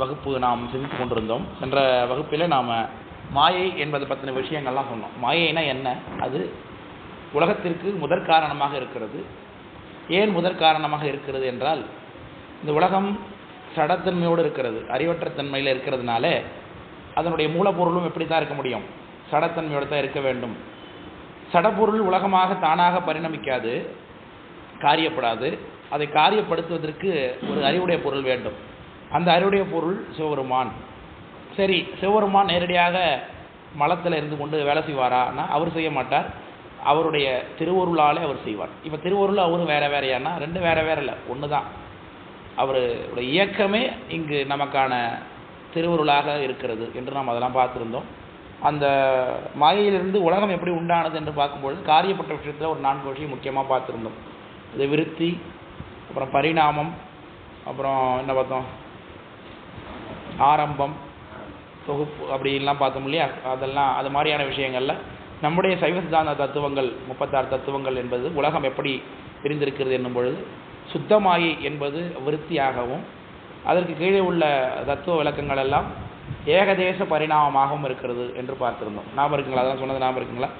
வகுப்பு நாம் சிந்தித்து கொண்டிருந்தோம். சென்ற வகுப்பில் நாம் மாயை என்பதை பற்றின விஷயங்கள்லாம் சொன்னோம். மாயைனா என்ன? அது உலகத்திற்கு முதற் காரணமாக இருக்கிறது. ஏன் முதற் காரணமாக இருக்கிறது என்றால், இந்த உலகம் சடத்தன்மையோடு இருக்கிறது, அறிவற்ற தன்மையில் இருக்கிறதுனால அதனுடைய மூலப்பொருளும் எப்படி தான் இருக்க முடியும்? சடத்தன்மையோடு தான் இருக்க வேண்டும். சடப்பொருள் உலகமாக தானாக பரிணமிக்காது, காரியப்படாது. அதை காரியப்படுத்துவதற்கு ஒரு அறிவுடைய பொருள் வேண்டும். அந்த அறிவுடைய பொருள் சிவபெருமான். சரி, சிவபெருமான் நேரடியாக மலத்தில் இருந்து கொண்டு வேலை செய்வாரான்னா அவர் செய்ய மாட்டார். அவருடைய திருவருளாலே அவர் செய்வார். இப்போ திருவருள் அவரும் வேற வேறையானா? ரெண்டு வேற வேற இல்லை, ஒன்று தான். அவருடைய இயக்கமே இங்கு நமக்கான திருவருளாக இருக்கிறது என்று நாம் அதெல்லாம் பார்த்துருந்தோம். அந்த மாயையிலிருந்து உலகம் எப்படி உண்டானது என்று பார்க்கும்பொழுது காரியப்பட்ட விஷயத்தில் ஒரு 4 விஷயம் முக்கியமாக பார்த்துருந்தோம். இது விருத்தி, அப்புறம் பரிணாமம், அப்புறம் என்ன பார்த்தோம், ஆரம்பம், தொகுப்பு, அப்படின்லாம் பார்த்தோம் இல்லையா? அதெல்லாம் அது மாதிரியான விஷயங்களில் நம்முடைய சைவ சித்தாந்த தத்துவங்கள் 36 தத்துவங்கள் என்பது உலகம் எப்படி பிரிந்திருக்கிறது என்னும் பொழுது சுத்தமாயை என்பது விருத்தியாகவும், அதற்கு கீழே உள்ள தத்துவ விளக்கங்கள் எல்லாம் ஏகதேச பரிணாமமாகவும் இருக்கிறது என்று பார்த்துருந்தோம். ஞாபகம் இருக்குங்களா? அதெல்லாம் சொன்னது ஞாபகம் இருக்குங்களா?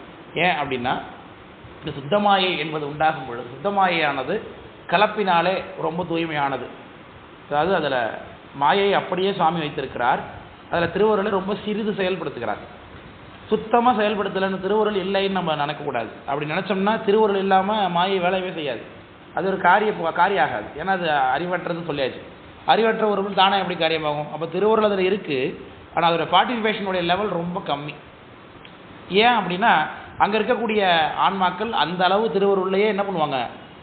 ஏன் அப்படின்னா, இந்த சுத்தமாயை என்பது உண்டாகும் பொழுது, சுத்தமாயையானது கலப்பினாலே ரொம்ப தூய்மையானது. அதாவது அதில் மாயை அப்படியே சுவாமி வைத்திருக்கிறார், அதில் திருவருளை ரொம்ப சிறிது செயல்படுத்துகிறார். சுத்தமாக செயல்படுத்தலைன்னு திருவருள் இல்லைன்னு நம்ம நினைக்கக்கூடாது. அப்படி நினச்சோம்னா திருவருள் இல்லாமல் மாயை வேலையே செய்யாது. அது ஒரு காரியம் ஆகாது. ஏன்னா அது அறிவற்றதுன்னு சொல்லியாச்சு. அறிவற்ற ஒரு பொருள் தானே எப்படி காரியமாகும்? அப்போ திருவருள் அதில் இருக்குது, ஆனால் அதோட பார்ட்டிசிபேஷனுடைய லெவல் ரொம்ப கம்மி. ஏன் அப்படின்னா, அங்கே இருக்கக்கூடிய ஆன்மாக்கள் அந்த அளவு திருவருள்லையே என்ன பண்ணுவாங்க,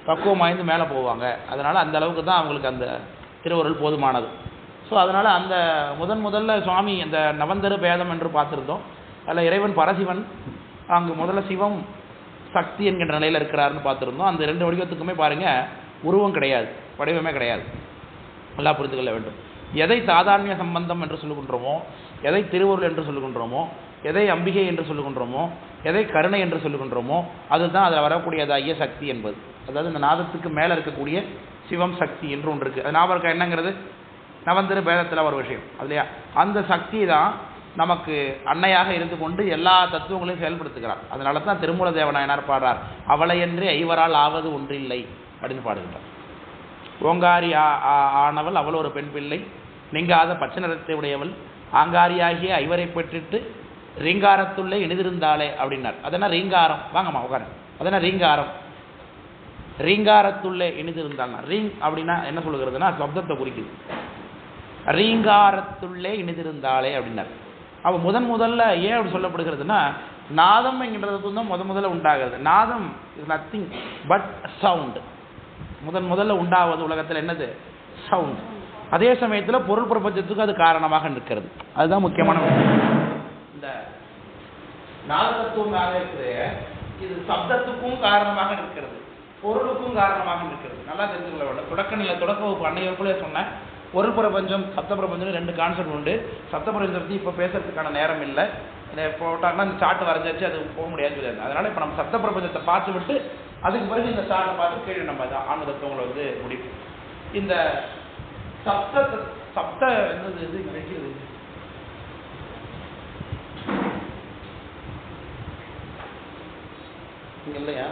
பக்குவம் வாய்ந்து மேலே போவாங்க. அதனால் அந்த அளவுக்கு தான் அவங்களுக்கு அந்த திருவருள் போதுமானது. ஸோ அதனால் அந்த முதல்ல சுவாமி அந்த நவந்தரு பேதம் என்று பார்த்துருந்தோம். அதில் இறைவன் பரசிவன் அங்கு முதல்ல சிவம் சக்தி என்கின்ற நிலையில் இருக்கிறாருன்னு பார்த்துருந்தோம். அந்த 2 வடிவத்துக்குமே பாருங்கள், உருவம் கிடையாது, வடிவமே கிடையாது. நல்லா புரிந்து கொள்ள வேண்டும். எதை சாதாரண சம்பந்தம் என்று சொல்லுகின்றோமோ, எதை திருவருள் என்று சொல்லுகின்றோமோ, எதை அம்பிகை என்று சொல்லுகின்றோமோ, எதை கருணை என்று சொல்லுகின்றோமோ, அதுதான் அதில் வரக்கூடியதாகிய சக்தி என்பது. அதாவது இந்த நாதத்துக்கு மேலே இருக்கக்கூடிய சிவம் சக்தி என்று ஒன்று இருக்குது. அது ஞாபகம் இருக்கா? என்னங்கிறது நவந்திர பேதத்தில் ஒரு விஷயம் அதுலையா. அந்த சக்தி தான் நமக்கு அன்னையாக இருந்து கொண்டு எல்லா தத்துவங்களையும் செயல்படுத்துகிறார். அதனால தான் திருமூல தேவநாயனார் பாடுறார், அவளையன்றி ஐவரால் ஆவது ஒன்றில்லை அப்படின்னு பாடுகின்றார். ஓங்காரி ஆனவள் அவள் ஒரு பெண் பிள்ளை, நீங்காத பச்சை நிறத்தை உடையவள், ஆங்காரியாகிய ஐவரை பெற்றுட்டு ரீங்காரத்துள்ளே இணைந்திருந்தாளே அப்படின்னார். அதென்ன ரீங்காரம்? வாங்கம்மா உட்கார. அதென்ன ரீங்காரம்? ரீங்காரத்துள்ளே இணைந்திருந்தாள். ரீங் அப்படின்னா என்ன சொல்லுகிறதுனா சப்தத்தை குறிக்குது. ரீங்காரத்துள்ளே இணைந்திருந்தாளே அப்படின்னார். அவள் முதல்ல ஏன் அப்படி சொல்லப்படுகிறதுனா, நாதம் என்கின்றது தான் முதல்ல உண்டாகிறது. நாதம் இஸ் நத்திங் பட் சவுண்ட். முதல்ல உண்டாவது உலகத்தில் என்னது? சவுண்ட். அதே சமயத்தில் பொருள் பிரபஞ்சத்துக்கு அது காரணமாக நிற்கிறது. அதுதான் முக்கியமான விஷயம். இந்த நாத தத்துவமாக இருக்கிற இது சப்தத்துக்கும் காரணமாக நிற்கிறது, பொருளுக்கும் காரணமாக நிற்கிறது. நல்லா தெரிஞ்சுக்கொள்ள வேண்டும். தொடக்க வகுப்பு அன்னையோருக்குள்ளே சொன்னேன், பொருள் பிரபஞ்சம் சப்த பிரபஞ்சம் 2 கான்செப்ட் உண்டு. சப்த பிரபஞ்சத்தை இப்போ பேசுறதுக்கான நேரம் இல்லை. இதை போட்டாங்கன்னா இந்த சார்ட் வரைஞ்சாச்சு, அது போக முடியாது. அதனால இப்போ நம்ம சப்த பிரபஞ்சத்தை பார்த்து விட்டு அதுக்கு பிறகு இந்த சார்ட்டை பார்த்து கீழே நம்ம ஆன்ம தத்துவங்களை முடிப்போம். இந்த சப்த என்னது இது கிடைக்கிறது இங்க இல்லையா?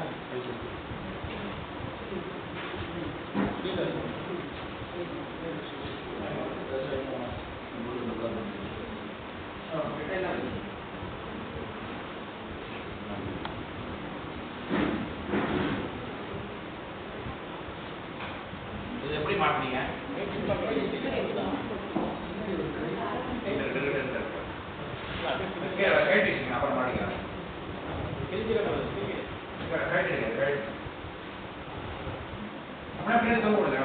இது எப்படி மாட்டீங்க? அப்புறம் மாட்டீங்க அப்படியே சொல்ல கொடுங்க.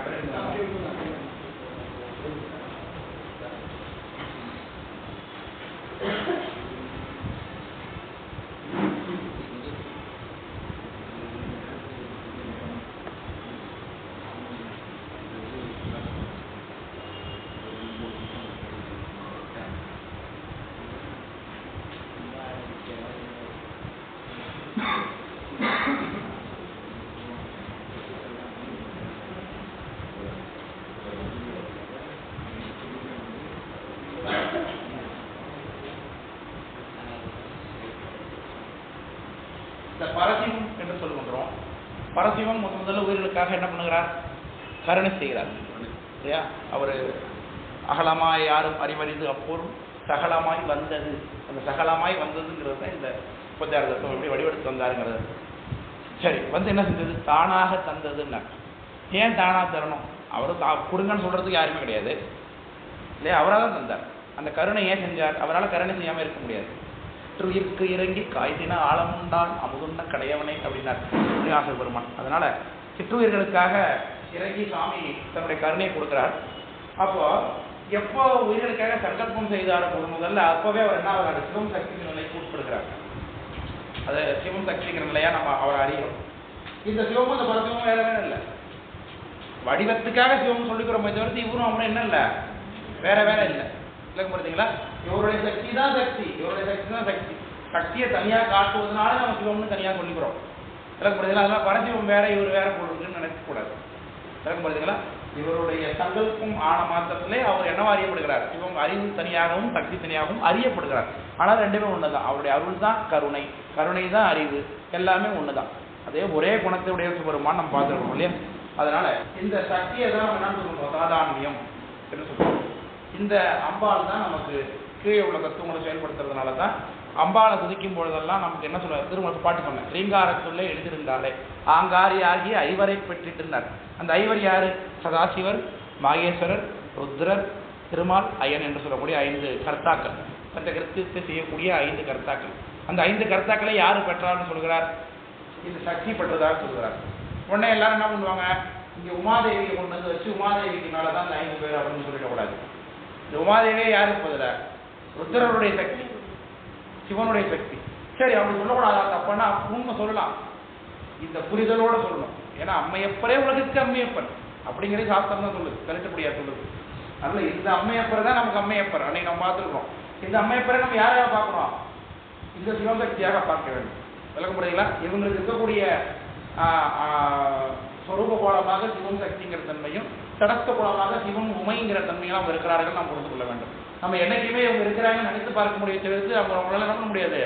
இந்த பரசிவம் என்று சொல்லுகின்றோம். பரசிவம் முதல்ல உயிர்களுக்காக என்ன பண்ணுகிறார்? கருணை செய்கிறார் இல்லையா? அவர் அகலமாய் யாரும் அறிவறிந்து அப்போரும் சகலமாய் வந்தது. அந்த சகலமாய் வந்ததுங்கிறது தான் இந்த 36 தத்துவம் எப்படி வடிவெடுத்து வந்தாருங்கிறது. சரி, வந்து என்ன செஞ்சது? தானாக தந்ததுன்னா. ஏன் தானாக தரணும்? அவர் கொடுங்கன்னு சொல்றதுக்கு யாருமே கிடையாது இல்லையா? அவரால் தான் தந்தார். அந்த கருணை ஏன் செஞ்சார்? அவரால் கருணை செய்யாமல் இருக்க முடியாது. சிற்றுயிர்க்கு இறங்கி காய்தின ஆழமுண்டான் அமுதுண்ண கடையவனை அப்படின்னார் ஆசை பெருமான். அதனால சிற்றுயிர்களுக்காக இறங்கி சுவாமி தன்னுடைய கருணையை கொடுக்கிறார். அப்போ எப்போ உயிர்களுக்காக சங்கல்பம் செய்தாரோ முதல்ல அப்பவே அவர் என்ன ஆகிறார்? சிவம் சக்திங்கிற நிலைக்கு உட்படுகிறார். அது சிவம் சக்திங்கிற நிலையா நம்ம அவர் அறிகிறோம். இந்த சிவமும் இந்த பரசிவமும் வேற வேற இல்லை. வடிவத்துக்காக சிவம் சொல்லிக்கிறோமே தவிர்த்து இவரும் அவனும் என்ன இல்லை, வேற வேற இல்லை. இல்லைங்க பார்த்தீங்களா? இவருடைய சக்தி தான் சக்தி, இவருடைய சக்தி தான் சக்தி. சக்தியை தனியாக காட்டுவதனால நம்ம சிவம்னு தனியாக சொல்லிக்கிறோம். இல்லைங்க பார்த்தீங்களா? அதெல்லாம் பரசிவம் வேற இவர் வேற போடுறதுன்னு நினைக்கக்கூடாது. இல்லைங்க பார்த்தீங்களா? இவருடைய சங்கல்பம் ஆன மாத்திரத்திலே அவர் என்னவா அறியப்படுகிறார்? சிவம் அறிவு தனியாகவும் சக்தி தனியாகவும் அறியப்படுகிறார். ஆனால் ரெண்டுமே ஒண்ணுதான். அவருடைய அருள் தான் கருணை, கருணை தான் அறிவு, எல்லாமே ஒண்ணுதான். அதே ஒரே குணத்தையுடைய பெருமான் நம்ம பார்த்துருக்கோம் இல்லையா? அதனால இந்த சக்தியை தான் நம்ம என்ன சொல்லுவோம்? சாதான்யம் என்று சொல்லுவோம். இந்த அம்பாள் தான் நமக்கு கீழே உள்ள தத்துவங்களை செயல்படுத்துறதுனால தான் அம்பாளை துதிக்கும் பொழுதெல்லாம் நமக்கு என்ன சொல்ல திரும்ப பாட்டு சொன்னேன். ரீங்காரத்துள்ளே எழுதியிருந்தாலே ஆங்காரி ஆகிய ஐவரை பெற்றுட்டு இருந்தார். அந்த ஐவர் யாரு? சதாசிவர், மாகேஸ்வரர், ருத்ரர், திருமால், அயன் என்று சொல்லக்கூடிய 5 கர்த்தாக்கள். அந்த கிருத்தியத்தை செய்யக்கூடிய 5 கர்த்தாக்கள். அந்த 5 கர்த்தாக்களை யாரு பெற்றார்னு சொல்கிறார்? இது சக்தி பெற்றதாக சொல்கிறார். உடனே எல்லாரும் என்ன பண்ணுவாங்க? இங்கே உமாதேவியை கொண்டு வந்து வச்சு உமாதேவிக்கு மேலதான் அந்த 5 பேர் அப்படின்னு சொல்லிடக்கூடாது. இந்த உமாதேவியே யாருக்கு பதில? ருத்ரருடைய சக்தி, சிவனுடைய சக்தி. சரி, அப்படி சொல்லக்கூடாது. தப்பானா உண்மை சொல்லலாம், இந்த புரிதலோட சொல்லணும். ஏன்னா அம்மையப்பரே உலகத்துக்கு அம்மையப்பன் அப்படிங்கிறது சாஸ்திரம் தான் சொல்லுது, கரெக்டபடியா சொல்லுது. அதனால இந்த அம்மையப்பரை தான் நமக்கு அம்மையப்பர். அன்னைக்கு நம்ம பார்த்துருக்கோம். இந்த அம்மையப்பரை நம்ம யாரையா பார்க்கணும்? இந்த சிவசக்தியாக பார்க்க வேண்டும். விளக்க முடியுங்களா? இவங்களுக்கு இருக்கக்கூடிய சொரூப கோலமாக சிவம் சக்திங்கிற தன்மையும் தடஸ்த கோலமாக சிவம் உமைங்கிற தன்மையும் அவங்க இருக்கிறார்கள் நாம் புரிந்து கொள்ள வேண்டும். நம்ம என்னைக்குமே இவங்க இருக்கிறாங்க நினைத்து பார்க்க முடிய தவிர்த்து அவங்களால என்ன பண்ண முடியாது,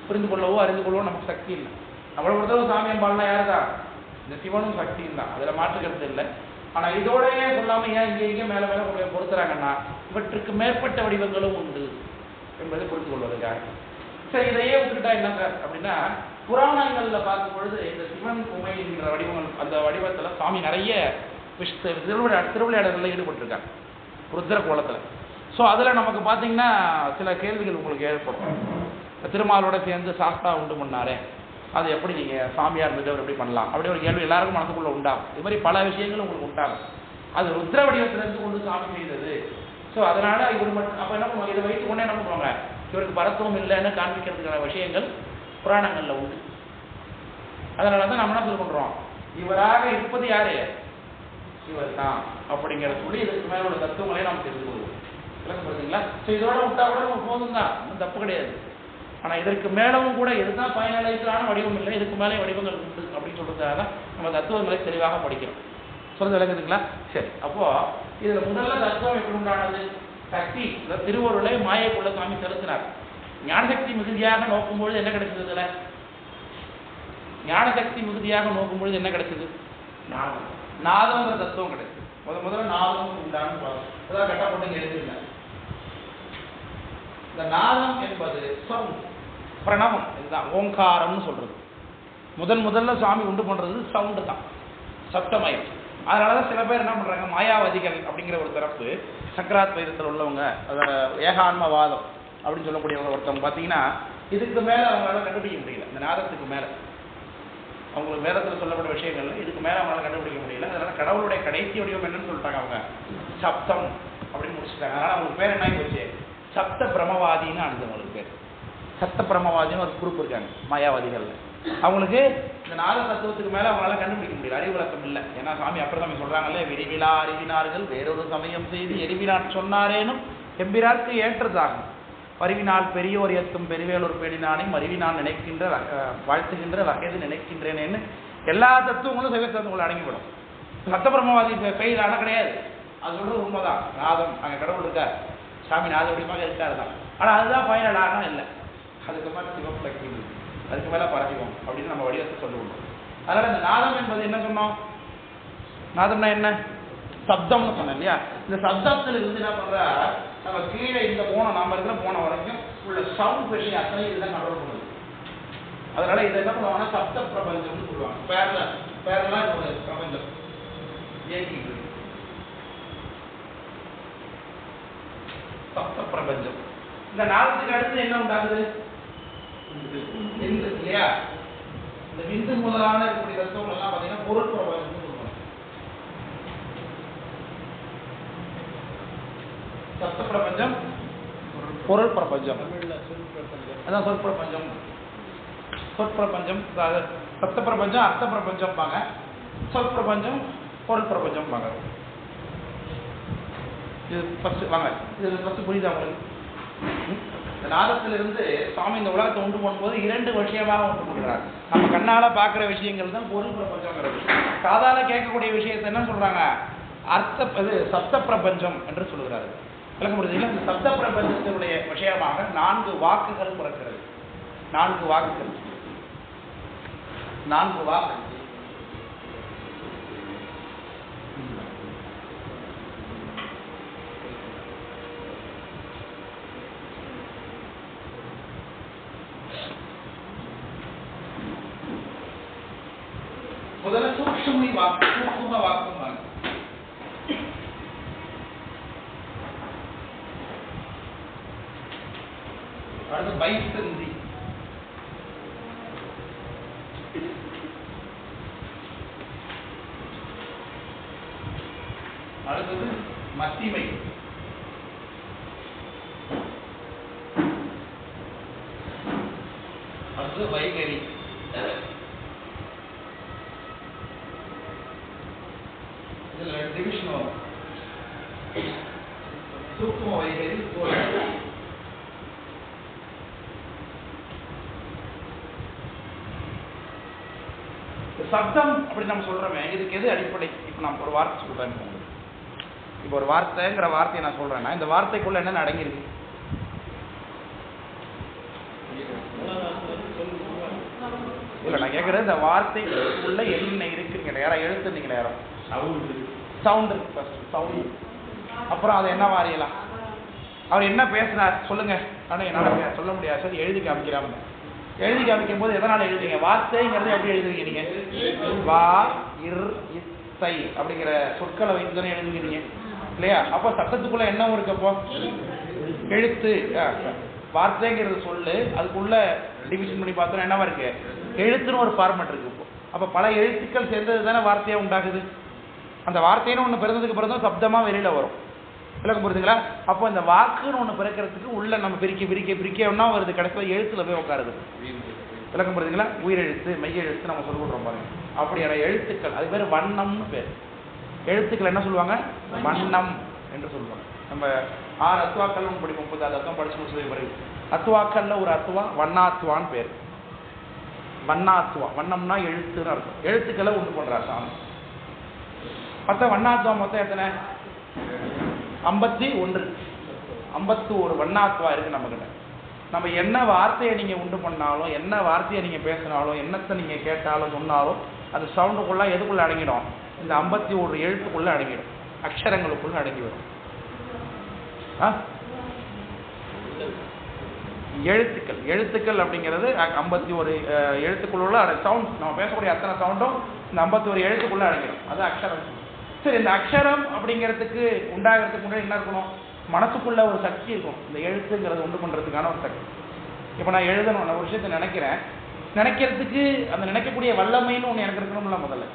புரிந்து கொள்ளவோ அறிந்து கொள்ளவோ நமக்கு சக்தி இல்லை. நம்மளை பொறுத்தவரை சாமியம்பாள்னா யாரு தான்? இந்த சிவனும் சக்தியும் தான், அதில் மாற்றுக்கிறது இல்லை. ஆனால் இதோடய சொல்லாமல் ஏன் இங்கே மேலே மேலே கொண்டு பொறுத்துறாங்கன்னா இவற்றுக்கு மேற்பட்ட வடிவங்களும் உண்டு என்பதை புரிந்து கொள்வதற்காக. சரி, இதையே விட்டுக்கிட்டா என்ன சார் அப்படின்னா, புராணங்களில் பார்க்கும் பொழுது இந்த சிவன் உமை என்கிற வடிவங்கள், அந்த வடிவத்தில் சாமி நிறைய திருவிளையாடல்களில் ஈடுபட்டிருக்காங்க ருத்ர கோலத்தில். ஸோ அதில் நமக்கு பார்த்தீங்கன்னா சில கேள்விகள் உங்களுக்கு ஏற்படும். திருமாலோட சேர்ந்து சாஸ்தா உண்டு பண்ணாரே, அது எப்படி நீங்கள் சாமியார் இருந்துட்டு அவர் எப்படி பண்ணலாம் அப்படி ஒரு கேள்வி எல்லாருக்கும் மனசுக்குள்ளே உண்டாகும். இது மாதிரி பல விஷயங்கள் உங்களுக்கு உண்டாகும். அது ருத்ர வடிவத்திலிருந்து கொண்டு சாமி செய்தது. ஸோ அதனால இவர் மட்டும் அப்போ என்ன பண்ணுவாங்க, இதை வைத்து கொண்டே என்ன பண்ணுவாங்க, இவருக்கு பரத்துவம் இல்லைன்னு காண்பிக்கிறதுக்கான விஷயங்கள் புராணங்களில் உண்டு. அதனால தான் நம்ம என்ன சொல்லி பண்ணுறோம், இவராக இருப்பது யாரு, இவர் தான் அப்படிங்கிற சொல்லி இதுக்கு மேலே உள்ள தத்துவங்களையும் நாம் தெரிந்து கொள்வோம். விளக்கப்படுதுங்களா? ஸோ இதோட விட்டா கூட நம்ம போதும் தான், ஒன்றும் தப்பு கிடையாது. ஆனால் இதற்கு மேலவும் கூட இதுதான் பயனளிக்கலான வடிவம் இல்லை, இதுக்கு மேலே வடிவங்கள் உண்டு அப்படின்னு சொல்றதுக்காக தான் நம்ம தத்துவங்களை தெளிவாக படிக்கிறோம். சொல்றது விளக்குதுங்களா? சரி, அப்போ இதுல முதல்ல தத்துவம் எப்படி உண்டானது? சக்தி, இந்த திருவருளை மாயைக்குள்ள சாமி செலுத்தினார். ஞானசக்தி மிகுதியாக நோக்கும்பொழுது என்ன கிடைச்சது? இதுல ஞானசக்தி மிகுதியாக நோக்கும்பொழுது என்ன கிடைச்சது? நாதம். நாதம்ங்கிற தத்துவம் கிடைச்சது. முதல்ல நாதம் உண்டான அதான் கட்டப்பட்டு எழுதிருந்தார். இந்த நாதம் என்பது சவுண்ட், பிரணவம், இதுதான் ஓங்காரம்னு சொல்றது. முதல்ல சுவாமி உண்டு பண்றது சவுண்டு தான், சப்தமயம். அதனாலதான் சில பேர் என்ன பண்றாங்க, மாயாவாதிகள் அப்படிங்கிற ஒரு தரப்பு, சக்கராத் வைரத்தில் உள்ளவங்க, அதோட ஏகான்மவாதம் அப்படின்னு சொல்லக்கூடியவங்க ஒருத்தவங்க பார்த்தீங்கன்னா இதுக்கு மேலே அவங்களால கண்டுபிடிக்க முடியல. இந்த நாதத்துக்கு மேலே அவங்களுக்கு வேதத்தில் சொல்லப்பட்ட விஷயங்கள்ல இதுக்கு மேலே அவங்களால கண்டுபிடிக்க முடியல. அதனால கடவுளுடைய கடைசி வடிவம் என்னன்னு சொல்லிட்டாங்க அவங்க, சப்தம் அப்படின்னு முடிச்சுட்டாங்க. அதனால அவங்களுக்கு பேர் என்ன போச்சு, சப்த பிரமவாதின்னு அனுந்தவங்களுக்கு பேர். சப்த பிரமவாதின்னு ஒரு குரூப் இருக்காங்க மாயாவாதிகள்ல. அவங்களுக்கு இந்த நாத தத்துவத்துக்கு மேலே அவங்களால கண்டுபிடிக்க முடியல, அறிவு விளக்கம் இல்லை. ஏன்னா சாமி அப்புறம் சாமி சொல்றாங்கல்ல, விரிவிலா அறிவினார்கள் வேறொரு சமயம் செய்து எரிவினார் சொன்னாரேனும் எம்பிராருக்கு ஏற்றதாகும், பரிவினால் பெரியோர் ஏத்தும் பெருவேலூர் பேடினானே மருவினால் நினைக்கின்ற வாழ்த்துகின்ற வகைது நினைக்கின்றேனேன்னு எல்லா தத்துவங்களும் சைவ தத்துவங்களை அடங்கிவிடும். சத்தபிரமவாதி பெய்தான கிடையாது, அது சொல்றது உண்மைதான். நாதம் அங்கே கடவுள் இருக்கார், சாமி நாத வடிவமாக இருக்காரு தான். ஆனால் அதுதான் பயனடானா இல்லை, அதுக்கு மாதிரி சிவப்பிளக்கி அதுக்கு மேலே பரப்பிக்கும் அப்படின்னு நம்ம வடிவத்தை சொல்லுவோம். அதனால் இந்த நாதம் என்பது என்ன சொன்னோம்? நாதம்னா என்ன? சப்தம்னு சொன்னேன் இல்லையா? இந்த சப்தத்தில் இருந்து என்ன பண்ணுறா, நம்ம கீழே இந்த போனம் நாம இருக்கிற போன வரைக்கும் உள்ள சவுண்ட் விஷயம் அத்தனை இதுதான் கண்ட்ரோல் பண்ணுது. அதனால இதை என்ன பண்ணுவாங்கன்னா சப்த பிரபஞ்சம்னு சொல்லுவாங்க. பேரெல்லாம் ஒரு பிரபஞ்சம் இயக்கிட்டு சப்த பிரபஞ்சம். இந்த நாதத்துக்கு அடுத்து என்ன உண்டாகுது? விந்து இல்லையா? இந்த விந்து முதலான இருக்கக்கூடிய தத்துவங்கள் எல்லாம் பார்த்தீங்கன்னா பொருள் பிரபஞ்சம்னு சொல்லுவாங்க. சப்த பிரபஞ்சம், பொருள் பிரபஞ்சம், அதான் சொற்பிரபஞ்சம். சொற்பிரபஞ்சம் சப்த பிரபஞ்சம், அர்த்த பிரபஞ்சம் பாங்க, சொற்பிரபஞ்சம், பொருள் பிரபஞ்சம் பாங்க. இது ஃபர்ஸ்ட் வாங்க, இது ஃபர்ஸ்ட் புரியுதா உங்களுக்கு? இந்த நாதத்திலிருந்து சுவாமி இந்த உலகத்தை உண்டு பண்ணும்போது 2 விஷயமாக உண்டு பண்ணுறாங்க. நம்ம கண்ணால பார்க்குற விஷயங்கள் தான் பொருள் பிரபஞ்சங்கிறது. காதால கேட்கக்கூடிய விஷயத்தை என்ன சொல்றாங்க? சப்த பிரபஞ்சம் என்று சொல்லுகிறாரு. விளக்க முடியுதுங்களா? இந்த சப்த பிரபஞ்சத்தினுடைய விஷயமாக 4 வாக்குகள் பிறக்கிறது. 4 வாக்குகள். முதல்ல சூக்ஷ்ம வாக்கு. அடுத்து பைசந்தி, அடுத்தது மத்திமை, அடுத்தது வைகரி, இதுல டிவிஷன் வரும். சூக்ஷ்ம வைகரி, சப்தம் அப்படி நம்ம சொல்றோமே, இதுக்கு எது அடிப்படை? இப்போ நான் ஒரு வார்த்தை சொல்றேன். இப்போ ஒரு வார்த்தைங்கிற வார்த்தையை நான் சொல்றேன்னா இந்த வார்த்தைக்குள்ள என்ன அடங்கியிருக்கு? இல்ல நான் கேட்கறேன், இந்த வார்த்தைக்குள்ள என்ன இருக்குங்க? யாரா எழுத்துனீங்களா? யாரோ சவுண்ட் சவுண்ட். அப்புறம் அதை என்ன வாரியலாம்? அவர் என்ன பேசினார் சொல்லுங்க. ஆனால் என்னால் சொல்ல முடியாது. சரி, எழுதி காமிக்கிறாங்க. எழுதி காமிக்கும் போது எதனால் எழுதுவீங்க? வார்த்தைங்கிறது எப்படி எழுதுவீங்க நீங்க? வா இர் இத்தை அப்படிங்கிற சொற்களை வைத்து தானே எழுதுவீங்க இல்லையா? அப்போ சட்டத்துக்குள்ள என்ன இருக்கு? அப்போ எழுத்து. வார்த்தைங்கிறது சொல்லு, அதுக்குள்ள டிவிஷன் பண்ணி பார்த்தோன்னா என்னவா இருக்கு? எழுத்துன்னு ஒரு ஃபார்மேட் இருக்கு. இப்போ அப்போ பல எழுத்துக்கள் சேர்ந்தது தானே வார்த்தையா உண்டாகுது. அந்த வார்த்தைன்னு ஒன்று பிறந்ததுக்கு பிறந்தா சப்தமா வெளியில வரும். விளக்கம் புரியுதுங்களா? அப்போ இந்த வாக்குன்னு ஒன்று பிறக்கிறதுக்கு உள்ள நம்ம பிரிக்க ஒன்னா வருது. கடைசியில் எழுத்துல போய் உட்காருது. விளக்கம் புரியுதுங்களா? உயிரெழுத்து, மெய்யெழுத்து நம்ம சொல்லிவிடுறோம் பாருங்க. அப்படியான எழுத்துக்கள் அது பேர் வண்ணம்னு பேர். எழுத்துக்கள் என்ன சொல்லுவாங்க? வண்ணம் என்று சொல்லுவாங்க. நம்ம 6 அத்துவாக்கள் படிப்போம். 30 அத்துவம் படிச்சு முடிச்சது பிறகு அத்துவாக்கள்ல ஒரு அத்துவா வண்ணாத்துவான்னு பேர். வண்ணாத்துவா, வண்ணம்னா எழுத்துன்னு அர்த்தம். எழுத்துக்களை உண்டு பண்றா சாமி. மொத்தம் வண்ணாத்துவா மொத்தம் எத்தனை? 51. 51 வண்ணாத்துவா இருக்கு நம்ம கிட்ட. நம்ம என்ன வார்த்தையை நீங்க உண்டு பண்ணாலும், என்ன வார்த்தையை நீங்க பேசினாலும், என்னத்தை நீங்க கேட்டாலும் சொன்னாலும் அது சவுண்டுக்குள்ள எதுக்குள்ள அடங்கிடும்? இந்த 51 எழுத்துக்குள்ள அடங்கிடும். அக்ஷரங்களுக்குள்ள அடங்கிவிடும். எழுத்துக்கள் அப்படிங்கிறது 51 எழுத்துக்குள்ள சவுண்ட். நம்ம பேசக்கூடிய அத்தனை சவுண்டும் இந்த 51 எழுத்துக்குள்ள அடங்கிடும். அது அக்ஷரம். சரி, இந்த அக்ஷரம் அப்படிங்கிறதுக்கு உண்டாகிறதுக்கு முன்னாடி என்ன இருக்கணும்? மனசுக்குள்ள ஒரு சக்தி இருக்கும். இந்த எழுத்துங்கிறது உண்டு பண்றதுக்கான ஒரு சக்தி. இப்போ நான் எழுதணும், நான் ஒரு விஷயத்தை நினைக்கிறதுக்கு அந்த நினைக்கக்கூடிய வல்லமைன்னு ஒன்று எனக்கு இருக்கணும்ல. முதல்ல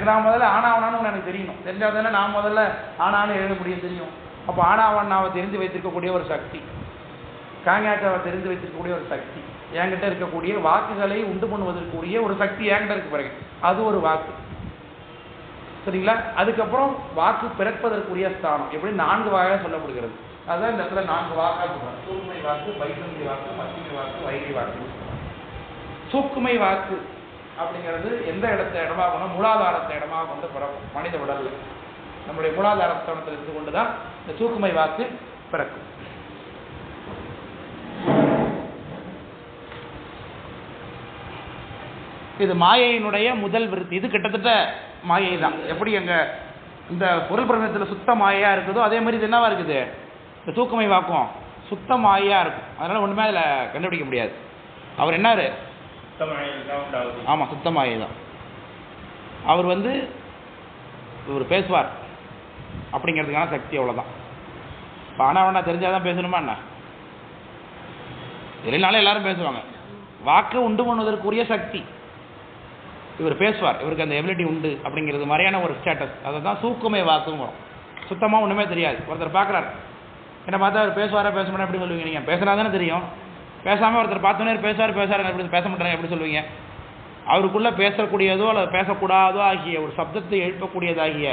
நான் முதல்ல ஆனாவனான்னு ஒன்று எனக்கு தெரியணும். தெரிஞ்சால் தானே நான் முதல்ல ஆனான்னு எழுத முடியும், தெரியும். அப்போ ஆனாவண்ணாவை தெரிந்து வைத்திருக்கக்கூடிய ஒரு சக்தி, காங்காட்டாவை தெரிந்து வைத்திருக்கக்கூடிய ஒரு சக்தி, என்கிட்ட இருக்கக்கூடிய வாக்குகளை உண்டு பண்ணுவதற்குரிய ஒரு சக்தி என்கிட்ட இருக்கு பாருங்க. அது ஒரு வாக்கு. சரிங்களா? அதுக்கப்புறம் வாக்கு பிறப்பதற்குரிய ஸ்தானம் எப்படி 4 வகையாக சொல்லப்படுகிறது. அதுதான் இந்த இடத்துல 4 வாக்காக சொல்றாங்க. சூக்குமை வாக்கு, பைசந்தி வாக்கு, மத்திமை வாக்கு, வைகை வாக்கு. சூக்குமை வாக்கு அப்படிங்கிறது எந்த இடமாகணும்? மூலாதாரத்தை இடமாக கொண்டு பிறக்கும். மனித உடல்ல நம்முடைய மூலாதாரத்தனத்தில் இருந்து கொண்டுதான் இந்த சூக்குமை வாக்கு பிறக்கும். இது மாயையினுடைய முதல் விருத்தி. இது கிட்டத்தட்ட மாயை தான். எப்படி அங்கே இந்த பொருள் பிரபஞ்சத்தில் சுத்த மாயையா இருக்குதோ அதே மாதிரி இது என்னவா இருக்குது, இந்த தூக்கமை வாக்கும் சுத்த மாயையா இருக்கும். அதனால ஒன்றுமே அதில் கண்டுபிடிக்க முடியாது. அவர் என்னாரு, ஆமாம் சுத்த மாயை தான். அவர் இவர் பேசுவார் அப்படிங்கிறதுக்கான சக்தி அவ்வளோதான். இப்போ ஆனால் வேணா தெரிஞ்சாதான் பேசணுமா என்ன, இல்லைனாலும் எல்லாரும் பேசுவாங்க. வாக்கு உண்டு பண்ணுவதற்குரிய சக்தி இவர் பேசுவார், இவருக்கு அந்த எபிலிட்டி உண்டு அப்படிங்கிறது மாதிரியான ஒரு ஸ்டேட்டஸ். அதை தான் சூக்குமை வாக்குங்க வரும். சுத்தமாக ஒன்றுமே தெரியாது. ஒருத்தர் பார்க்குறாரு, என்ன பார்த்தா அவர் பேசுவாரா பேச மாட்டேன் எப்படி சொல்லுவீங்க? நீங்கள் பேசுனா தானே தெரியும். பேசாமல் ஒருத்தர் பார்த்தோன்னே பேசுவார் எப்படி பேச மாட்டாங்க எப்படி சொல்லுவீங்க? அவருக்குள்ளே பேசக்கூடியதோ அல்லது பேசக்கூடாதோ ஆகிய ஒரு சப்தத்தை எழுப்பக்கூடியதாகிய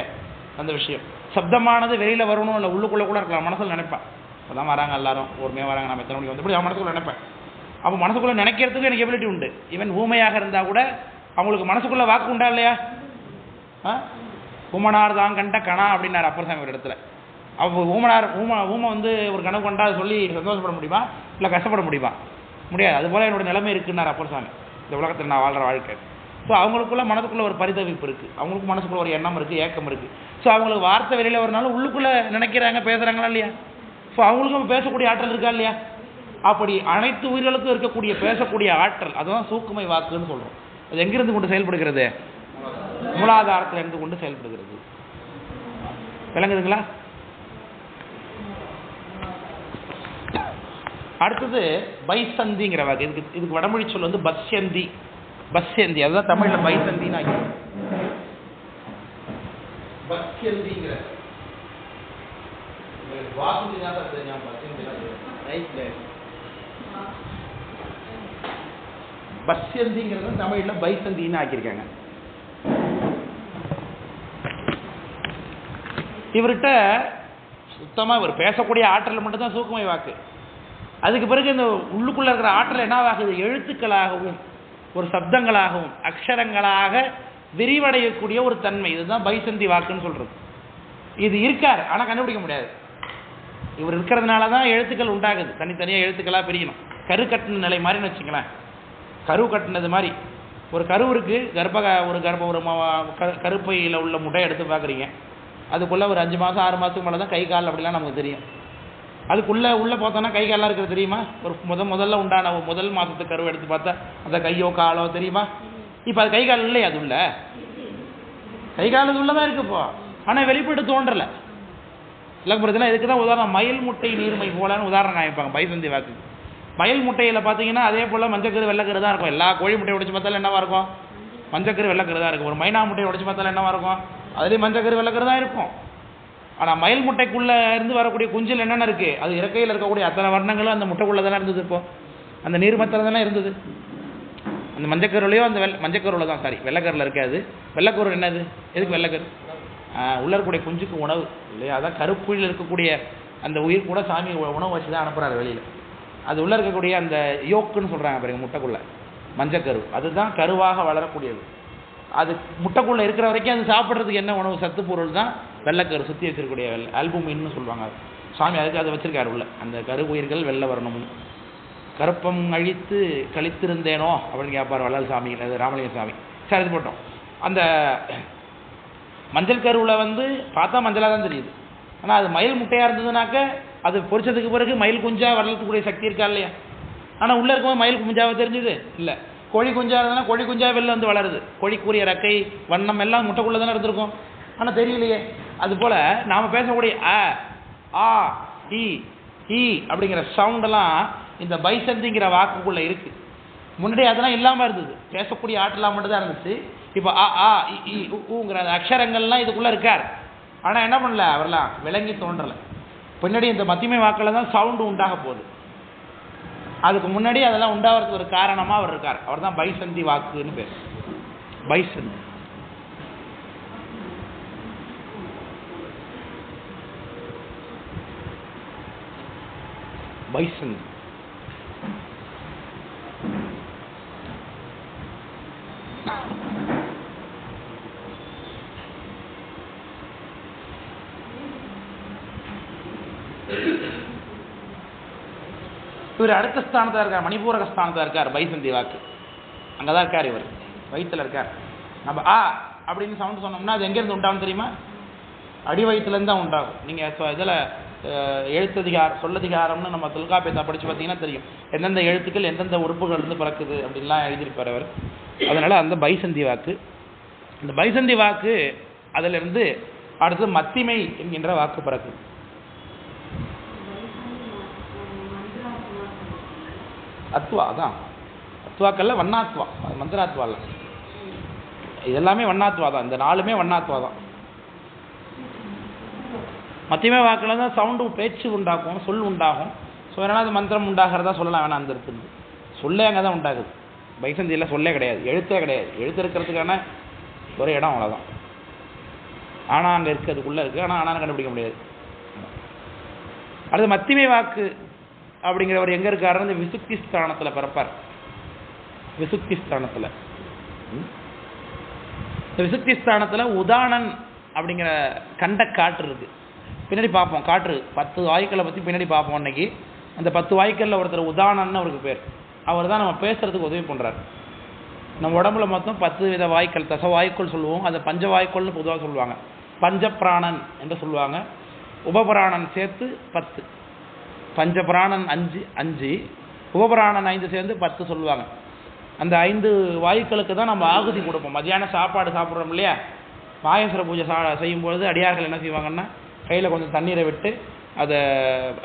அந்த விஷயம், சப்தமானது வெளியில் வரணும் இல்லை உள்ளுக்குள்ளே கூட இருக்கலாம். மனசில் நினைப்பேன், அப்போ தான் வராங்க எல்லாரும் ஒருமையாக வராங்க, நம்ம எத்தனை மணிக்கு இப்படி மனசுக்குள்ளே நினைப்பேன். அப்போ மனசுக்குள்ளே நினைக்கிறதுக்கு எனக்கு எபிலிட்டி உண்டு. ஈவன் ஊமையாக இருந்தால் கூட அவங்களுக்கு மனசுக்குள்ளே வாக்கு உண்டா இல்லையா? ஊமனார் தான் கண்ட கணா அப்படின்னாரு அப்பர் சாமி ஒரு இடத்துல. அப்போ ஊமை ஒரு கனவு கொண்டா சொல்லி சந்தோஷப்பட முடியுமா இல்லை கஷ்டப்பட முடியுமா? முடியாது. அதுபோல் என்னோட நிலைமை இருக்குன்னார் அப்பர் சாமி. இந்த உலகத்தில் நான் வாழ்கிற வாழ்க்கை. ஸோ அவங்களுக்குள்ள மனதுக்குள்ளே ஒரு பரிதவிப்பு இருக்குது, அவங்களுக்கு மனசுக்குள்ள ஒரு எண்ணம் இருக்குது, ஏக்கம் இருக்குது. ஸோ அவங்களுக்கு வார்த்தை வெளியில் வரனாலும் உள்ளுக்குள்ளே நினைக்கிறாங்க, பேசுகிறாங்களா இல்லையா? ஸோ அவங்களுக்கும் பேசக்கூடிய ஆற்றல் இருக்கா இல்லையா? அப்படி அனைத்து உயிர்களுக்கும் இருக்கக்கூடிய பேசக்கூடிய ஆற்றல், அதுதான் சூக்குமை வாக்குன்னு சொல்கிறோம். அது எங்கிருந்து கொண்டு செயல்படுகிறது? மூலாதாரத்தில் இருந்து கொண்டு செயல்படுகிறது. விளங்குதுங்களா? அடுத்தது பைசந்திங்கிற வாக்கு. இதுக்கு வடமொழி சொல் பஸ்யந்தி. பஸ்யந்தி அதுதான் தமிழில் பைசந்தின்னு ஆகி பஸ்யந்திங்கிற பஸ்யந்திங்கிறது தமிழில் பைசந்தின்னு ஆக்கியிருக்காங்க. இவர்கிட்ட சுத்தமாக இவர் பேசக்கூடிய ஆற்றல் மட்டும்தான் சூக்குமை வாக்கு. அதுக்கு பிறகு இந்த உள்ளுக்குள்ளே இருக்கிற ஆற்றல் என்னவாகுது? எழுத்துக்களாகவும் ஒரு சப்தங்களாகவும் அக்ஷரங்களாக விரிவடையக்கூடிய ஒரு தன்மை. இதுதான் பைசந்தி வாக்குன்னு சொல்கிறது. இது இருக்கார், ஆனால் கண்டுபிடிக்க முடியாது. இவர் இருக்கிறதுனால தான் எழுத்துக்கள் உண்டாகுது. தனித்தனியாக எழுத்துக்களாக பிரிக்கணும். கரு கட்டின நிலை மாதிரின்னு வச்சுங்களேன். கரு கட்டினது மாதிரி ஒரு கரு இருக்குது. ஒரு கருப்பையில் உள்ள முட்டையை எடுத்து பார்க்குறீங்க. அதுக்குள்ளே ஒரு 5 மாதம் 6 மாதத்துக்கு மேலே தான் கை கால் அப்படிலாம் நமக்கு தெரியும். அதுக்குள்ளே பார்த்தோன்னா கை காலெலாம் இருக்கிறது தெரியுமா? ஒரு முதல்ல உண்டான முதல் மாதத்து கருவை எடுத்து பார்த்தா அந்த கையோ காலோ தெரியுமா? இப்போ அது கை கால் இல்லையா? அது உள்ள கை கால் உள்ளே தான் இருக்குது இப்போ, ஆனால் வெளிப்பட்டு தோன்றலை. இல்லைப்படுதுன்னா இதுக்கு தான் உதாரணம் மயில் முட்டை நீர்மை போலன்னு உதாரணம் காமிப்பாங்க பைசந்தி வாக்கு. மயில் முட்டையில் பார்த்தீங்கன்னா அதே போல் மஞ்சக்கரு வெள்ளைக்கரு தான் இருக்கும். எல்லா கோழி முட்டையை உடைச்சு பார்த்தாலும் என்னவாக இருக்கும்? மஞ்சக்கரு வெள்ளைக்கரு தான் இருக்கும். ஒரு மைனா முட்டையை உடைச்சு பார்த்தாலும் என்னவாக இருக்கும்? அதுலேயும் மஞ்சக்கரு வெள்ளைக்கரு தான் இருக்கும். ஆனால் மயில் முட்டைக்குள்ளே இருந்து வரக்கூடிய குஞ்சில் என்னென்ன இருக்குது? அது இறக்கையில் இருக்கக்கூடிய அத்தனை வர்ணங்களும் அந்த முட்டைக்குள்ளே தானே இருந்தது. இப்போ அந்த நீர்மத்தில் தானே இருந்தது. அந்த மஞ்சக்கருலையோ அந்த மஞ்சக்கருவில் தான், சாரி வெள்ளைக்கரில் இருக்காது. வெள்ளைக்கரு என்னது? எதுக்கு வெள்ளைக்கரு? உள்ளே இருக்கக்கூடிய குஞ்சுக்கு உணவு இல்லையா? அதான் கருப்புயில் இருக்கக்கூடிய அந்த உயிர் கூட சாமி உணவு வச்சு தான் அனுப்புகிறாரு வெளியில். அது உள்ளே இருக்கக்கூடிய அந்த யோக்குன்னு சொல்கிறாங்க பாருங்க, முட்டைக்குள்ளே மஞ்சக்கரு, அதுதான் கருவாக வளரக்கூடியது. அது முட்டைக்குள்ளே இருக்கிற வரைக்கும் அது சாப்பிட்றதுக்கு என்ன உணவு? சத்து பொருள் தான் வெள்ளைக்கரு சுற்றி வச்சிருக்கக்கூடிய ஆல்புமின்னு சொல்லுவாங்க. சாமி அதுக்கு அதை வச்சிருக்காரு உள்ள. அந்த கரு உயிர்கள் வெளில வரணும்னு. கருப்பம் அழித்து கழித்திருந்தேனோ அப்படின்னு கேட்பார் வள்ளல் சாமி, அது ராமலிங்க சாமி. சரி இது போட்டோம். அந்த மஞ்சள் கருவில் பார்த்தா மஞ்சளாக தான் தெரியுது. ஆனால் அது மயில் முட்டையாக இருந்ததுனாக்க அது பொரிச்சதுக்கு பிறகு மயில் குஞ்சாக வளர்க்கக்கூடிய சக்தி இருக்கா இல்லையா? ஆனால் உள்ளே இருக்கும்போது மயில் குஞ்சாவை தெரிஞ்சுது இல்லை. கோழி குஞ்சாக இருந்ததுன்னா கோழி குஞ்சாக வெளில வளருது. கோழிக்குரிய ரெக்கை வண்ணம் எல்லாம் முட்டைக்குள்ளே தானே இருந்திருக்கும், ஆனால் தெரியலையே. அதுபோல் நாம் பேசக்கூடிய அ ஆ இ ஈ அப்படிங்கிற சவுண்டெல்லாம் இந்த பைசந்திங்கிற வாக்குக்குள்ளே இருக்குது. முன்னாடி அதெல்லாம் இல்லாமல் இருந்தது. பேசக்கூடிய ஆற்றலாம் மட்டும் தான் இருந்துச்சு. இப்போ அ ஆ இ ஊங்கிற அக்ஷரங்கள்லாம் இதுக்குள்ளே இருக்கார். ஆனால் என்ன பண்ணல, அவரெல்லாம் விளங்கி தோன்றலை. பின்னாடி இந்த மத்தியமை வாக்கில் தான் சவுண்டு உண்டாக போகுது. அதுக்கு முன்னாடி அதெல்லாம் உண்டாகிறதுக்கு ஒரு காரணமாக அவர் இருக்கார். அவர் தான் பைசந்தி வாக்குன்னு பேர். பைசந்தி பைசந்தி இவர் அடுத்த ஸ்தானத்தில் இருக்கார், மணிப்பூரக ஸ்தானத்தில் இருக்கார். பைசந்தி வாக்கு அங்கே தான் இருக்கார் இவர். வயிற்றுல இருக்கார். நம்ம ஆ அப்படின்னு சவுண்ட் சொன்னோம்னா அது எங்கேருந்து உண்டாகும் தெரியுமா? அடி வயிற்றுலேருந்து தான் உண்டாகும். நீங்கள் இதில் சொல்லதிகாரம்னு நம்ம தொல்காப்பியத்தை படித்து பார்த்தீங்கன்னா தெரியும் எந்தெந்த எழுத்துக்கள் எந்தெந்த உறுப்புகள் இருந்து பிறக்குது அப்படின்லாம் எழுதியிருப்பார் அவர். அதனால் அந்த பைசந்தி வாக்கு, இந்த பைசந்தி வாக்கு அதிலிருந்து அடுத்து மத்திமை என்கின்ற வாக்கு பிறக்குது. அத்வா அதான் அத்வாக்கல்ல வண்ணாத்வா, மந்திராத்வா இல்லை, இதெல்லாமே வண்ணாத்வா தான். இந்த 4மே வண்ணாத்வா தான். மத்தியமே வாக்கில் தான் சவுண்டு பேச்சு உண்டாகும், சொல் உண்டாகும். ஸோ அதனால் அது மந்திரம் உண்டாகிறதா சொல்லலாம் வேணாம். அந்த இருக்குது சொல்லே அங்கே தான் உண்டாகுது. பைசந்தியில் சொல்லே கிடையாது, எழுத்தே கிடையாது. எழுத்து இருக்கிறதுக்கான ஒரு இடம் அவ்வளோதான். ஆனால் அங்கே இருக்கிறதுக்குள்ளே இருக்குது, ஆனால் ஆனால் கண்டுபிடிக்க முடியாது. அடுத்து மத்தியமே வாக்கு அப்படிங்கிறவர் எங்கே இருக்காருன்னு இந்த விசுக்தி ஸ்தானத்தில் பிறப்பார். விசுக்தி ஸ்தானத்தில், இந்த விசுக்தி ஸ்தானத்தில் உதானன் அப்படிங்கிற கண்ட காற்று இருக்கு. பின்னாடி பார்ப்போம், காற்று 10 வாயுக்களை பற்றி பின்னாடி பார்ப்போம். அன்னைக்கு அந்த 10 வாயுக்களில் ஒருத்தர் உதானன்னு அவருக்கு பேர். அவர் தான் நம்ம பேசுறதுக்கு உதவி பண்ணுறார். நம்ம உடம்புல மொத்தம் 10 வித வாய்க்கள், தச வாய்க்குள் சொல்லுவோம். அதை பஞ்ச வாய்க்குள்னு பொதுவாக சொல்லுவாங்க. பஞ்சபிராணன் என்று சொல்லுவாங்க. உபபிராணன் சேர்த்து 10, பஞ்சபிராணன் 5, உபபிராணன் 5 சேர்ந்து 10 சொல்லுவாங்க. அந்த 5 வாயுக்களுக்கு தான் நம்ம ஆகுதி கொடுப்போம். மதியானம் சாப்பாடு சாப்பிட்றோம் இல்லையா, மாயேஸ்வர பூஜை செய்யும்பொழுது அடியார்கள் என்ன செய்வாங்கன்னா கையில் கொஞ்சம் தண்ணீரை விட்டு அதை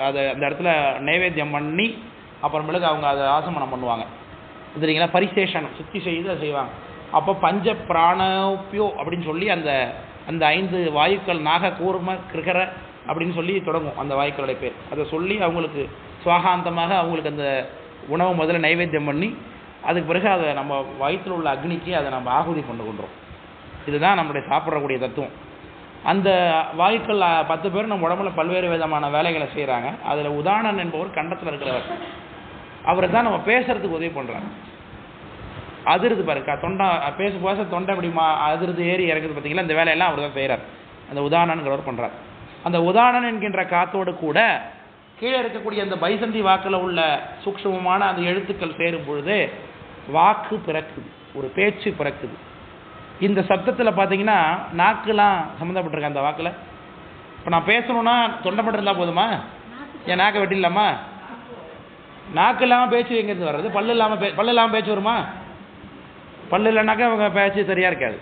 அந்த இடத்துல நைவேத்தியம் பண்ணி அப்புறமேலுக்கு அவங்க அதை ஆசமனம் பண்ணுவாங்க. தெரியுங்களா, பரிசேஷனம் சுத்தி செய்து அதை செய்வாங்க. அப்போ பஞ்ச பிராணோப்பியோ அப்படின்னு சொல்லி அந்த 5 வாயுக்கள் நாக கூர்ம கிருகர அப்படின்னு சொல்லி தொடங்கும் அந்த வாயுக்களுடைய பேர். அதை சொல்லி அவங்களுக்கு சுவாகாந்தமாக அவங்களுக்கு அந்த உணவு முதல்ல நைவேத்தியம் பண்ணி அதுக்கு பிறகு அதை நம்ம வயிற்றில் உள்ள அக்னிக்கு அதை நம்ம ஆகுதி கொண்டுறோம். இதுதான் நம்முடைய சாப்பிடக்கூடிய தத்துவம். அந்த வாயுக்கள் 10 பேர் நம்ம உடம்புல பல்வேறு விதமான வேலைகளை செய்கிறாங்க. அதில் உதானன் என்பவர் கண்டத்தில் இருக்கிறவர். அவரை தான் நம்ம பேசுறதுக்கு உதவி பண்ணுறாங்க. அதிருது பாருங்க, தொண்டை பேச தொண்டை அப்படி அதிருது ஏறி இறங்குது பார்த்தீங்களா, இந்த வேலையெல்லாம் அவர் தான் செய்கிறார். அந்த உதானன்கிறவர் பண்ணுறார். அந்த உதானன் என்கின்ற காத்தோடு கூட கீழே இருக்கக்கூடிய அந்த பைசந்தி வாக்கில் உள்ள சூக்ஷ்மமான அந்த எழுத்துக்கள் சேரும் பொழுது வாக்கு பிறக்குது, ஒரு பேச்சு பிறக்குது. இந்த சப்தத்தில் பார்த்தீங்கன்னா நாக்குலாம் சம்மந்தப்பட்டிருக்க அந்த வாக்கில். இப்போ நான் பேசணும்னா தொண்டை மட்டும் இருந்தால் போதுமா? என் நாக்கை வெட்டிடலாமா? நாக்கு இல்லாமல் பேச்சு எங்கேருந்து வர்றது? பல்லு இல்லாமல் பேச்சு வருமா? பல்லு இல்லைனாக்கா அவங்க பேச்சு சரியாக இருக்காது.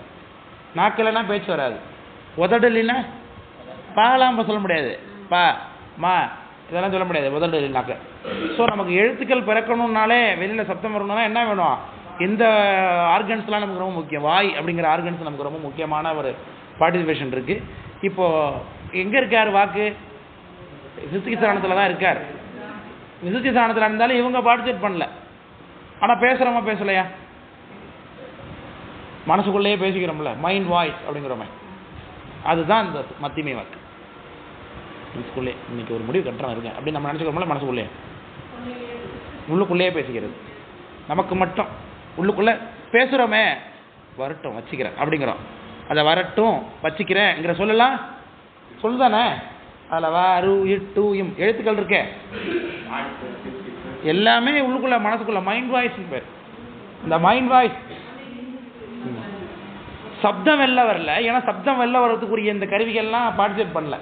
நாக்கு இல்லைன்னா பேச்சு வராது. உதடு இல்லைன்னா பாலாம் சொல்ல முடியாது, பா மா இதெல்லாம் சொல்ல முடியாது உதடு இல்லைனாக்க. ஸோ நமக்கு எழுத்துக்கள் பிறக்கணும்னாலே வெளியில் சப்தம் வரணும்னா என்ன வேணும்? இந்த ஆர்கன்ஸ்லாம் நமக்கு ரொம்ப முக்கியம். வாய் அப்படிங்கிற ஆர்கன்ஸ் நமக்கு ரொம்ப முக்கியமான ஒரு பார்ட்டிசிபேஷன் இருக்குது. இப்போது எங்கே இருக்கார் வாக்கு? விசுத்தி ஸ்தானத்தில் தான் இருக்கார். விசுத்தி ஸ்தானத்தில் இருந்தாலும் இவங்க பார்ட்டிசிபேட் பண்ணல. ஆனால் பேசுகிறோமா பேசலையா? மனசுக்குள்ளேயே பேசிக்கிறோம்ல, மைண்ட் வாய்ஸ் அப்படிங்கிறோமே, அதுதான் இந்த மத்தியமை வாக்கு. மனசுக்குள்ளே இன்னைக்கு ஒரு முடிவு கட்டுறோம் இருக்கேன் அப்படின்னு நம்ம நினச்சிக்கிறோம்ல, மனசுக்குள்ளே உள்ளுக்குள்ளேயே பேசிக்கிறது. நமக்கு மட்டும் உள்ளுக்குள்ளே பேசுகிறோமே, வரட்டும் வச்சுக்கிறேன் அப்படிங்கிறோம். அதை வரட்டும் வச்சுக்கிறேங்கிற சொல்லலாம் சொல்லுதானே. அதில் வாரு இட்டும் எழுத்துக்கள் இருக்கே, எல்லாமே உள்ளுக்குள்ள மனசுக்குள்ள மைண்ட் வாய்ஸ் பேர். இந்த மைண்ட் வாய்ஸ் சப்தம் வெளில வரல. ஏன்னா சப்தம் வெளில வர்றதுக்குரிய இந்த கருவிகள்லாம் பார்ட்டிசிபேட் பண்ணல.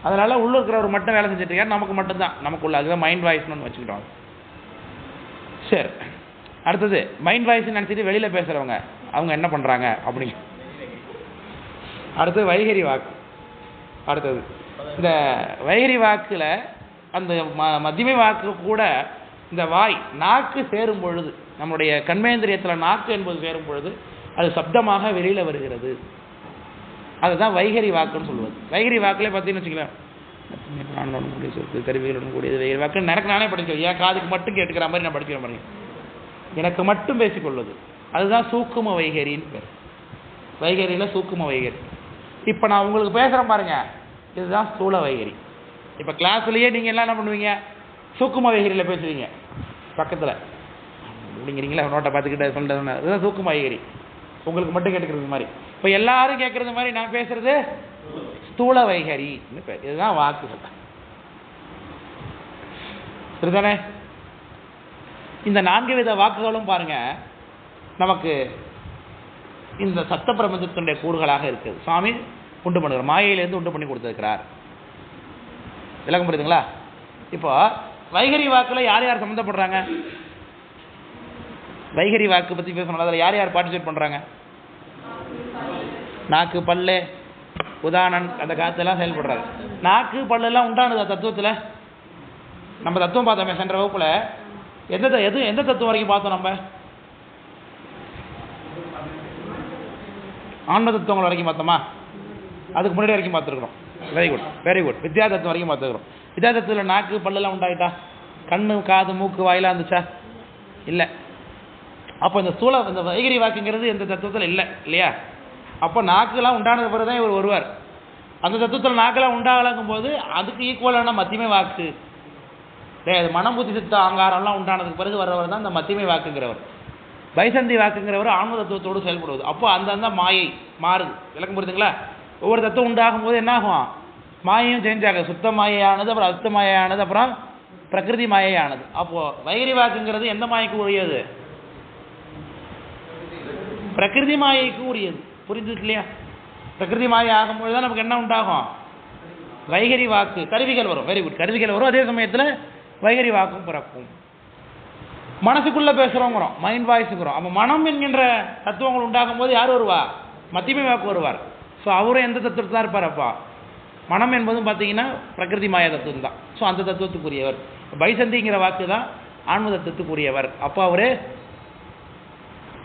அதனால உள்ள இருக்கிறவர் மட்டும் வேலை செஞ்சுட்டு இருக்காரு. நமக்கு மட்டும்தான் நமக்குள்ள, அதுதான் மைண்ட் வாய்ஸ்னு வச்சுக்கிட்டோம். சரி, அடுத்தது மைண்ட் வாய்ஸ் நினச்சிட்டு வெளியில் பேசுகிறவங்க அவங்க என்ன பண்ணுறாங்க அப்படிங்க. அடுத்தது வைகரி வாக்கு. அடுத்தது இந்த வைகரி வாக்கில் அந்த மத்தியமை வாக்கு கூட இந்த வாய் நாக்கு சேரும் பொழுது, நம்மளுடைய கண்மேந்திரியத்தில் நாக்கு என்பது சேரும் பொழுது அது சப்தமாக வெளியில் வருகிறது. அதுதான் வைகரி வாக்குன்னு சொல்லுவது. வைகரி வாக்கில் பார்த்தீங்கன்னு வச்சுக்கலாம், கூடிய சொத்து கருவிகளுடன் கூடியது வைகரி வாக்கு. எனக்கு நானே படிக்கிறேன், என் காதுக்கு மட்டும் கேட்டுக்கிற மாதிரி நான் படிக்கிற மாதிரி எனக்கு மட்டும் பேசிக்கொள்வது, அதுதான் சூக்கும வைகரின்னு பேர். வைகரியில் சூக்கும வைகரி. இப்போ நான் உங்களுக்கு பேசுகிறேன் பாருங்க, இதுதான் ஸ்தூல வைகரி. இப்போ கிளாஸ்லேயே நீங்கள் எல்லாம் என்ன பண்ணுவீங்க? சூக்கும வைகரியில் பேசுவீங்க பக்கத்தில் அப்படிங்கிறீங்களா, நோட்டை பார்த்துக்கிட்ட சொல்கிறது, அதுதான் சூக்கும வைகரி. உங்களுக்கு மட்டும் கேட்டுக்கிறது மாதிரி. இப்போ எல்லாரும் கேட்குறது மாதிரி நான் பேசுறது ஸ்தூல வைகரின்னு பேர். இதுதான் வாக்குகள், சரிதானே? இந்த 4 வித வாக்குகளும் பாருங்க நமக்கு இந்த சத்த பிரபஞ்சத்தினுடைய கூறுகளாக இருக்குது. சுவாமி உண்டு பண்ணுகிறார், மாயையிலேருந்து உண்டு பண்ணி கொடுத்துருக்கிறார். விளக்கம் புரியுதுங்களா? இப்போ வைகரி வாக்கில் யார் யார் சம்மந்தப்படுறாங்க? வைகரி வாக்கு பற்றி பேசணும். அதில் யார் யார் பார்ட்டிசிபேட் பண்ணுறாங்க? நாக்கு, பல்லு, உதாரணம் அந்த காலத்தெல்லாம் செயல்படுறாரு. நாக்கு பல்லெல்லாம் உண்டானதா தத்துவத்தில்? நம்ம தத்துவம் பார்த்தோமே சென்ற வகுப்பில். எந்த தத்துவம் வரைக்கும் பார்த்தோம்? நம்ம ஆன்ம தத்துவங்கள் வரைக்கும் பார்த்தோமா? அதுக்கு முன்னாடி வரைக்கும் பார்த்துருக்குறோம். Very good. வித்யா தத்துவம் வரைக்கும் பார்த்துக்கிறோம். வித்யா தத்துவத்தில் நாக்கு பல்லெல்லாம் உண்டாயிட்டா? கண்ணு, காது, மூக்கு, வாயிலாம் இருந்துச்சா? இல்லை. அப்போ இந்த வைகரி வாக்குங்கிறது எந்த தத்துவத்தில் இல்லை இல்லையா? அப்போ நாக்குலாம் உண்டானது பிறகு தான் இவர் வருவார். அந்த தத்துவத்தில் நாக்கெல்லாம் உண்டாகலாங்கும் போது அதுக்கு ஈக்குவலான மத்தியமை வாக்கு, அது மனம், புத்தி, சித்த, அகங்காரம்லாம் உண்டானதுக்கு பிறகு வர்றவர் தான் இந்த மத்தியமை வாக்குங்கிறவர். பைசந்தி வாக்குங்கிறவர் ஆன்ம தத்துவத்தோடு செயல்படுவது. அப்போ அந்த மாயை மாறுது. விளக்கம் புரியுதுங்களா? ஒவ்வொரு தத்துவம் உண்டாகும் போது என்ன ஆகும்? மாயையும் சேஞ்ச் ஆகுது. சுத்த மாயையானது, அப்புறம் அசுத்த மாயையானது, அப்புறம் பிரகிருதி மாயையானது. அப்போது வைகரி வாக்குங்கிறது எந்த மாயைக்கு உரியது? பிரகிருதி மாயைக்கு உரியது. புரிஞ்சுது இல்லையா? பிரகிருதி மாயை ஆகும்போது தான் நமக்கு என்ன உண்டாகும்? வைகரி வாக்கு. கருவிகள் வரும். Very good. கருவிகள் வரும். அதே சமயத்தில் வைகரி வாக்கும் பிறக்கும். மனசுக்குள்ளே பேசுகிறோங்கிறோம், மைண்ட் வாய்ஸுங்கிறோம். அப்போ மனம் என்கின்ற தத்துவங்கள் உண்டாகும் போது யார் வருவா? மத்தியமை வாக்கு வருவார். ஸோ அவரும் எந்த தத்துவத்தில் தான் இருப்பார்? அப்பா மனம் என்பதும் பார்த்தீங்கன்னா பிரகிருதி மாய தத்துவம் தான். ஸோ அந்த தத்துவத்துக்குரியவர். பைசந்திங்கிற வாக்கு தான் ஆன்ம தத்துவத்துக்குரியவர். அப்போ அவர்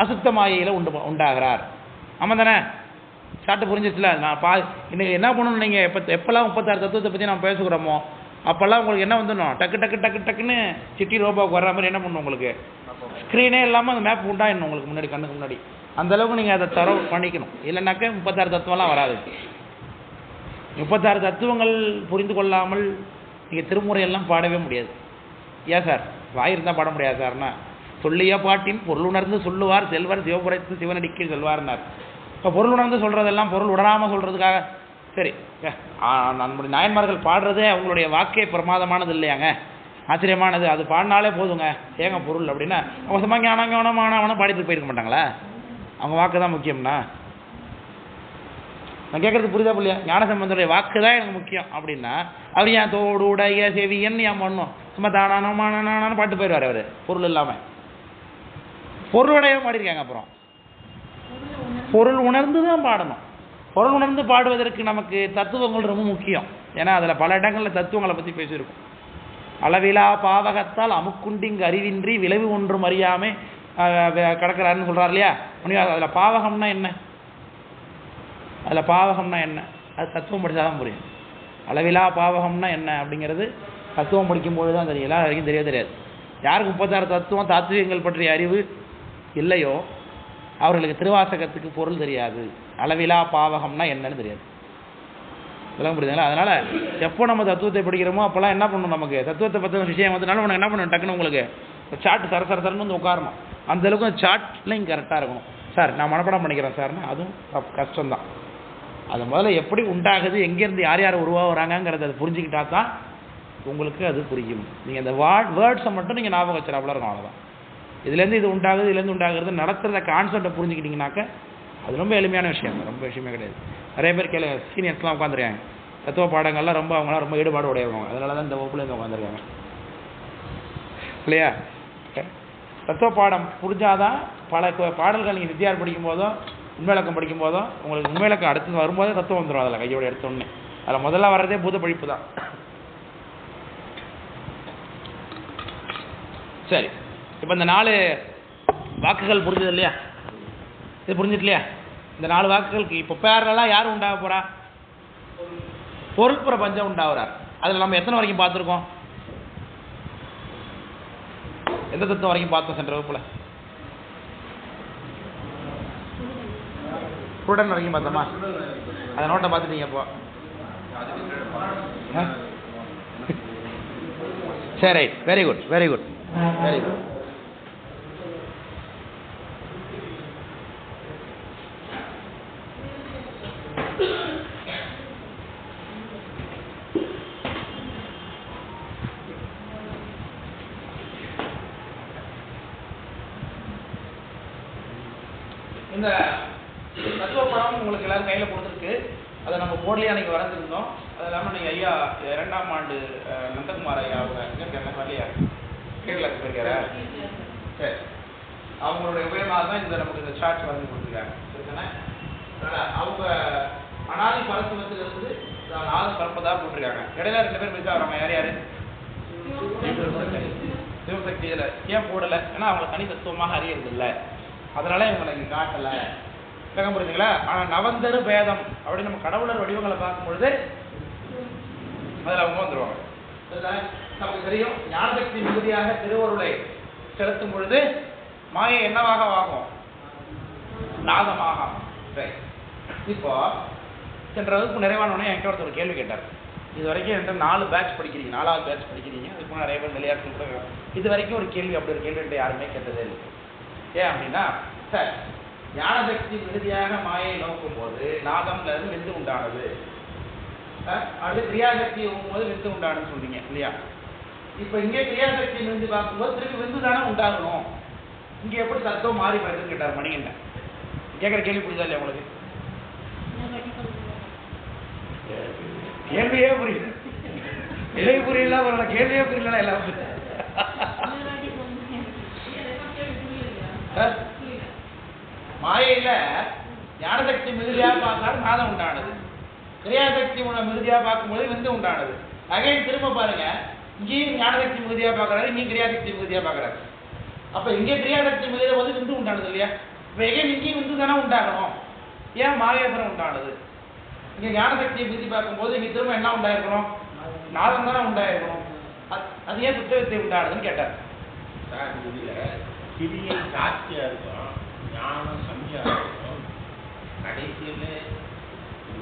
அசுத்த மாயையில் உண்டாகிறார். ஆமாம் தானே? ஷார்ட்டு புரிஞ்சிச்சுல? நான் இன்னைக்கு என்ன பண்ணணும், நீங்கள் எப்போல்லாம் 36 தத்துவத்தை பற்றி நம்ம பேசுகிறோமோ அப்போல்லாம் உங்களுக்கு என்ன வந்துடணும்? டக்குன்னு சிட்டி ரோபோவுக்கு வர்ற மாதிரி என்ன பண்ணணும்? உங்களுக்கு ஸ்க்ரீனே இல்லாமல் அந்த மேப் உண்டாயிடணும் உங்களுக்கு முன்னாடி, கண்ணுக்கு முன்னாடி. அந்தளவுக்கு நீங்கள் அதை தரவு பண்ணிக்கணும். இல்லைனாக்க 36 தத்துவம்லாம் வராது. 36 தத்துவங்கள் புரிந்து கொள்ளாமல் நீங்கள் திருமுறையெல்லாம் பாடவே முடியாது. ஏன் சார் வாய் இருந்தால் பாட முடியாது சார்னா? சொல்லிய பாட்டின் பொருள் உணர்ந்து சொல்லுவார் செல்வர் சிவபுரத்து சிவனடிக்கு செல்வார்னார். இப்போ பொருள் உணர்ந்து சொல்கிறதெல்லாம் பொருள் உணராமல் சொல்கிறதுக்காக சரி. நம்முடைய நாயன்மார்கள் பாடுறதே அவங்களுடைய வாக்கே பிரமாதமானது இல்லையாங்க, ஆச்சரியமானது. அது பாடினாலே போதுங்க. ஏங்க பொருள் அப்படின்னா அவங்க சும்மா ஞானமான பாடிட்டு போயிருக்க மாட்டாங்களா? அவங்க வாக்கு தான் முக்கியம்னா? நான் கேட்குறது புரியுதா இல்லையா? ஞானசம்பந்தருடைய வாக்கு தான் எனக்கு முக்கியம் அப்படின்னா அவர் ஏன் தோடு உடைய செவியன்னு ஏன் பண்ணணும்? சும்மா தானானு பாட்டு போயிடுவார் அவர் பொருள் இல்லாமல். பொருளுடைய பாடிருக்காங்க. அப்புறம் பொருள் உணர்ந்து தான் பாடணும். பொருள் உணர்ந்து பாடுவதற்கு நமக்கு தத்துவங்கள் ரொம்ப முக்கியம். ஏன்னா அதில் பல இடங்களில் தத்துவங்களை பற்றி பேசியிருக்கும். அளவிலா பாவகத்தால் அமுக்குண்டிங்கு அறிவின்றி விளைவு ஒன்றும் அறியாமே கிடக்கிறாருன்னு சொல்கிறார் இல்லையா? அதில் பாவகம்னா என்ன? அதில் பாவகம்னா என்ன? அது தத்துவம் படித்தா தான் புரியும். அளவிலா பாவகம்னா என்ன அப்படிங்கிறது தத்துவம் படிக்கும்போது தான் தெரியும். எல்லாம் வரைக்கும் தெரியாது. யாருக்கு 36 தத்துவம் தாத்துவங்கள் பற்றிய அறிவு இல்லையோ அவர்களுக்கு திருவாசகத்துக்கு பொருள் தெரியாது. அளவிலா பாவகம்னா என்னன்னு தெரியாது. இதெல்லாம் புரியுதுங்களா? அதனால் எப்போ நம்ம தத்துவத்தை படிக்கிறோமோ அப்போல்லாம் என்ன பண்ணணும்? நமக்கு தத்துவத்தை பற்றின விஷயம் வந்தனால உனக்கு என்ன பண்ணணும்? டக்குன்னு உங்களுக்கு சார்ட் சரசரன்னு வந்து உட்காரணும். அந்தளவுக்கு அந்த சார்ட்லையும் கரெக்டாக இருக்கணும். சார் நான் மனப்பாடம் பண்ணிக்கிறேன் சார்னா அதுவும் கஷ்டம்தான். அது முதல்ல எப்படி உண்டாகுது, எங்கேருந்து யார் யார் உருவாகிறாங்கிறத அதை புரிஞ்சுக்கிட்டா தான் உங்களுக்கு அது புரியும். நீங்கள் அந்த வேர்ட்ஸை மட்டும் நீங்கள் ஞாபகம் வச்சுறாப்புல இருக்கும், அவ்வளோதான். இதுலேருந்து இது உண்டாகுது, இதுலேருந்து உண்டாகிறது நடத்துகிறத கான்செப்டை புரிஞ்சுக்கிட்டிங்கனாக்க அது ரொம்ப எளிமையான விஷயம், ரொம்ப விஷயமே கிடையாது. நிறைய பேர் சீனியர்ஸ்லாம் உட்காந்துருக்காங்க, தத்துவ பாடங்கள்லாம் அவங்களாம் ரொம்ப ஈடுபாடு உடையவங்க. அதனால தான் இந்த வகுப்புலேருந்து உட்காந்துருக்காங்க இல்லையா? தத்துவ பாடம் புரிஞ்சாதான் பல பாடல்கள் நீங்கள் வித்தியார் படிக்கும் போதோ உண்மையிலக்கம் படிக்கும் போதோ உங்களுக்கு உண்மையிலக்கம் அடுத்து வரும்போதே தத்துவம் வந்துடும். அதில் கையோடு எடுத்தோடனே அதில் முதல்ல வர்றதே பூத படிப்பு தான். சரி, இப்போ இந்த 4 வாக்குகள் புரிஞ்சது இல்லையா? இது புரிஞ்சுட்டு இல்லையா? இந்த 4 வாக்குகளுக்கு இப்போ பேரெல்லாம் யாரும் உண்டாக போகிறா? பொருள் பிரபஞ்சம் உண்டாகிறார். அதில் நம்ம எத்தனை வரைக்கும் பார்த்துருக்கோம்? எந்த தத்துவம் வரைக்கும் பார்த்தோம் சென்ற வகுப்பில்? ஸ்டூடெண்ட் வரைக்கும் பார்த்தோமா? அதை நோட்டை பார்த்துட்டீங்க இப்போ. சரி, very good very good very good. இந்த தத்துவ படம் உங்களுக்கு எல்லாரும் கையில் கொடுத்துருக்கு. அதை நம்ம போர்ட்லேயே அன்றைக்கி வரைஞ்சிருந்தோம். அது இல்லாமல் நீங்கள் ஐயா 2ஆம் ஆண்டு நந்தகுமார் ஐயா அவங்க எங்கே இருக்காங்க வரலையா? கேரளாவுக்கு போயிருக்காரா? சரி, அவங்களுடைய உபயமாக தான் இந்த நமக்கு இந்த சார்ட் வரைஞ்சி கொடுத்துருக்காங்க. சரிதானே? அவங்க அனாதி பரத்துவத்திலிருந்து நாதம் பரப்பதாக போட்டிருக்காங்க. இடையில 2 பேர் மிஸ் ஆகிறாங்க. யார் யார்? சிவசக்தி. இதில் ஏன் போடலை? ஏன்னா அவங்களை தனி தத்துவமாக அறியறது இல்லை, அதனால இவங்களை இங்கே காட்டலை. விளக்கம் புரிஞ்சுங்களா? ஆனால் நவந்தரு பேதம் அப்படின்னு நம்ம கடவுளர் வடிவங்களை பார்க்கும்பொழுது அதில் அவங்க வந்துடுவாங்க. நமக்கு தெரியும், ஞானசக்தி மிகுதியாக திருவருளை செலுத்தும் பொழுது மாயை என்னவாக ஆகும்? நாதமாக. இப்போ சென்ற வகுப்பு நிறைவானோடனே என்கிட்ட ஒருத்தர் ஒரு கேள்வி கேட்டார். இது வரைக்கும் என்கிட்ட 4 பேட்ச் படிக்கிறீங்க, 4வது பேட்ச் படிக்கிறீங்க. அதுக்கு நிறைய பேர் விளையாட்டு கூட இது வரைக்கும் ஒரு கேள்வி, அப்படி ஒரு கேள்வி என்கிட்ட யாருமே கேட்டதே இல்லை. ஏன் அப்படின்னா, சார் ஞானசக்தி மிகுதியாக மாயை நோக்கும் போது நாதம்ல இருந்து விந்து உண்டானது, அது கிரியாசக்தி போகும்போது விந்து உண்டானதுன்னு சொல்றீங்க இல்லையா? இப்போ இங்கே கிரியாசக்தி மிகுதி பார்க்கும்போது திருப்பி விந்து தானே உண்டாகணும். இங்கே எப்படி தத்துவம் மாறி போயிருக்குன்னு கேட்டார் மணிகண்டன். கேட்குற கேள்வி புரியுதா இல்லையா உங்களுக்கு? கேள்வியே புரியல, இலை புரியல, அவரோட கேள்வியே புரியல. எல்லாம் மாயையில ஞானசக்தி மிகுதியாக பார்த்தாலும் நாதம் உண்டானது, கிரியாசக்தி மிகுதியாக பார்க்கும்போது விந்து உண்டானது. அகைன் திரும்ப பாருங்க, இங்கேயும் ஞானசக்தி மிகுதியாக பார்க்கறாரு, இங்கேயும் கிரியாசக்தி மிகுதியாக பார்க்கறாரு. அப்ப இங்கே கிரியாசக்தி மிகுதியாக போது விந்து உண்டானது இல்லையா? இப்ப எகைன் இங்கேயும் விந்து தானே உண்டாகணும். ஏன் மாயாபுரம் உண்டானது? இங்க ஞானசக்தியை மிகுதி பார்க்கும்போது இங்க திரும்ப என்ன உண்டாயிருக்கணும்? நாதம் தானே உண்டாயிருக்கணும். அது ஏன் சுத்த வித்தை உண்டானதுன்னு கேட்டார். கிரியை சாட்சியா இருக்கும், ஞானம் சம்யா இருக்கும், கடைசியில்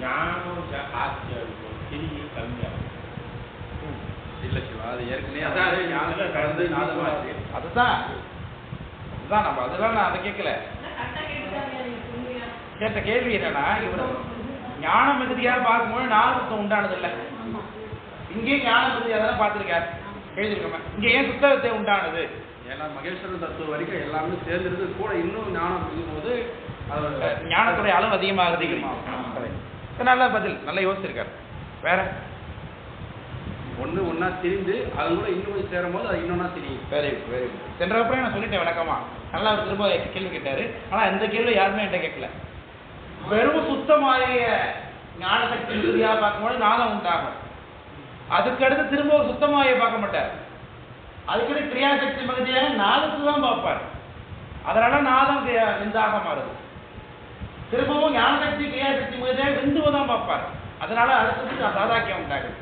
ஞானம் சாட்சியா இருக்கும், கிரியை கம்மியா இருக்கும். இல்லை சிவா, அது ஏற்கனவே ஞானத்தில் கலந்து நாதமாச்சு. அதுதான் நம்ம அதெல்லாம் நான் அதை கேட்கல. கேட்ட கேள்வி என்னன்னா, இவர் ஞான மிகுதியாக பார்க்கும்போது நாதத்துவம் உண்டானது இல்லை, இங்கேயும் ஞான மிகுதியாக தானே பார்த்துருக்காரு, எழுதிருக்கோமே. இங்கே ஏன் சுத்தத்தை உண்டானது? ஏன்னா மகேஸ்வரன் தத்துவம் வரைக்கும் எல்லாமே சேர்ந்துருக்கு, கூட இன்னும் ஞானம் இருக்கும்போது ஞானத்துடைய அளவு அதிகமாகும். நல்ல பதில், நல்லா யோசிச்சிருக்காரு. வேற ஒன்றா திரிந்து அது கூட இன்னும் சேரும் போது அது இன்னொன்னா தெரியும். Very good, very good. சென்ற வகுப்புல நான் சொல்லிட்டேன் விளக்கமா. நல்லா திரும்ப கேள்வி கேட்டாரு. ஆனால் இந்த கேள்வி யாருமே என்கிட்ட கேட்கல. வெறும் சுத்தமாகிய ஞானசக்தி மிகுதியாக பார்க்கும்போது நாதம் உண்டாகும். அதுக்கடுத்து திரும்ப ஒரு சுத்தமாகிய பார்க்க மாட்டார். அதுக்கடுத்து கிரியாசக்தி மிகுதியாக நாதத்தை தான் பார்ப்பார். அதனால நாதம் விந்தாக மாறுது. திரும்பவும் ஞானசக்தி கிரியாசக்தி மிகுதியாக விந்துவை தான் பார்ப்பார். அதனால அடுத்தது சாதாக்கியம் உண்டாகுது.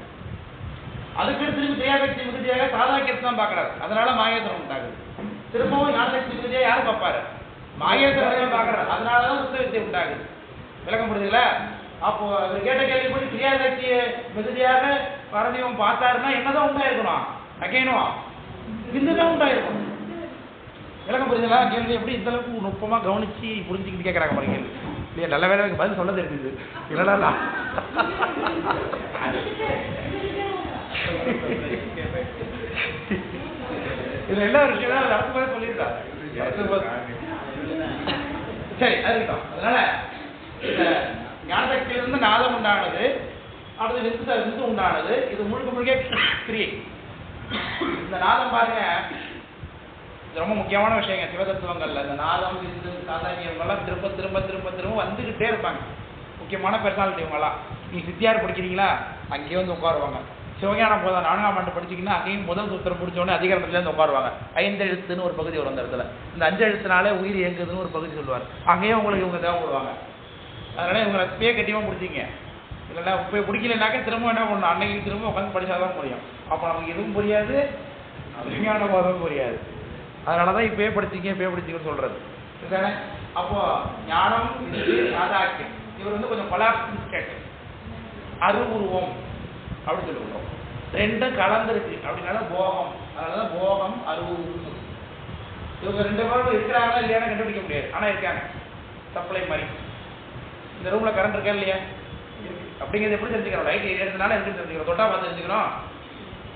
அதுக்கடுத்து திரும்பி கிரியாசக்தி மிகுதியாக சாதாக்கியத்தை தான் பார்க்கறாரு. அதனால மாயேஸ்வரம் உண்டாகுது. திரும்பவும் ஞானசக்தி மிகுதியாக யாரும் பார்ப்பாரு? மாயேஸ்வரம் பார்க்கறாரு. அதனாலதான் சுத்த வித்தை உண்டாகுது. விளக்கம் புரியுதுங்களா? அப்போ அவர் கேட்ட கேள்விப்படி கிரியாசக்தியை மிகுதியாக பரதீவம் பார்த்தாருன்னா என்னதான் உண்டாயிருக்கணும்? அகைனும் விந்துதான் உண்டாயிருக்கணும். விளக்கம் புரியுதுங்களா? கேள்வி எப்படி இந்த அளவுக்கு நுட்பமா கவனிச்சு புரிஞ்சுக்கிட்டு கேட்கறாங்க பாருங்க கேள்வி. இல்லையா? நல்ல வேலை பதில் சொல்ல தெரியுது. இல்லடா இது என்ன ஒரு விஷயம் அடுத்த மாதிரி சொல்லியிருக்காரு. சரி, அதுக்கிட்டோம். அதனால இந்த ஞானசக்தியிலிருந்து நாதம் உண்டானது, அடுத்து விந்து உண்டானது. இது முழுக்க முழுக்க கிரியை. இந்த நாதம் பாருங்க, இது ரொம்ப முக்கியமான விஷயங்க சிவதத்துவங்கள்ல. இந்த நாதம் விந்து சாதாரணம் திரும்ப திரும்ப திரும்ப திரும்ப வந்துகிட்டே இருப்பாங்க. முக்கியமான பெர்சனாலிட்டி இவங்கெல்லாம். நீங்க சித்தியார் படிக்கிறீங்களா, அங்கேயே வந்து உட்காருவாங்க. சிவஞானம் போதா 4ஆம் ஆண்டு படிச்சிங்கன்னா அங்கேயும் முதல் சூத்திரம் பிடிச்சோடனே அதிகாரத்துலேருந்து உட்காருவாங்க. 5 எழுத்துன்னு ஒரு பகுதி வரும் அந்த இடத்துல. இந்த 5 எழுத்துனாலே உயிர் இயங்குதுன்னு ஒரு பகுதி சொல்லுவார். அங்கேயும் உங்களுக்கு இவங்க தேவைப்படுவாங்க. அதனால இவங்களை இப்பயே கட்டியமாக பிடிச்சிங்க. இல்லைன்னா இப்போ பிடிக்கலனாக்க திரும்ப என்ன பண்ணணும்? அன்னைக்கு திரும்ப உட்காந்து படித்தாதான் புரியும். அப்போ நமக்கு எதுவும் புரியாது, சிவஞான போதும் புரியாது. அதனால தான் இப்பயே படிச்சிங்கன்னு சொல்றது. சரிதானே? அப்போ ஞானம் இது சாதாக்கியம். இவர் வந்து கொஞ்சம் கொலாப்ஸ் ஸ்டேட், அருவுருவம் அப்படின்னு சொல்லுவோம். ரெண்டும் கலந்துருக்கு அப்படின்னால போகம். அதனாலதான் போகம் அருவுருவம். இவங்க 2 பேரும் இருக்கிறாங்களா இல்லையா கண்டுபிடிக்க முடியாது, ஆனா இருக்காங்க. சப்ளை மாதிரி இந்த ரூம்ல கரண்ட் இருக்கா இல்லையா அப்படிங்கிறது எப்படி தெரிஞ்சுக்கிறோம்? லைட் ஏறினால இருக்குன்னு தெரிஞ்சுக்கிறோம். தொட்டா பார்த்து தெரிஞ்சுக்கிறோம்.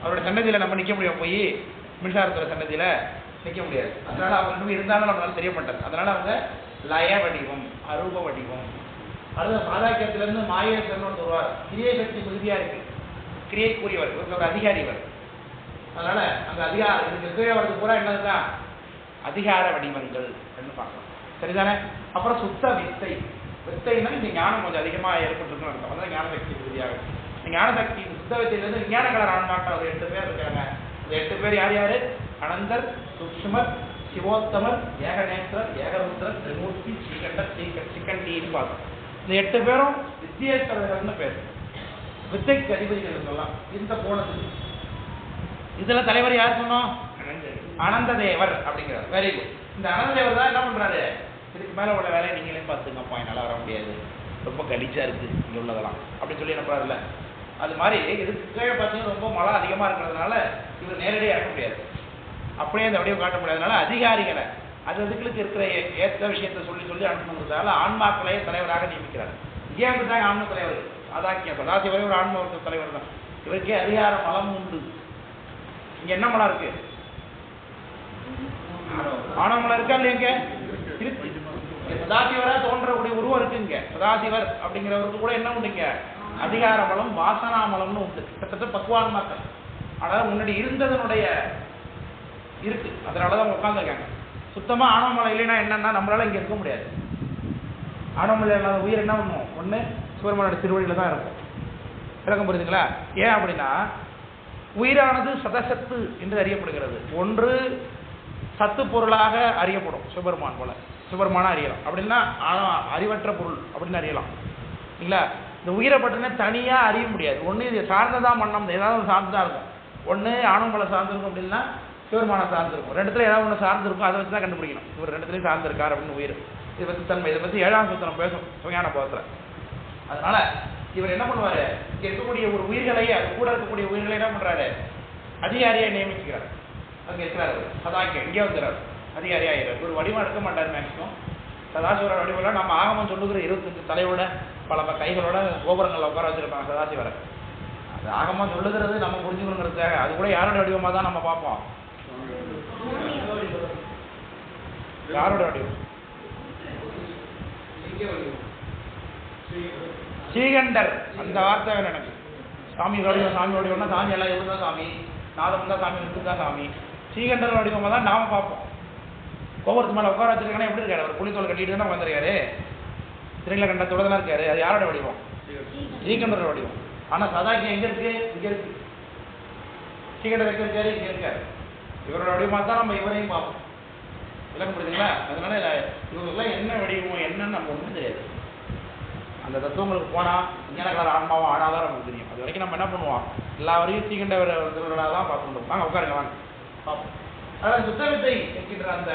அவரோட சன்னதியில நம்ம நிற்க முடியும், போய் மின்சாரத்துறை சன்னதியில நிற்க முடியாது. அதனால அவங்க 2 இருந்தாலும் நம்மளால தெரிய மாட்டாங்க. அதனால அவங்க லய வடிவம், அரூப வடிவம், அடுத்த சாதாக்கியத்திலிருந்து மாயேஸ்வரன் வருவார். கிரியை சக்தி மிகுதியா இருக்கு, கிரியைக்குரியவர், இவருக்கு ஒரு அதிகாரி இவர். அதனால அந்த அதிகாரம் இதுக்கு கீழே வரது பூரா என்னதுதான் அதிகார வடிவங்கள் பார்க்கலாம். சரிதானே? அப்புறம் சுத்த வித்தை. வித்தைன்னா இந்த ஞானம் கொஞ்சம் அதிகமாக ஏற்பட்டுருக்குன்னு அர்த்தம். அதான் ஞான சக்தி மிகுதியாக. இந்த ஞான சக்தி சுத்த வித்தையிலிருந்து விஞ்ஞான கலர் ஆன்மாக்கள் ஒரு 8 பேர் இருக்காங்க. இந்த 8 பேர் யார் யாரு? அனந்தர், சூக்ஷ்மர், சிவோத்தமர், ஏகநேத்திரர், ஏகருத்ரர், திரிமூர்த்தி, ஸ்ரீகண்டர், சிக்கண்டின்னு பார்த்தோம். இந்த 8 பேரும் வித்தியேஸ்வரர்கள்னு பேர். வித்தைக்கு அதிபதிகள் சொல்லலாம். இந்த போனது இதுல தலைவர் யார் சொன்னோம்? அனந்த தேவர் அப்படிங்கிறார். Very good. இந்த அனந்த தேவர் தான் என்ன பண்றாரு? இதுக்கு மேல உள்ள வேலையை நீங்களே பார்த்துங்கப்பா, என்னால் வர முடியாது, ரொம்ப கலிச்சா இருக்கு இங்க உள்ளதெல்லாம் அப்படின்னு சொல்லி என்ன பண்றாருல்ல. அது மாதிரி இதுக்கு கீழே பார்த்தீங்கன்னா ரொம்ப மழை அதிகமா இருக்கிறதுனால இவர் நேரடியாக இறக்க முடியாது, அப்படியே அந்த வடிவம் காட்ட முடியாதனால அதிகாரிகளை அது அதுகளுக்கு இருக்கிற ஏற்ற விஷயத்தை சொல்லி சொல்லி அனுப்புங்கிறதால ஆன்மாக்களே தலைவராக நியமிக்கிறார். ஏன் தான் ஆன்ம தலைவர் அதாக்கியம் சதாசிவரே ஒரு ஆன்ம தலைவர் தான். இவருக்கே அதிகார மலம் உண்டு. இங்க என்ன மலம் இருக்கு? ஆணவ மலம் இருக்கா இல்லையா? இருக்கு. சதாசிவரா தோன்றக்கூடிய உருவம் இருக்குங்க. சதாசிவர் அப்படிங்கிறவருக்கு கூட என்ன உண்டுங்க? அதிகார மலம், வாசனா மலம்னு உண்டு. கிட்டத்தட்ட பக்குவான்மாக்கள். அதாவது முன்னாடி இருந்ததனுடைய இருக்கு, அதனாலதான் உட்காந்துருக்காங்க. சுத்தமா ஆணவ மலம் இல்லைன்னா என்னன்னா நம்மளால இங்க இருக்க முடியாது. ஆணவ மலம் இல்லாத உயிர் என்ன பண்ணும்? ஒண்ணு சிவபெருமானோட திருவடியில தான் இருக்கும். விளக்கம் புரியுதுங்களா? ஏன் அப்படின்னா உயிரானது சதசத்து என்று அறியப்படுகிறது. ஒன்று சத்து பொருளாக அறியப்படும், சிவபெருமான் போல சிவபெருமானா அறியலாம். அப்படின்னா அறிவற்ற பொருள் அப்படின்னு அறியலாம் இல்லைங்களா? இந்த உயிரை பற்றின தனியா அறிய முடியாது. ஒன்று இது சார்ந்ததான் மன்னம், ஏதாவது ஒரு சார்ந்துதான் இருக்கும். ஒன்று ஆணவமலை சார்ந்திருக்கும் அப்படின்னா சிவபெருமான சார்ந்திருக்கும். ரெண்டுத்துல ஏதாவது ஒன்று சார்ந்திருக்கும், அதை வச்சு தான் கண்டுபிடிக்கணும் இவர் ரெண்டுத்துலையும் சார்ந்திருக்கார் அப்படின்னு உயிர். இதை பற்றி தன்மை, இதை பற்றி 7ஆம் சூத்திரம் பேசும் சுஞான போதத்தில். அதனால இவர் என்ன பண்ணுவாரு? இங்க இருக்கக்கூடிய ஒரு உயிர்களை, அது கூட இருக்கக்கூடிய உயிர்களை என்ன பண்றாரு? அதிகாரியா நியமிக்கிறார். அங்க இருக்கிறார் சதாக்கியம், இங்கே வந்துடுறாரு அதிகாரியா ஆகிறார். ஒரு வடிவம் எடுக்க மாட்டார் மேக்சிமம். சதாசிவர வடிவெல்லாம் நம்ம ஆகமம் சொல்லுகிற 25 தலையோட பல கைகளோட கோபுரங்களில் உட்கார வச்சிருப்பாங்க சதாசிவரை. அது ஆகமம் சொல்லுகிறது நம்ம புரிஞ்சுக்கணுங்கிறதுக்காக. அது கூட யாரோட வடிவமா தான் நம்ம பார்ப்போம். யாரோட வடிவம்? ஸ்ரீகண்டர். அந்த வார்த்தை எனக்கு சாமி வடிவம். சாமி வடிவம்னா சாமி எல்லாம் எவ்வளோ தான் சாமி, நாதம் தான் சாமி, விட்டு தான் சாமி. ஸ்ரீகண்டர் வடிவமாக தான் நாம பார்ப்போம். கோபுரத்து மேலே உட்கார வச்சிருக்கானே எப்படி இருக்காரு? அவர் புலித்தோல் கட்டிட்டு தான் வந்திருக்காரு, திருநீல கண்டத்தோட தானே இருக்காரு. அது யாரோட வடிவம்? ஸ்ரீகண்டரோட வடிவம். ஆனா சதாக்கியம் எங்க இருக்கு? இங்க இருக்கு. ஸ்ரீகண்டர் எங்க இருக்காரு? இங்க இருக்காரு. இவரோட வடிவமா தான் நம்ம இவரையும் பார்ப்போம். விளக்கம் புரியுதுங்களா? அதனால இவங்களுக்குலாம் என்ன வடிவமோ என்னன்னு நம்ம ஒன்றும் தெரியாது. அந்த தத்துவங்களுக்கு போனா விஞ்ஞானகலர் ஆன்மாவும் ஆடாதான் நமக்கு தெரியும். அது வரைக்கும் நம்ம என்ன பண்ணுவோம்? எல்லா வரையும் ஸ்ரீகண்டவர்களாக தான் பார்த்துருந்தோம். வாங்க உட்காருங்க, வாங்க பார்ப்போம். அதாவது சுத்தவித்தை என்கின்ற அந்த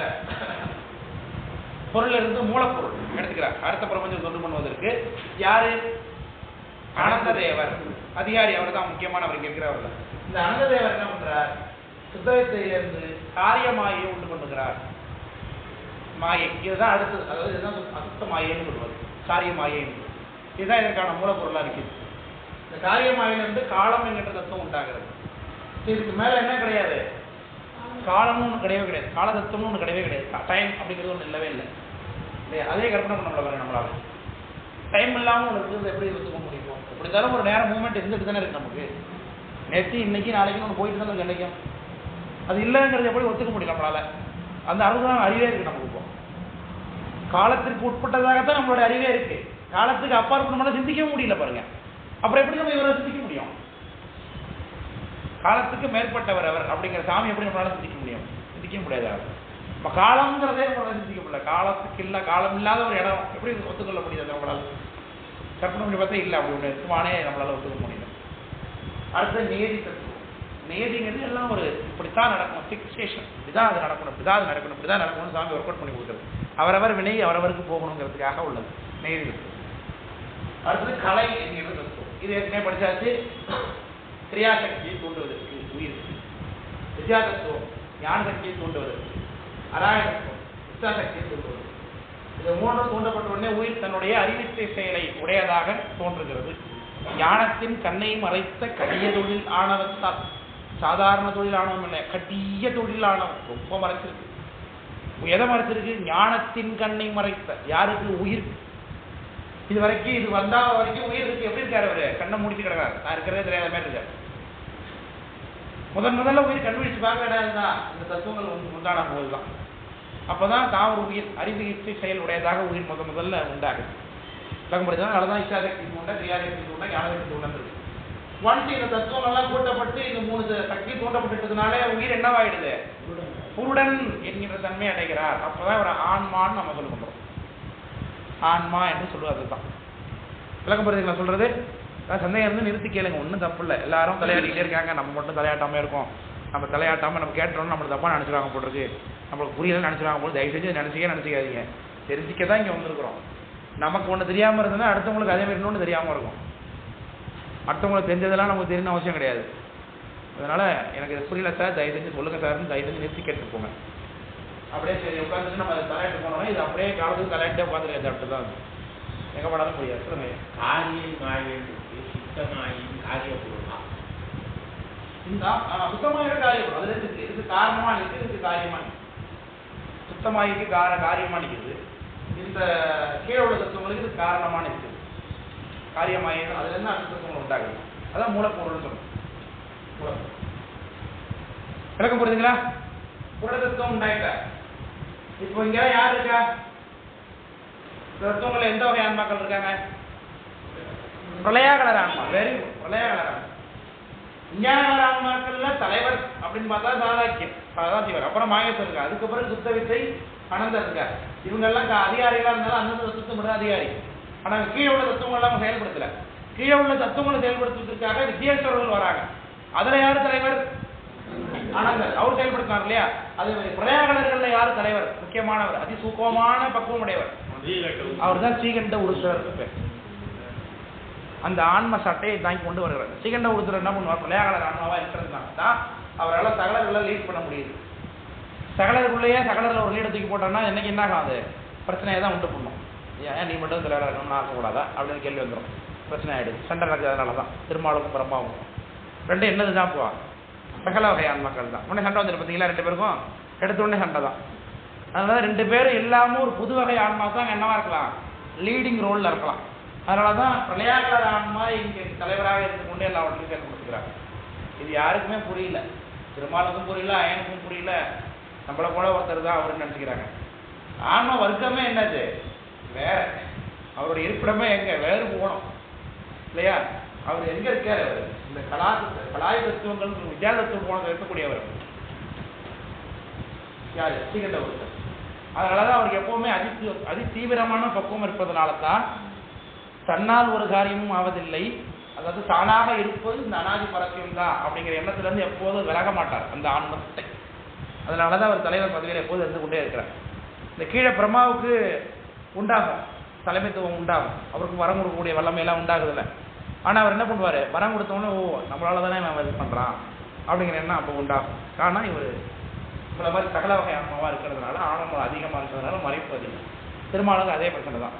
பொருள் இருந்து மூலப்பொருள் எடுத்துக்கிறார். அடுத்த பிரபஞ்சம் தொண்டு பண்ணுவதற்கு யாரு? அனந்த தேவர் அதிகாரி. அவர் தான் முக்கியமானவர் இங்க இருக்கிறவர். இந்த அனந்த தேவர் என்ன பண்றார்? சுத்தவித்தையிலிருந்து காரியமாயை உண்டு பண்ணுகிறார். மாயை இதுதான் அடுத்தது. அதாவது இதுதான் அசுத்த மாயைன்னு சொல்லுவார், காரிய மாயை. இதுதான் இதற்கான மூலப்பொருளா இருக்குது. இந்த காரிய மாயிலிருந்து காலம் என்கின்ற தத்துவம் உண்டாகிறது. இதுக்கு மேல என்ன கிடையாது? காலம்னு ஒன்று கிடையவே கிடையாது, கால தத்துவம்னு ஒன்று கிடையவே கிடையாது. டைம் அப்படிங்கிறது ஒன்று இல்லவே இல்லை இல்லையா? அதே கற்பனை பண்ண முடியல நம்மளால. டைம் இல்லாமல் ஒன்று இருக்கிறது எப்படி ஒத்துக்க முடியும்? எப்படி இருந்தாலும் ஒரு நேரம் மூவ்மெண்ட் இருந்துட்டு தானே இருக்கு நமக்கு. நேற்று இன்னைக்கு நாளைக்குன்னு ஒன்று போயிட்டு தானே இருக்கு என்றைக்கும். அது இல்லைங்கிறது எப்படி ஒத்துக்க முடியல நம்மளால? அந்த அறிவுதான் அறிவே இருக்கு நமக்கு. இப்போ காலத்திற்கு உட்பட்டதாகத்தான் நம்மளோட அறிவே இருக்கு. காலத்துக்கு அப்பாற்பட்ட சிந்திக்கவும் முடியல பாருங்க. அப்புறம் எப்படி நம்ம இவரை சிந்திக்க முடியும்? காலத்துக்கு மேற்பட்டவர் அவர் அப்படிங்கிற சாமி எப்படி நம்மளால சிந்திக்க முடியும்? சிந்திக்க முடியாது. இப்போ காலம்ங்கிறதே நம்மளால சிந்திக்க முடியல. காலத்துக்கு இல்லை, காலம் இல்லாத ஒரு இடம் எப்படி ஒத்துக்கொள்ள முடியாது நம்மளால? கற்பனை பண்ணி பார்த்தா இல்லை, அப்படி ஒன்று இருக்குமானே நம்மளால ஒத்துக்க முடியல. அடுத்த நேதி தத்துவம். நேதிங்கிறது எல்லாம் ஒரு இப்படித்தான் நடக்கணும், ஃபிக்ஸேஷன், இப்படிதான் அது நடக்கணும், இப்படிதான் அது நடக்கணும், இப்படிதான் நடக்கணும்னு சாமி ஒர்க் அவுட் பண்ணி கொடுக்குறது. அவரவர் வினை அவரவருக்கு போகணுங்கிறதுக்காக உள்ளது நேதி தத்துவம். அடுத்தது கலை என்கிற தத்துவம். இது ஏற்கனவே படிச்சாச்சு. கிரியாசக்தியை தூண்டுவதற்கு உயிருக்கு. வித்யா தத்துவம் ஞான சக்தியை தூண்டுவதற்கு. அராய தத்துவம் இச்சா சக்தியை தூண்டுவது. இது மூன்றும் தூண்டப்பட்ட உடனே உயிர் தன்னுடைய அறிவித்தை செயலை உடையதாக தோன்றுகிறது. ஞானத்தின் கண்ணை மறைத்த கடிய தொழில் ஆணவத்தால், சாதாரண தொழில் ஆணவம் இல்லை, கடிய தொழில் ஆணவம் ரொம்ப மறைச்சிருக்கு. எதை மறைச்சிருக்கு? ஞானத்தின் கண்ணை மறைத்த. யாருக்கு? உயிர். இது வரைக்கும் இது வந்தா வரைக்கும் உயிர் இருக்கு. எப்படி இருக்காரு அவரு? கண்ணை முடிச்சு கிடக்காரு. நான் இருக்கிறதே தெரியாத மாதிரி இருக்காரு. முதல்ல உயிர் கண்டுபிடிச்சு பார்க்க வேண்டாம். இந்த தத்துவங்கள் உண்டான போதுதான். அப்பதான் தான் ஒரு உயிர் அறிவு இச்சை செயல் உடையதாக உயிர் முதல்ல உண்டாகுது. விளக்கப்படுதான். அதனாலதான் இச்சாசக்தி தூண்ட, கிரியாசக்தி தூண்ட, ஞானசக்தி தூண்டது. ஒன்ஸ் இந்த தத்துவங்கள்லாம் கூட்டப்பட்டு இந்த 3 சக்தி தூண்டப்பட்டதுனாலே உயிர் என்னவாயிடுது? புருடன் என்கிற தன்மை அடைகிறார். அப்பதான் ஒரு ஆன்மான்னு நம்ம சொல்ல பண்றோம். ஆன்மா என்று சொல்லுவது அதுதான். விளக்கப்படுறீங்களா சொல்றது? சந்தேகம் இருந்து நிறுத்தி கேளுங்க, ஒன்றும் தப்பு இல்லை. எல்லாரும் தலையாடிக்கிட்டே இருக்காங்க, நம்ம மட்டும் தலையாட்டாம இருக்கோம். நம்ம தலையாட்டாம நம்ம கேட்டோம்னு நம்மளுக்கு தப்பா நினைச்சுருவாங்க போட்டுருக்கு, நம்மளுக்கு புரியலன்னு நினைச்சுருவாங்க போது தயவு செஞ்சு நினைச்சிக்காதீங்க. தெரிஞ்சிக்க தான் இங்கே வந்திருக்கிறோம். நமக்கு ஒன்று தெரியாமல் இருந்ததுன்னா அடுத்தவங்களுக்கு அதே மாதிரி இன்னொன்று தெரியாமல் இருக்கும். அடுத்தவங்களுக்கு தெரிஞ்சதெல்லாம் நமக்கு தெரியணும் அவசியம் கிடையாது. அதனால எனக்கு இது புரியல சார், தயவு செஞ்சு சொல்லுங்க சார்னு தயவு செஞ்சு நிறுத்தி கேட்டு போங்க. அப்படியே சரி உட்காந்துட்டு நம்ம தலையாட்டு போனோம்னா இது அப்படியே காலத்துக்கு தலையாட்டே உட்காந்துருக்காது. அப்படி தான் எங்க படாலும் புரியாது. சொல்லுங்க. காரியம் மாயின் சித்தமாயின் காரிய பொருளா? சுத்தமாக காரியம் அதுல இருக்கு. இதுக்கு காரணமா நிற்குது, இதுக்கு காரியமா நிற்குது. சுத்தமாயிக்கு காரியமா நிற்குது. இந்த கீழே உள்ள தத்துவங்களுக்கு இது காரணமா நிற்குது. காரியமாயின் அதுல இருந்து அந்த தத்துவங்கள் உண்டாகுது. அதான் மூலப்பொருள்னு சொல்றோம். மூலப்பொருள் விளக்கம் புரியுதுங்களா? புரதத்துவம் உண்டாயிட்டா. இப்போ இங்க யார் இருக்கா? தத்துவங்கள்ல எந்த வகை ஆன்மாக்கள் இருக்காங்க? பிரளயாகலர் ஆன்மா. Very good. பிரளயாகலர் ஆன்மா. விஞ்ஞானகலர் ஆன்மாக்கள்ல தலைவர் அப்படின்னு பார்த்தா சாதாக்கியம், சதாசிவர். அப்புறம் மாயேஸ்வர் இருக்கா. அதுக்கப்புறம் சுத்த வித்தை அனந்தர் இருக்கா. இவங்கெல்லாம் அதிகாரிகளா இருந்தாலும் அந்தந்த தத்துவத்தை மட்டும் அதிகாரி. ஆனா கீழே உள்ள தத்துவங்கள் அவங்க செயல்படுத்தல. கீழே உள்ள தத்துவங்களை செயல்படுத்துவதற்காக வித்தியாசவர்கள் வராங்க. அதுல யாரு தலைவர்? அனந்தர். அவர் செயல்படுத்தினார் இல்லையா? அதே மாதிரி பிரளயாகலர்கள்ல யாரு தலைவர்? முக்கியமானவர், அதிசூக்கமான பக்குவம் உடையவர். அவர் தான் ஸ்ரீகண்ட உருத்தர். அந்த ஆன்ம சட்டையை தாங்கி கொண்டு வருகிறார். ஸ்ரீகண்ட உருத்தர் என்ன பண்ணுவார்? பிரளயாகலர் ஆன்மாவா இருக்கிறதுனால தான் அவரால் சகலர்களை லீட் பண்ண முடியுது. சகலருக்குள்ளேயே சகலரில் ஒரு லீடை தூக்கி போட்டோம்னா என்னைக்கு என்ன ஆகும்? அது பிரச்சனையை தான் உண்டு பண்ணும். ஏன் நீ மட்டும் தலைவராக இருக்கணும்னு ஆக்கக்கூடாதா அப்படின்னு கேள்வி வந்துடும். பிரச்சனை ஆகிடுது. சண்டை நடக்கிறதுனால தான் திருமாலுக்கும் பிரம்மாவுக்கும் ரெண்டும் என்னது தான் போவா? சகல வகை ஆன்மாக்கள் தான். உடனே சண்டை வந்துடும் பார்த்தீங்களா? 2 பேருக்கும் எடுத்த உடனே சண்டை தான். அதனால 2 பேரும் எல்லாமும் ஒரு புது வகை ஆன்மா தான் என்னவா இருக்கலாம்? லீடிங் ரோலில் இருக்கலாம். அதனால தான் பிரளயாகலர் ஆன்மா இங்கே தலைவராக இருந்து கொண்டு எல்லாவற்றையும் செயல்படுத்துகிறாங்க. இது யாருக்குமே புரியல. திருமாலுக்கும் புரியல, அயனுக்கும் புரியல. நம்மளை போல ஒருத்தர் தான் அவருன்னு நினச்சிக்கிறாங்க. ஆன்மா வர்க்கமே என்னது? வேற. அவருடைய இருப்பிடமே எங்க? வேறு போகணும் இல்லையா? அவர் எங்க இருக்காரு? அவர் இந்த கலாய தத்துவங்கள் வித்யா தத்துவம் போனது இருக்கக்கூடியவர் யாரு? ஸ்ரீகண்ட ஒருத்தர். அதனாலதான் அவருக்கு எப்பவுமே அதிதீவிரமான பக்குவம் இருப்பதனால தான் தன்னால் ஒரு காரியமும் ஆவதில்லை. அதாவது தானாக இருப்பது இந்த அனாதி பரத்தியம் தான் அப்படிங்கிற எண்ணத்துல இருந்து எப்போதும் விலக மாட்டார் அந்த ஆன்மத்தை. அதனாலதான் அவர் தலைவர் பதவியில் எப்போதும் இருந்து கொண்டே இருக்கிறார். இந்த கீழே பிரம்மாவுக்கு உண்டாகும், தலைமைத்துவம் உண்டாகும். அவருக்கு வரம் கொடுக்கக்கூடிய வல்லமையெல்லாம் உண்டாகுதில்ல. ஆனால் அவர் என்ன பண்ணுவார்? வரம் கொடுத்தோன்னே ஓ நம்மளால தானே நம்ம இது பண்ணுறான் அப்படிங்கிற எண்ணம் அப்போ உண்டாகும். ஆனால் இவர் இவ்வளோ மாதிரி சகல வகை ஆன்மாவாக இருக்கிறதுனால ஆணவம் அதிகமாக இருக்கிறதுனால மறைப்பு அதிகம். திருமாலுக்கு அதே பிரச்சனை தான்.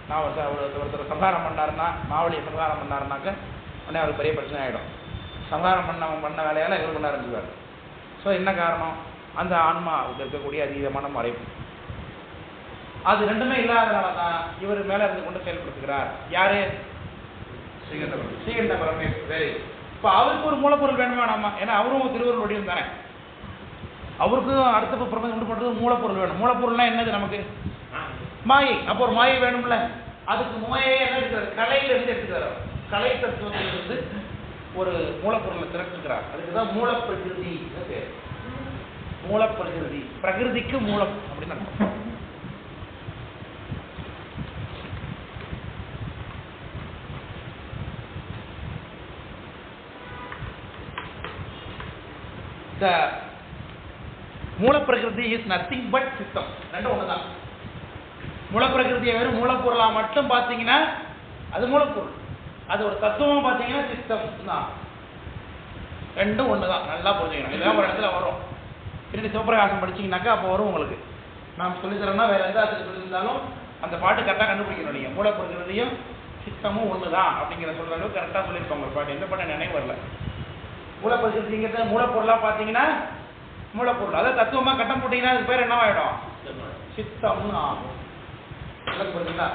நான் ஒருத்தர் சம்ஹாரம் பண்ணாருன்னா, மாவளியை சம்ஹாரம் பண்ணாருனாக்க உடனே அவருக்கு பெரிய பிரச்சனை ஆகிடும். சம்ஹாரம் பண்ண வேலையால் இவர் பண்ண ஆரம்பிச்சுவார். ஸோ என்ன காரணம்? அந்த ஆன்மாவுக்கு இருக்கக்கூடிய அதீதமான மறைப்பு. அது ரெண்டுமே இல்லாதனால தான் இவர் மேலே இருந்து கொண்டு செயல்படுத்துகிறார். யாரு? ஸ்ரீகண்ட பரமேஸ்வரர். வெரி. இப்போ அவருக்கு ஒரு மூலப்பொருள் வேணுமா நாம? ஏன்னா அவரும் திருவருள் வடிவம் தானே. அவருக்கும் அடுத்த பிரபஞ்சம் உண்டு பண்ணுறது மூலப்பொருள் வேணும். மூலப்பொருள்னா என்னது நமக்கு? மாயை. அப்போ ஒரு மாயை வேணும்ல. அதுக்கு மாயை என்ன எடுக்கிறார்? கலையிலிருந்து எடுத்துக்கிறார். கலை தத்துவத்திலிருந்து ஒரு மூலப்பொருளை திரட்டுகிறார். அதுக்குதான் மூலப்பிரகிருதி பேர். மூலப்பிரகிருதி. பிரகிருதிக்கு மூலம் அப்படின்னு அர்த்தம். The மூலப்பிரகிருதி இஸ் நத்திங் பட் சித்தம். ரெண்டும் ஒண்ணுதான். மூலப்பிரகிருதியை வெறும் மூலப்பொருளா மட்டும் பார்த்தீங்கன்னா அது மூலப்பொருள். அது ஒரு தத்துவம் பார்த்தீங்கன்னா சித்தம் தான். ரெண்டும் ஒண்ணுதான். நல்லா புரிஞ்சுக்கணும். இதெல்லாம் ஒரு இடத்துல வரும். பின்னாடி சிவபிரகாசம் படிச்சீங்கன்னாக்கா அப்போ வரும் உங்களுக்கு. நாம் சொல்லித்தரோம்னா வேற எந்த ஆசிரியர் சொல்லியிருந்தாலும் அந்த பாட்டு கரெக்டாக கண்டுபிடிக்கணும். நீங்கள் மூலப்பிரகிருதியும் சித்தமும் ஒண்ணுதான் அப்படிங்கிற சொல்ற அளவுக்கு கரெக்டாக சொல்லியிருப்பாங்க ஒரு பாட்டு. எந்த பாட்டு நினைவு வரல. மூலப்பிரகிருதிங்கிறது மூலப்பொருளாக பார்த்தீங்கன்னா மூலப்பொருள். அதை தத்துவமா கட்டம் போட்டீங்கன்னா அது பேர் என்னவாயிடும்? சித்தம்னு ஆகும். புரியுதுங்களா?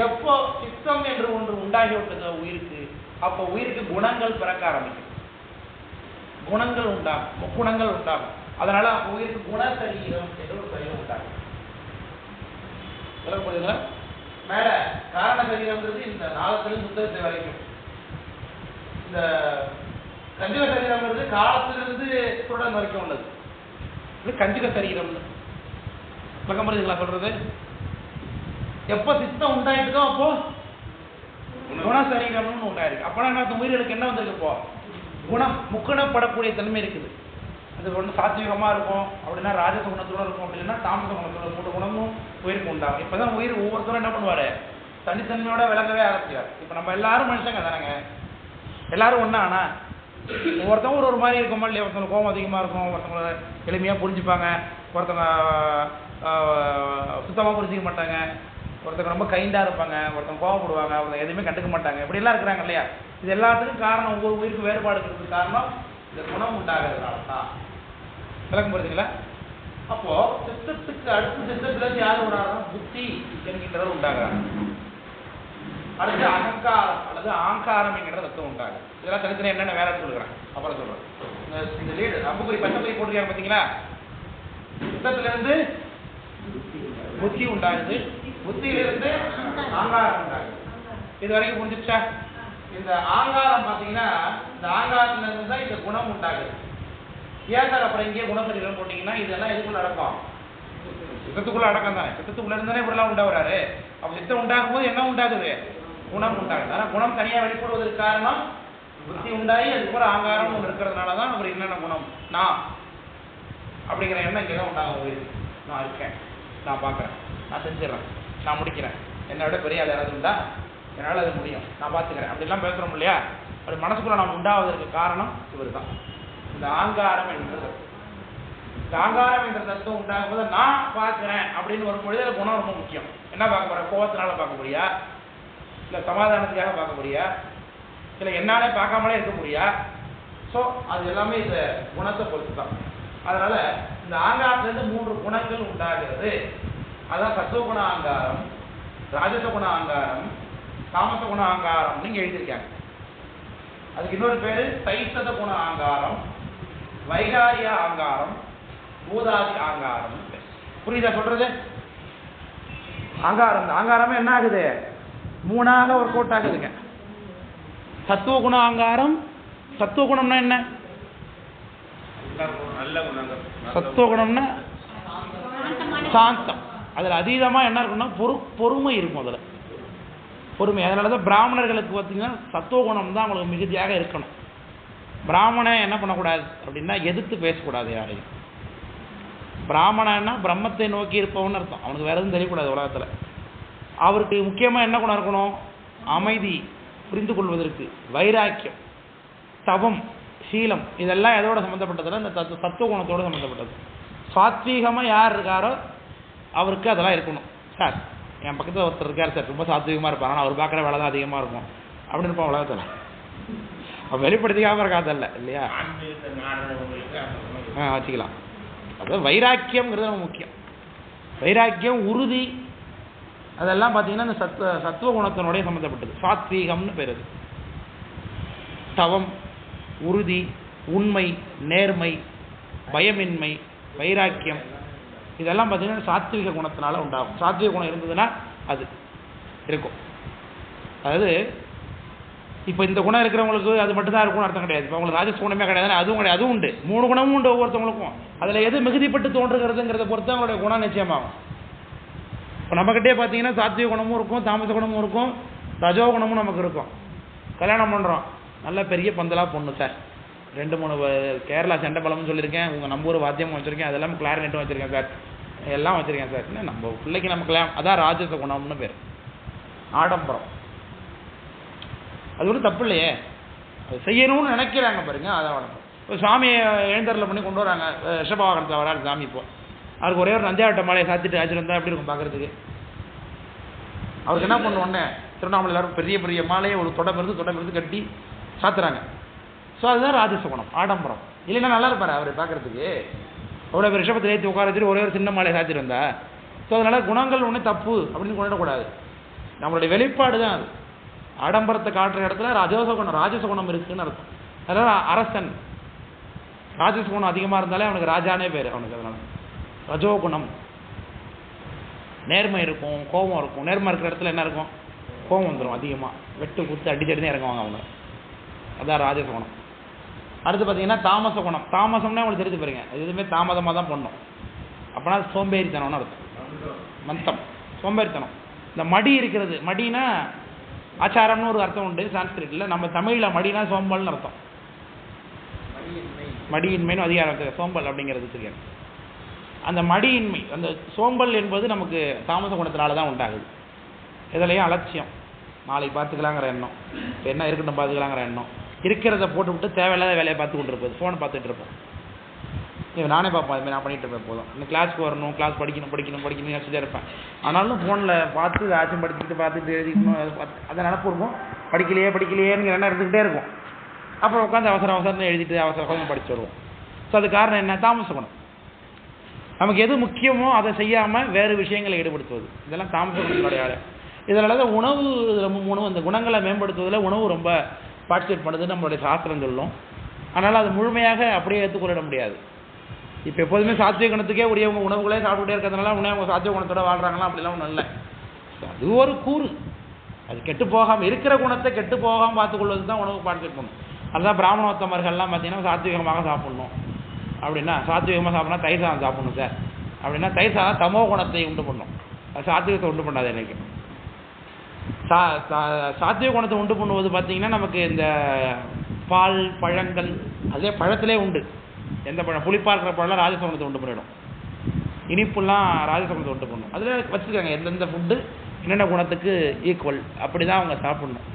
எப்போ சித்தம் என்று ஒன்று உண்டாகிவிட்டதோ உயிருக்கு, அப்போ உயிருக்கு குணங்கள் பிறக்க ஆரம்பிக்கும். குணங்கள் உண்டாகும், முக்குணங்கள் உண்டாகும். அதனால அப்போ உயிருக்கு குணசரீரம் என்று ஒரு சரீரம் உண்டாகும். புரியுதுங்களா? மேல காரண சரீரம்ன்றது இந்த நாளத்திலிருந்து புத்தகத்தை வரைக்கும், இந்த கஞ்சுக சரீரம்ன்றது காலத்திலிருந்து குருடன் வரைக்கும் உள்ளது. இது கஞ்சுக சரீரம். விளக்கம் புரியுதுங்களா சொல்றது? எப்போ சித்தம் உண்டாயிட்டுதோ அப்போ குணசரீரம்னு உண்டாயிருக்கு. அப்போனா என்ன, உயிர்களுக்கு என்ன வந்திருக்கு? இப்போ குணம், முக்குணப்படக்கூடிய தன்மை இருக்குது. அது ஒன்று சாத்வீகமாக இருக்கும், அப்படின்னா ராஜச குணத்தோடு இருக்கும், அப்படின்னா தாமச குணத்தோட 3 குணமும் உயிருக்கு உண்டாகும். இப்போ தான் உயிர் ஒவ்வொருத்தரும் என்ன பண்ணுவார், தனித்தன்மையோட விளங்கவே ஆரம்பிச்சார். இப்போ நம்ம எல்லாரும் மனுஷங்க தானேங்க, எல்லாரும் ஒன்றா. ஆனால் ஒவ்வொருத்தவங்க ஒரு மாதிரி இருக்குமா இல்லையா? ஒருத்தவங்க கோபம் அதிகமாக இருக்கும், ஒருத்தவங்க எளிமையாக புரிஞ்சுப்பாங்க, ஒருத்தவங்க சுத்தமாக புரிஞ்சிக்க மாட்டாங்க, ஒருத்தவங்க ரொம்ப கைண்டாக இருப்பாங்க, ஒருத்தவங்க கோவப்படுவாங்க, ஒருத்தவங்க எதுவுமே கண்டுக்க மாட்டாங்க, இப்படிலாம் இருக்கிறாங்க இல்லையா? இது எல்லாத்துக்கும் காரணம், ஒவ்வொரு உயிருக்கு வேறுபாடு இருக்கிறதுக்கு காரணம் இந்த குணம் உண்டாகிறதுனால தான். விளக்கம் புரியுதுங்களா? அப்போ சித்தத்துக்கு அடுத்த சித்தத்திலிருந்து யார் வராங்கன்னா புத்தி என்கின்றவர் உண்டாகிறாங்க. அடுத்து அகங்காரம் அல்லது ஆங்காரம் என்கிற தத்துவம் உண்டாகும். இதெல்லாம் தனித்தனி என்னென்ன வேலை சொல்லுறேன், அப்புறம் சொல்றேன். இந்த லீடு அம்புக்குறி பச்சைக்குறி போட்டுருக்காங்க பார்த்தீங்களா? சித்தத்திலிருந்து புத்தி உண்டாகுது, புத்தியிலிருந்து ஆங்காரம் உண்டாகுது. இது வரைக்கும் புரிஞ்சிச்சா? இந்த ஆங்காரம் பார்த்தீங்கன்னா, இந்த ஆங்காரத்திலிருந்து தான் இந்த குணம் உண்டாகுது. ஏன் சார் அப்புறம் இங்கே குணசரீரம் போட்டிங்கன்னா இதெல்லாம் எதுக்குள்ள அடக்கம்? சித்தத்துக்குள்ள அடக்கம் தானே. சித்தத்துக்குள்ள இருந்தானே இப்படிலாம் உண்டாகிறாரு. அப்போ சித்தம் உண்டாகும் போது என்ன உண்டாகுது? குணம் உண்டாகுது. ஆனால் குணம் தனியாக வெளிப்படுவதற்கு காரணம் புத்தி உண்டாகி அதுக்கப்புறம் ஆங்காரம் ஒன்று இருக்கிறதுனால தான் அப்புறம் என்னென்ன குணம், நான் அப்படிங்கிற எண்ணம் இங்கே தான் உண்டாகும். உயிருக்கு நான் இருக்கேன், நான் பார்க்குறேன், நான் செஞ்சிடறேன், நான் முடிக்கிறேன், என்னை விட பெரிய ஆள் யாராவது உண்டா, என்னால் அது முடியும், நான் பார்த்துக்கிறேன், அப்படிலாம் பேசுகிறோம் இல்லையா? அப்படி மனசுக்குள்ள நாம் உண்டாவதற்கு காரணம் இவர் தான். இந்த ஆங்காரம் என்கிறது, இந்த ஆங்காரம் என்ற தத்துவம் உண்டாகும் போது நான் பார்க்குறேன் அப்படின்னு வரும்பொழுது அது குணம் ரொம்ப முக்கியம். என்ன பார்க்க போகிற? கோபத்தினால பார்க்க முடியா, இல்லை சமாதானத்துக்காக பார்க்க முடியா, இல்லை என்னாலே பார்க்காமலே இருக்க முடியா? ஸோ அது எல்லாமே இந்த குணத்தை பொறுத்து தான். அதனால இந்த ஆங்காரத்திலிருந்து 3 குணங்கள் உண்டாகிறது. அதான் சத்துவகுண ஆங்காரம், ராஜச குண ஆங்காரம், தாமச குண ஆங்காரம் நீங்க எழுதியிருக்காங்க. அதுக்கு இன்னொரு பேரு தைசத குண ஆங்காரம், வைகாரிய ஆங்காரம், பூதாதி ஆங்காரம். புரியுதா சொல்றது? ஆங்காரம், இந்த ஆங்காரமே என்ன ஆகுது? 3ஆக ஒரு கோட் ஆகுதுங்க. சத்துவ குண ஆங்காரம், சத்துவ குணம்னா என்ன? சத்துவ குணம்னா சாந்தம். அதில் அதீதமாக என்ன இருக்குன்னா பொறுமை இருக்கும். அதில் பொறுமை. அதனால தான் பிராமணர்களுக்கு பார்த்தீங்கன்னா சத்துவ குணம் தான் அவங்களுக்கு மிகுதியாக இருக்கணும். பிராமணன் என்ன பண்ணக்கூடாது அப்படின்னா எதிர்த்து பேசக்கூடாது யாரையும். பிராமணன்னா பிரம்மத்தை நோக்கி இருப்பவன்னு அர்த்தம். அவனுக்கு வேறு எதுவும் தெரியக்கூடாது உலகத்தில். அவருக்கு முக்கியமாக என்ன குணம் இருக்கணும்? அமைதி, புரிந்து கொள்வதற்கு வைராக்கியம், தவம், சீலம், இதெல்லாம் எதோட சம்மந்தப்பட்டதுன்னா இந்த சத்துவ குணத்தோடு சம்மந்தப்பட்டது. சாத்வீகமாக யார் இருக்காரோ அவருக்கு அதெல்லாம் இருக்கணும். சார் என் பக்கத்தில் ஒருத்தர் இருக்கார் சார், ரொம்ப சாத்வீகமாக இருப்பார், ஆனால் அவர் பார்க்குற வேலை தான் அதிகமாக இருக்கும் அப்படின்னு இருப்பான் உலகத்தில். அவன் வெளிப்படுத்திக்காமல் இருக்காதல்ல இல்லையா? வச்சுக்கலாம். அதாவது வைராக்கியம்ங்கிறது ரொம்ப முக்கியம். வைராக்கியம், உறுதி, அதெல்லாம் பார்த்தீங்கன்னா இந்த சத்துவ குணத்தினுடைய சம்மந்தப்பட்டது. சாத்வீகம்னு பேர். அது தவம், உறுதி, உண்மை, நேர்மை, பயமின்மை, வைராக்கியம், இதெல்லாம் பார்த்தீங்கன்னா சாத்விக குணத்தினால உண்டாகும். சாத்விக குணம் இருந்ததுன்னா அது இருக்கும். அதாவது இப்போ இந்த குணம் இருக்கிறவங்களுக்கு அது மட்டும்தான் இருக்கும்னு அர்த்தம் கிடையாது. இப்போ அவங்களுக்கு ராஜஸ் குணமே கிடையாது, அதுவும் கிடையாது, அதுவும் உண்டு. 3 குணமும் உண்டு ஒவ்வொருத்தவங்களுக்கும். அதில் எது மிகுதிப்பட்டு தோன்றுகிறதுங்கிறத பொறுத்து அவங்களுடைய குணம் நிச்சயமாகும். இப்போ நம்மக்கிட்டே பார்த்தீங்கன்னா சாத்விக குணமும் இருக்கும், தாமச குணமும் இருக்கும், ரஜோ குணமும் நமக்கு இருக்கும். கல்யாணம் பண்ணுறோம், நல்ல பெரிய பந்தலாக பொண்ணு சார், 2-3 கேரளா செண்டபலம்னு சொல்லியிருக்கேன், உங்கள் நம்ம ஊர் வாத்தியமும் வச்சுருக்கேன், அதெல்லாம் கிளாரினெட்டும் வச்சுருக்கேன் சார், எல்லாம் வச்சுருக்கேன் சார். என்ன நம்ம பிள்ளைக்கு நம்ம கல்யாணம், அதான் ராஜச குணம்னு பேர். ஆடம்பரம், அது ஒன்றும் தப்பு இல்லையே, அது செய்யணும்னு நினைக்கிறாங்க பாருங்க, அதான் வளர்க்கும். இப்போ சாமியை எழுந்தரில் பண்ணி கொண்டு வராங்க, ரிஷபவாகனத்தில் வராரு சாமி. இப்போ அவருக்கு ஒரே ஒரு நந்தியாவட்ட மாலையை சாத்திட்டு ஆச்சுட்டு வந்தால் எப்படி இருக்கும் பார்க்குறதுக்கு? அவருக்கு என்ன பண்ணுவோன்னே திருவண்ணாமலை எல்லாரும் பெரிய பெரிய மாலையை ஒரு தொட பெருது கட்டி சாத்துறாங்க. ஸோ அதுதான் ராஜச குணம், ஆடம்பரம். இல்லைன்னா நல்லா இருப்பார் அவர் பார்க்குறதுக்கு. அவ்வளோ பேர் ரிஷபத்தில் ஏற்றி உட்கார வச்சுட்டு ஒரே ஒரு சின்ன மாலையை சாத்திட்டு வந்தா. ஸோ அதனால் குணங்கள் ஒன்றும் தப்பு அப்படின்னு கொண்டாடக்கூடாது. நம்மளுடைய வெளிப்பாடு தான் அது. ஆடம்பரத்தை காட்டுற இடத்துல ராஜசகுணம் இருக்குன்னு அர்த்தம். அதனால அரசன் ராஜசகுணம் அதிகமாக இருந்தாலே அவனுக்கு ராஜானே பேர் அவனுக்கு. அதனால ரஜோகுணம் நேர்மை இருக்கும், கோபம் இருக்கும். நேர்மை இருக்கிற இடத்துல என்ன இருக்கும்? கோபம் வந்துடும் அதிகமாக. வெட்டு குத்து அடிச்சடி தான் இறங்குவாங்க அவங்க. அதான் ராஜசகுணம். அடுத்து பார்த்தீங்கன்னா தாமச குணம். தாமசம்னா உங்களுக்கு தெரிஞ்சு பாருங்க, எதுவுமே தாமதமாக தான் பண்ணணும். அப்போனா சோம்பேறித்தனம்னு அர்த்தம். மந்தம் சோம்பேறித்தனம். இந்த மடி இருக்கிறது, மடினா ஆச்சாரம்னு ஒரு அர்த்தம் உண்டு சான்ஸ்கிரிட்டில். நம்ம தமிழில் மடினா சோம்பல்னு அர்த்தம். மடியின்மைன்னு அதிகாரம் சோம்பல் அப்படிங்கிறது தெரியாது. அந்த மடியின்மை, அந்த சோம்பல் என்பது நமக்கு தாமச குணத்தினால தான் உண்டாகுது. இதுலையும் அலட்சியம், நாளைக்கு பார்த்துக்கலாங்கிற எண்ணம், என்ன இருக்கட்டும் பார்த்துக்கலாங்கிற எண்ணம், இருக்கிறத போட்டுவிட்டு தேவையில்லாத வேலையை பார்த்து கொண்டு இருப்பது, ஃபோனை பார்த்துட்டு இருப்போம். நானே பார்ப்பேன், அதுமாதிரி நான் பண்ணிட்டு இருப்பேன். போதும் இன்னும் கிளாஸ்க்கு வரணும், கிளாஸ் படிக்கணும் யோசிச்சுட்டே இருப்பேன். ஆனாலும் ஃபோனில் பார்த்து ஆச்சும் பார்த்துட்டு எழுதிக்கணும், அதை நினப்பு இருக்கும். படிக்கலையேங்கிற எண்ணம் இருந்துக்கிட்டே இருக்கும். அப்புறம் உட்காந்து அவசரம் எழுதிட்டு அவசரம் படிச்சு வருவோம். ஸோ அது காரணம் என்ன? தாமச குணம். நமக்கு எது முக்கியமோ அதை செய்யாமல் வேறு விஷயங்களை ஈடுபடுத்துவது, இதெல்லாம் தாமச குணத்தினுடைய ஆளு. இதனால தான் உணவு இந்த குணங்களை மேம்படுத்துவதில் உணவு ரொம்ப பார்ட்டிசிபேட் பண்ணுதுன்னு நம்மளுடைய சாஸ்திரம் சொல்லும். அதனால் அது முழுமையாக அப்படியே ஏற்றுக்கொள்ள முடியாது. இப்போ எப்போதுமே சாத்விக குணத்துக்கே உரியவங்க உணவுகளே சாப்பிட்டுட்டே இருக்கிறதுனால அவங்க சாத்விக குணத்தோட வாழ்கிறாங்களா? அப்படிலாம் ஒன்றும் இல்லை. அது ஒரு கூறு. அது கெட்டு போகாமல் இருக்கிற குணத்தை கெட்டு போகாமல் பார்த்துக்கொள்வது தான் உணவு பார்ட்டிசிபேட் பண்ணணும். அதுதான் பிராமணோத்தமர்கள்லாம் பார்த்தீங்கன்னா சாத்விகமாக சாப்பிட்ணும். அப்படின்னா சாத்விகமாக சாப்பிட்னா தயிர் சாதம் சாப்பிட்ணும் சார் அப்படின்னா, தயிர் சாதம் தமோ குணத்தை உண்டு பண்ணும், அது சாத்விகத்தை உண்டு பண்ணாது. எனக்கு சாத்விக குணத்தை உண்டு பண்ணுவது பார்த்தீங்கன்னா நமக்கு இந்த பால் பழங்கள், அதே பழத்திலே உண்டு. எந்த பழம் புளிப்பாக இருக்கிற பழம்லாம் ராஜசகுணத்தை உண்டு பண்ணிடும். இனிப்புலாம் ராஜசகுணத்தை உண்டு பண்ணும். அதில் வச்சுருக்காங்க எந்தெந்த ஃபுட்டு என்னென்ன குணத்துக்கு ஈக்குவல், அப்படி தான் அவங்க சாப்பிட்ணும்.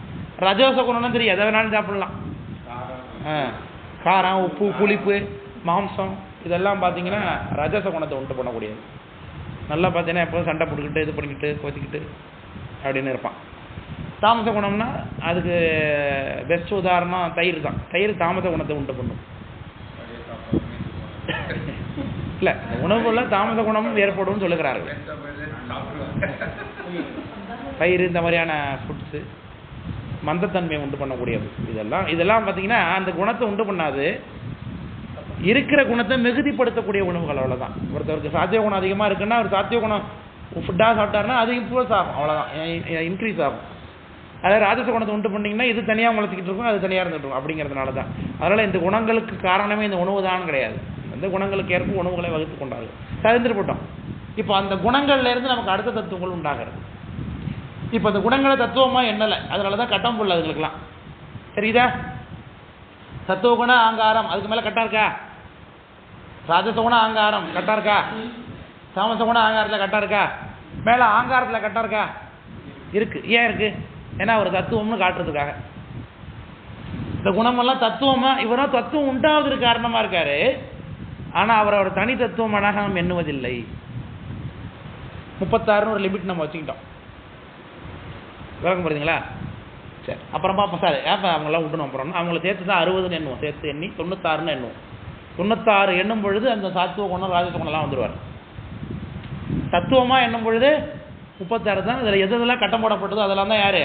ரஜோச குணம்னா தெரியும், எதை வேணாலும் சாப்பிட்லாம். காரம், உப்பு, புளிப்பு, மாம்சம் இதெல்லாம் பார்த்தீங்கன்னா ரஜச குணத்தை உண்டு பண்ணக்கூடியது. நல்லா பார்த்தீங்கன்னா எப்போதும் சண்டை போட்டுக்கிட்டு இது பண்ணிக்கிட்டு கொத்திக்கிட்டு அப்படின்னு இருப்பான். தாமச குணம்னா அதுக்கு பெஸ்ட் உதாரணம் தயிர் தான். தயிர் தாமச குணத்தை உண்டு பண்ணும். இல்லை, உணவுல தாமச குணமும் ஏற்படும் சொல்லுகிறார்கள். தயிர் இந்த மாதிரியான ஃபுட்ஸு மந்தத்தன்மையை உண்டு பண்ணக்கூடியது. இதெல்லாம் பார்த்தீங்கன்னா அந்த குணத்தை உண்டு பண்ணாது, இருக்கிற குணத்தை மிகுதிப்படுத்தக்கூடிய உணவுகள். அவ்வளோதான். ஒருத்தருக்கு சாத்திய குணம் அதிகமாக இருக்குன்னா ஒரு சாத்திய குணம் ஃபுட்டாக சாப்பிட்டாருன்னா அது இம்ப்ரூவ்ஸ் ஆகும், அவ்வளோதான், இன்க்ரீஸ் ஆகும். அதாவது ராஜச குணத்தை உண்டு பண்ணிங்கன்னா இது தனியாக முளைச்சிக்கிட்டு இருக்கும், அது தனியாக இருந்துட்டு இருக்கும். அப்படிங்கிறதுனால தான். அதனால் இந்த குணங்களுக்கு காரணமே இந்த உணவு தான் கிடையாது. அந்த குணங்களுக்கு ஏற்ப உணவுகளை வகுத்து கொண்டார்கள். தகுந்துருப்பட்டோம். இப்போ அந்த குணங்கள்லேருந்து நமக்கு அடுத்த தத்துவங்கள் உண்டாகிறது. இப்போ அந்த குணங்களை தத்துவமாக எண்ணலை, அதனால தான் கட்டம் போடல அதுங்களுக்குலாம். சரிதா? சத்துவ குணம் ஆங்காரம், அதுக்கு மேலே கட்டம் இருக்கா? ராஜச குணம் ஆங்காரம் கட்டம் இருக்கா? தாமச குணம் ஆங்காரத்தில் கட்டம் இருக்கா? மேலே ஆங்காரத்தில் கட்டம் இருக்கா? இருக்கு. ஏன் இருக்கு? ஏன்னா அவர் தத்துவம்னு காட்டுறதுக்காக. இந்த குணமெல்லாம் தத்துவமாக இவரும் தத்துவம் உண்டாவதற்கு காரணமாக இருக்காரு. ஆனால் அவர் தனி தத்துவமானாக நாம் எண்ணுவதில்லை. 36 ஒரு லிமிட் நம்ம வச்சுக்கிட்டோம். விளக்கம் புரியுதுங்களா? சரி, அப்புறம் பார்ப்போம் சார். ஏப்போ அவங்களாம் விட்டணும். அப்புறம் அவங்கள சேர்த்து தான் 60ன்னு எண்ணுவோம். சேர்த்து எண்ணி 96ன்னு எண்ணுவோம். 96 எண்ணும் பொழுது அந்த சாத்துவ குணம் ராஜச குணம்லாம் வந்துடுவார். தத்துவமாக எண்ணும் பொழுது 36 தான். இதில் எதெல்லாம் கட்டம் போடப்பட்டதோ அதெல்லாம் தான் யார்?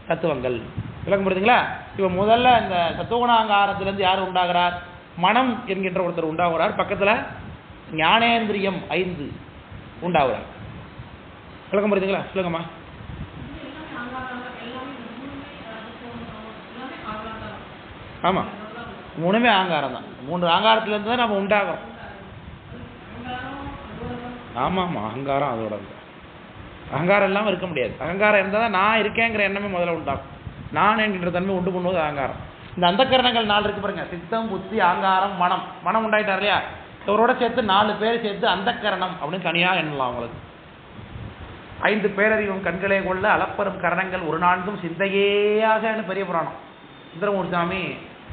தத்துவங்கள். விளக்கம் புரியுதுங்களா? இப்போ முதல்ல இந்த சத்துவகுணாங்காரத்திலேருந்து யார் உண்டாகிறார்? மனம் என்கின்ற ஒருத்தர் உண்டாகிறார். பக்கத்தில் ஞானேந்திரியம் 5 உண்டாகிறார். விளக்கம் புரியுதுங்களா? சொல்லுங்கம்மா. ஆமாம், 3மே ஆங்காரம் தான். 3 ஆங்காரத்துலேருந்து தான் நம்ம உண்டாகிறோம். ஆமாம், அகங்காரம் அதோட அகங்காரம் இல்லாமல் இருக்க முடியாது. அகங்காரம் இருந்தால் தான் நான் இருக்கேங்கிற எண்ணமே முதல்ல உண்டாகும். நான் என்கின்ற தன்மை உண்டு பண்ணுவது அகங்காரம். இந்த அந்தக்கரணங்கள் 4 இருக்கு பாருங்க, சித்தம், புத்தி, ஆங்காரம், மனம். மனம் உண்டாயிட்டார் இல்லையா? இவரோட சேர்த்து 4 பேர் சேர்த்து அந்தக்கரணம் அப்படின்னு தனியாக எண்ணலாம். அவங்களுக்கு 5 பேரறிவும் கண்களே கொள்ள அளப்பெரும் கரணங்கள் ஒரு நான்கும் சிந்தையேயாகனு பெரிய புராணம். சுந்தரமூர்த்தி சாமி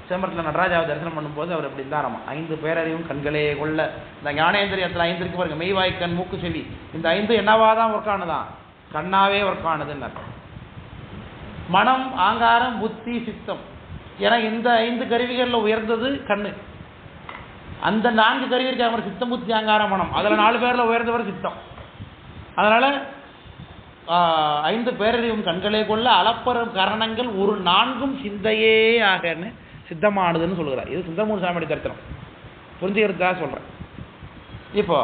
சிதம்பரத்தில் நடராஜாவை தரிசனம் பண்ணும்போது அவர் எப்படி இருந்தாராமா, 5 பேரறிவும் கண்களே கொள்ள. இந்த ஞானேந்திரியத்தில் 5 இருக்கு பாருங்க, மெய்வாய் கண் மூக்கு செவி. இந்த 5 என்னவாதான் ஒர்க் ஆனதான்? கண்ணாவே ஒர்க் ஆனதுன்னு அர்த்தம். மனம், ஆங்காரம், புத்தி, சித்தம். ஏன்னா இந்த 5 கருவிகளில் உயர்ந்தது கண்ணு. அந்த 4 கருவி இருக்க சித்தம், புத்தி, ஆங்காரம், மனம். அதில் 4 பேரில் உயர்ந்தவர் சித்தம். அதனால 5 பேரறிவும் கண்களே கொள்ள அளப்பெறும் கரணங்கள் ஒரு 4ம் சிந்தையே ஆகன்னு சித்தமானதுன்னு சொல்லுகிறார். இது சுந்தரமூர்த்தி சாமியுடைய தரித்திரம் புரிஞ்சுக்கிறதுக்காக சொல்கிறேன். இப்போ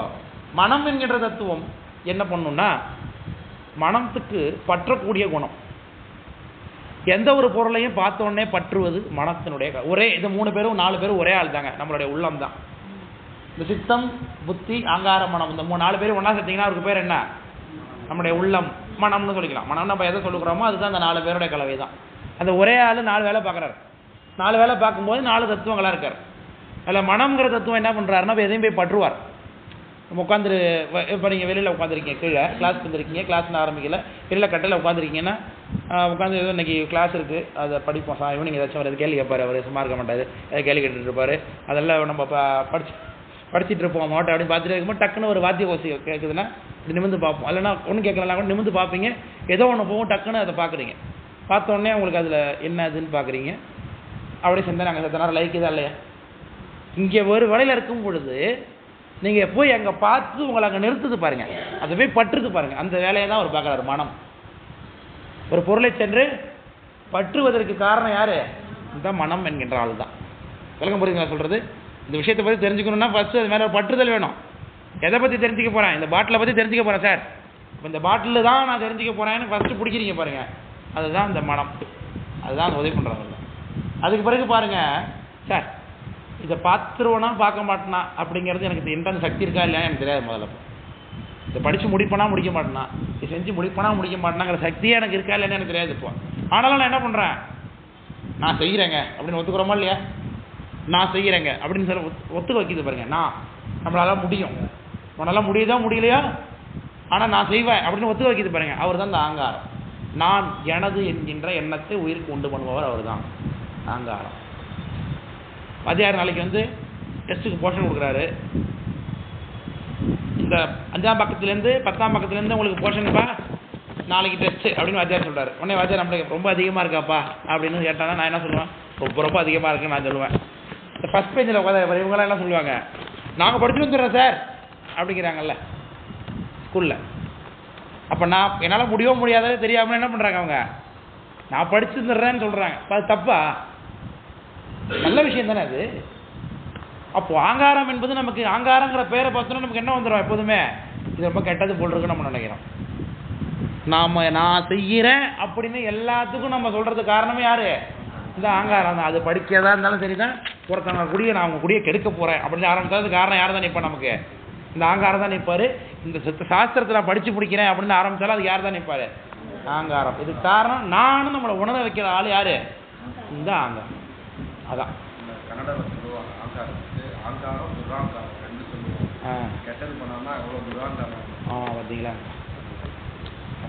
மனம் என்கின்ற தத்துவம் என்ன பண்ணுன்னா, மனத்துக்கு பற்றக்கூடிய குணம். எந்த ஒரு பொருளையும் பார்த்தோன்னே பற்றுவது மனத்தினுடைய ஒரே. இது 3 பேரும் 4 பேரும் ஒரே ஆள் தாங்க, நம்மளுடைய உள்ளம் தான். இந்த சித்தம், புத்தி, அகங்கார, மனம், இந்த 4 பேரும் ஒன்றா சேர்த்திங்கன்னா அவருக்கு பேர் என்ன? நம்முடைய உள்ளம், மனம்னு சொல்லிக்கலாம். மனம் நம்ம எதை சொல்லுக்கிறோமோ அதுதான் அந்த 4 பேருடைய கலவை தான். அந்த ஒரே ஆள் 4 வேலை பார்க்குறாரு. 4 வேலை பார்க்கும்போது 4 தத்துவங்களாக இருக்கார். அதில் மனம்ங்கிற தத்துவம் என்ன பண்ணுறாருன்னா, எதையும் போய் பற்றுவார். நம்ம உட்காந்துரு, இப்போ நீங்கள் வெளியில் உட்காந்துருக்கீங்க, கீழே கிளாஸ் வந்துருக்கீங்க, கிளாஸ்னு ஆரம்பிக்கல, வெளியில் கட்டையில் உட்காந்துருக்கீங்கன்னா, உட்காந்து ஏதோ இன்றைக்கி கிளாஸ் இருக்குது, அதை படிப்போம். ஈவினிங் ஏதாச்சும் ஒரு கேள்வி கேட்பார், அவர் சும்மா இருக்க மாட்டார், ஏதாவது கேள்வி கேட்டுட்டு இருப்பார். அதெல்லாம் நம்ம படிச்சுட்டு இருப்போம். மாட்டோம் அப்படின்னு பார்த்துட்டு இருக்கும்போது டக்குன்னு ஒரு வாத்திய கோசி கேட்குதுன்னா இப்படி நிமிந்து பார்ப்போம். இல்லைன்னா ஒன்றும் கேட்கலாம் கூட நிமிந்து பார்ப்பீங்க. ஏதோ ஒன்று போகும், டக்குன்னு அதை பார்க்குறீங்க. பார்த்தோன்னே உங்களுக்கு அதில் என்ன அதுன்னு பார்க்குறீங்க. அப்படியே சிந்தனை அங்கே சத்த நேரம் லைக் இதா இல்லையா? இங்கே ஒரு வேலையில் இருக்கும் பொழுது நீங்கள் போய் அங்கே பார்த்து உங்களை அங்கே நிறுத்துது பாருங்கள், அதை போய் பற்றுது பாருங்கள். அந்த வேலையை தான் அவர் பார்க்குறாரு. மனம் ஒரு பொருளை சென்று பற்றுவதற்கு காரணம் யார்? இந்த மனம் என்கின்ற ஆள் தான். விளக்கம் புரியுதுங்களா சொல்கிறது? இந்த விஷயத்தை பற்றி தெரிஞ்சுக்கணுன்னா ஃபஸ்ட்டு அது மேலே ஒரு பற்றுதல் வேணும். எதை பற்றி தெரிஞ்சுக்க போகிறேன்? இந்த பாட்டிலை பற்றி தெரிஞ்சுக்க போகிறேன் சார். இப்போ இந்த பாட்டில் தான் நான் தெரிஞ்சுக்க போகிறேன்னு ஃபஸ்ட்டு பிடிக்கிறீங்க பாருங்கள், அதுதான் இந்த மனம். அதுதான் அந்த உதவி பண்ணுறாங்க. அதுக்கு பிறகு பாருங்கள் சார், இதை பார்த்துருவோன்னா பார்க்க மாட்டேனா அப்படிங்கிறது எனக்கு எந்த சக்தி இருக்கா இல்லையான்னு எனக்கு தெரியாது. முதல்ல இதை படித்து முடிப்பேனா முடிக்க மாட்டேனா, இது செஞ்சு முடிப்பேனா முடிக்க மாட்டேனாங்கிற சக்தியே எனக்கு இருக்கா இல்லைன்னு எனக்கு தெரியாது. இப்போ ஆனாலும் நான் என்ன பண்ணுறேன், நான் செய்கிறேங்க அப்படின்னு ஒத்துக்கிறோமா இல்லையா? நான் செய்கிறேங்க அப்படின்னு சொல்ல ஒத்துக்க வைக்கிது பாருங்க. நம்மளால முடியும், உன்னால முடியுதா முடியலையா, ஆனால் நான் செய்வேன் அப்படின்னு ஒத்துக்க வைக்கிது பாருங்க. அவர் தான் இந்த அகங்காரம். நான் எனது என்கின்ற எண்ணத்தை உயிருக்கு உண்டு பண்ணுபவர் அவர் தான் அகங்காரம். வாத்தியார் நாளைக்கு வந்து டெஸ்ட்டுக்கு போர்ஷன் கொடுக்குறாரு. இந்த 5ஆம் பக்கத்துலேருந்து 10ஆம் பக்கத்துலேருந்து உங்களுக்கு போர்ஷன்ப்பா, நாளைக்கு டெஸ்ட்டு அப்படின்னு வாத்தியார் சொல்கிறார். உடனே வாத்தியார் நம்மளுக்கு ரொம்ப அதிகமாக இருக்காப்பா அப்படின்னு கேட்டால் நான் என்ன சொல்லுவேன்? ரொம்ப அதிகமாக இருக்குன்னு நான் சொல்லுவேன். இந்த ஃபஸ்ட் பேஜில் உட்காந்து இவங்களாம் என்ன சொல்லுவாங்க, நாங்கள் படிச்சு வந்துடுறோம் சார் அப்படிங்கிறாங்கல்ல ஸ்கூலில். அப்போ நான் என்னால் முடியவும் முடியாதது தெரியாமல் என்ன பண்ணுறாங்க அவங்க, நான் படிச்சு வந்துடுறேன்னு சொல்கிறாங்க. அது தப்பா? நல்ல விஷயம் தானே அது. அப்போது ஆங்காரம் என்பது நமக்கு, ஆங்காரங்கிற பேரை பார்த்தோன்னா நமக்கு என்ன வந்துடும் எப்போதுமே, இது ரொம்ப கெட்டது போல் இருக்குன்னு நம்ம நினைக்கிறோம். நான் செய்கிறேன் அப்படின்னு எல்லாத்துக்கும் நம்ம சொல்கிறதுக்கு காரணமே யார்? இந்த ஆங்காரம் தான். அது படிக்கிறதா இருந்தாலும் சரி தான், ஒருத்தவங்க குடியை நான் அவங்க குடியை கெடுக்க போகிறேன் அப்படின்னு ஆரம்பித்தது காரணம் யார் தான் நிற்பா? நமக்கு இந்த ஆங்காரம் தான் நிற்பார். இந்த சாஸ்திரத்தை நான் படித்து முடிக்கிறேன் அப்படின்னு ஆரம்பித்தாலும் அது யார் தான் நிற்பார்? ஆங்காரம். இதுக்கு காரணம் நானும் நம்மளை உணர வைக்கிற ஆள் யார்? இந்த ஆங்காரம். அதான் கன்னடாவில் சொல்லுவாங்க, ஆங்காரம் துராங்காரம் ரெண்டு சொல்லுவாங்க. கெட்டது பண்ணாமல் எவ்வளோ துராங்காரம். பார்த்தீங்களா,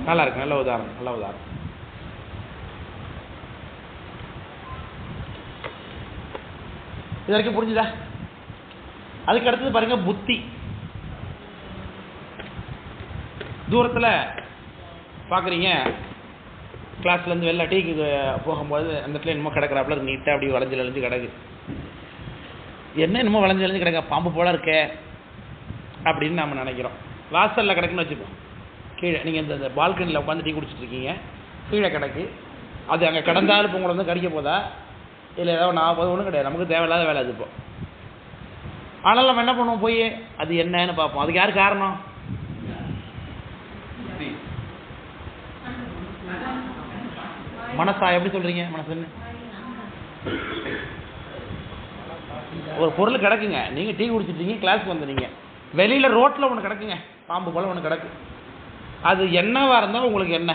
நல்லா இருக்கு. நல்ல உதாரணம், நல்ல உதாரணம். இது வரைக்கும் புரிஞ்சுதா? அதுக்கு அடுத்தது பாருங்க புத்தி. தூரத்தில் பார்க்குறீங்க, கிளாஸ்லேருந்து வெளில டீக்கு போகும்போது அந்த இடத்துல என்னமோ கிடக்கிறாப்புல நீட்டாக அப்படி வளைஞ்சு கிடக்கு. என்ன என்னமோ வளைஞ்சு கிடக்க, பாம்பு போல இருக்கே அப்படின்னு நம்ம நினைக்கிறோம். வாசலில் கிடக்குன்னு வச்சுப்போம். கீழே நீங்கள் இந்த பால்கனியில் உட்காந்து டீ குடிச்சிட்டு இருக்கீங்க, கீழே கிடக்கு. அது அங்கே கிடந்தாலும் இப்போ உங்களை வந்து கடிக்க போதா இல்லை ஏதாவது நான் போது ஒன்றும் கிடையாது, நமக்கு தேவையில்லாத வேலை அது. இப்போ ஆனால் நம்ம என்ன பண்ணுவோம், போய் அது என்னன்னு பார்ப்போம். அதுக்கு யார் காரணம்? மனசா? எப்படி சொல்கிறீங்க மனசுன்னு? ஒரு பொருள் கிடக்குங்க, நீங்கள் டீ குடிச்சிட்டீங்க, கிளாஸுக்கு வந்துட்டீங்க, வெளியில் ரோட்டில் ஒன்று கிடக்குங்க, பாம்பு போல் ஒன்று கிடக்கு. அது என்னவாக இருந்தால் உங்களுக்கு என்ன?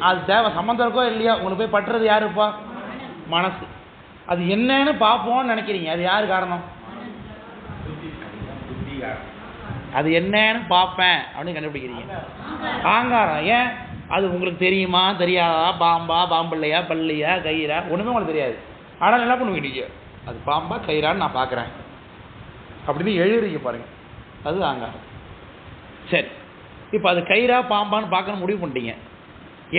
அது தேவை, சம்மந்தம் இருக்கோ இல்லையா, உங்களுக்கு போய் பட்டுறது யாருப்பா? மனசு. அது என்னன்னு பார்ப்போம்னு நினைக்கிறீங்க, அது யார் காரணம்? அது என்னன்னு பார்ப்பேன் அப்படின்னு கண்டுபிடிக்கிறீங்க, ஆங்காரம். ஏன்? அது உங்களுக்கு தெரியுமா தெரியாதா? பாம்பா, பாம்பு இல்லையா, பல்லியா, கயிறா, ஒன்றுமே உங்களுக்கு தெரியாது. ஆனால் என்ன பண்ணுவீங்க நீங்கள், அது பாம்பா கயிறான்னு நான் பார்க்குறேன் அப்படின்னு எழுதுறீங்க பாருங்க, அது ஆங்காரம். சரி, இப்போ அது கயிறா பாம்பான்னு பார்க்கணும் முடிவு பண்ணிட்டீங்க.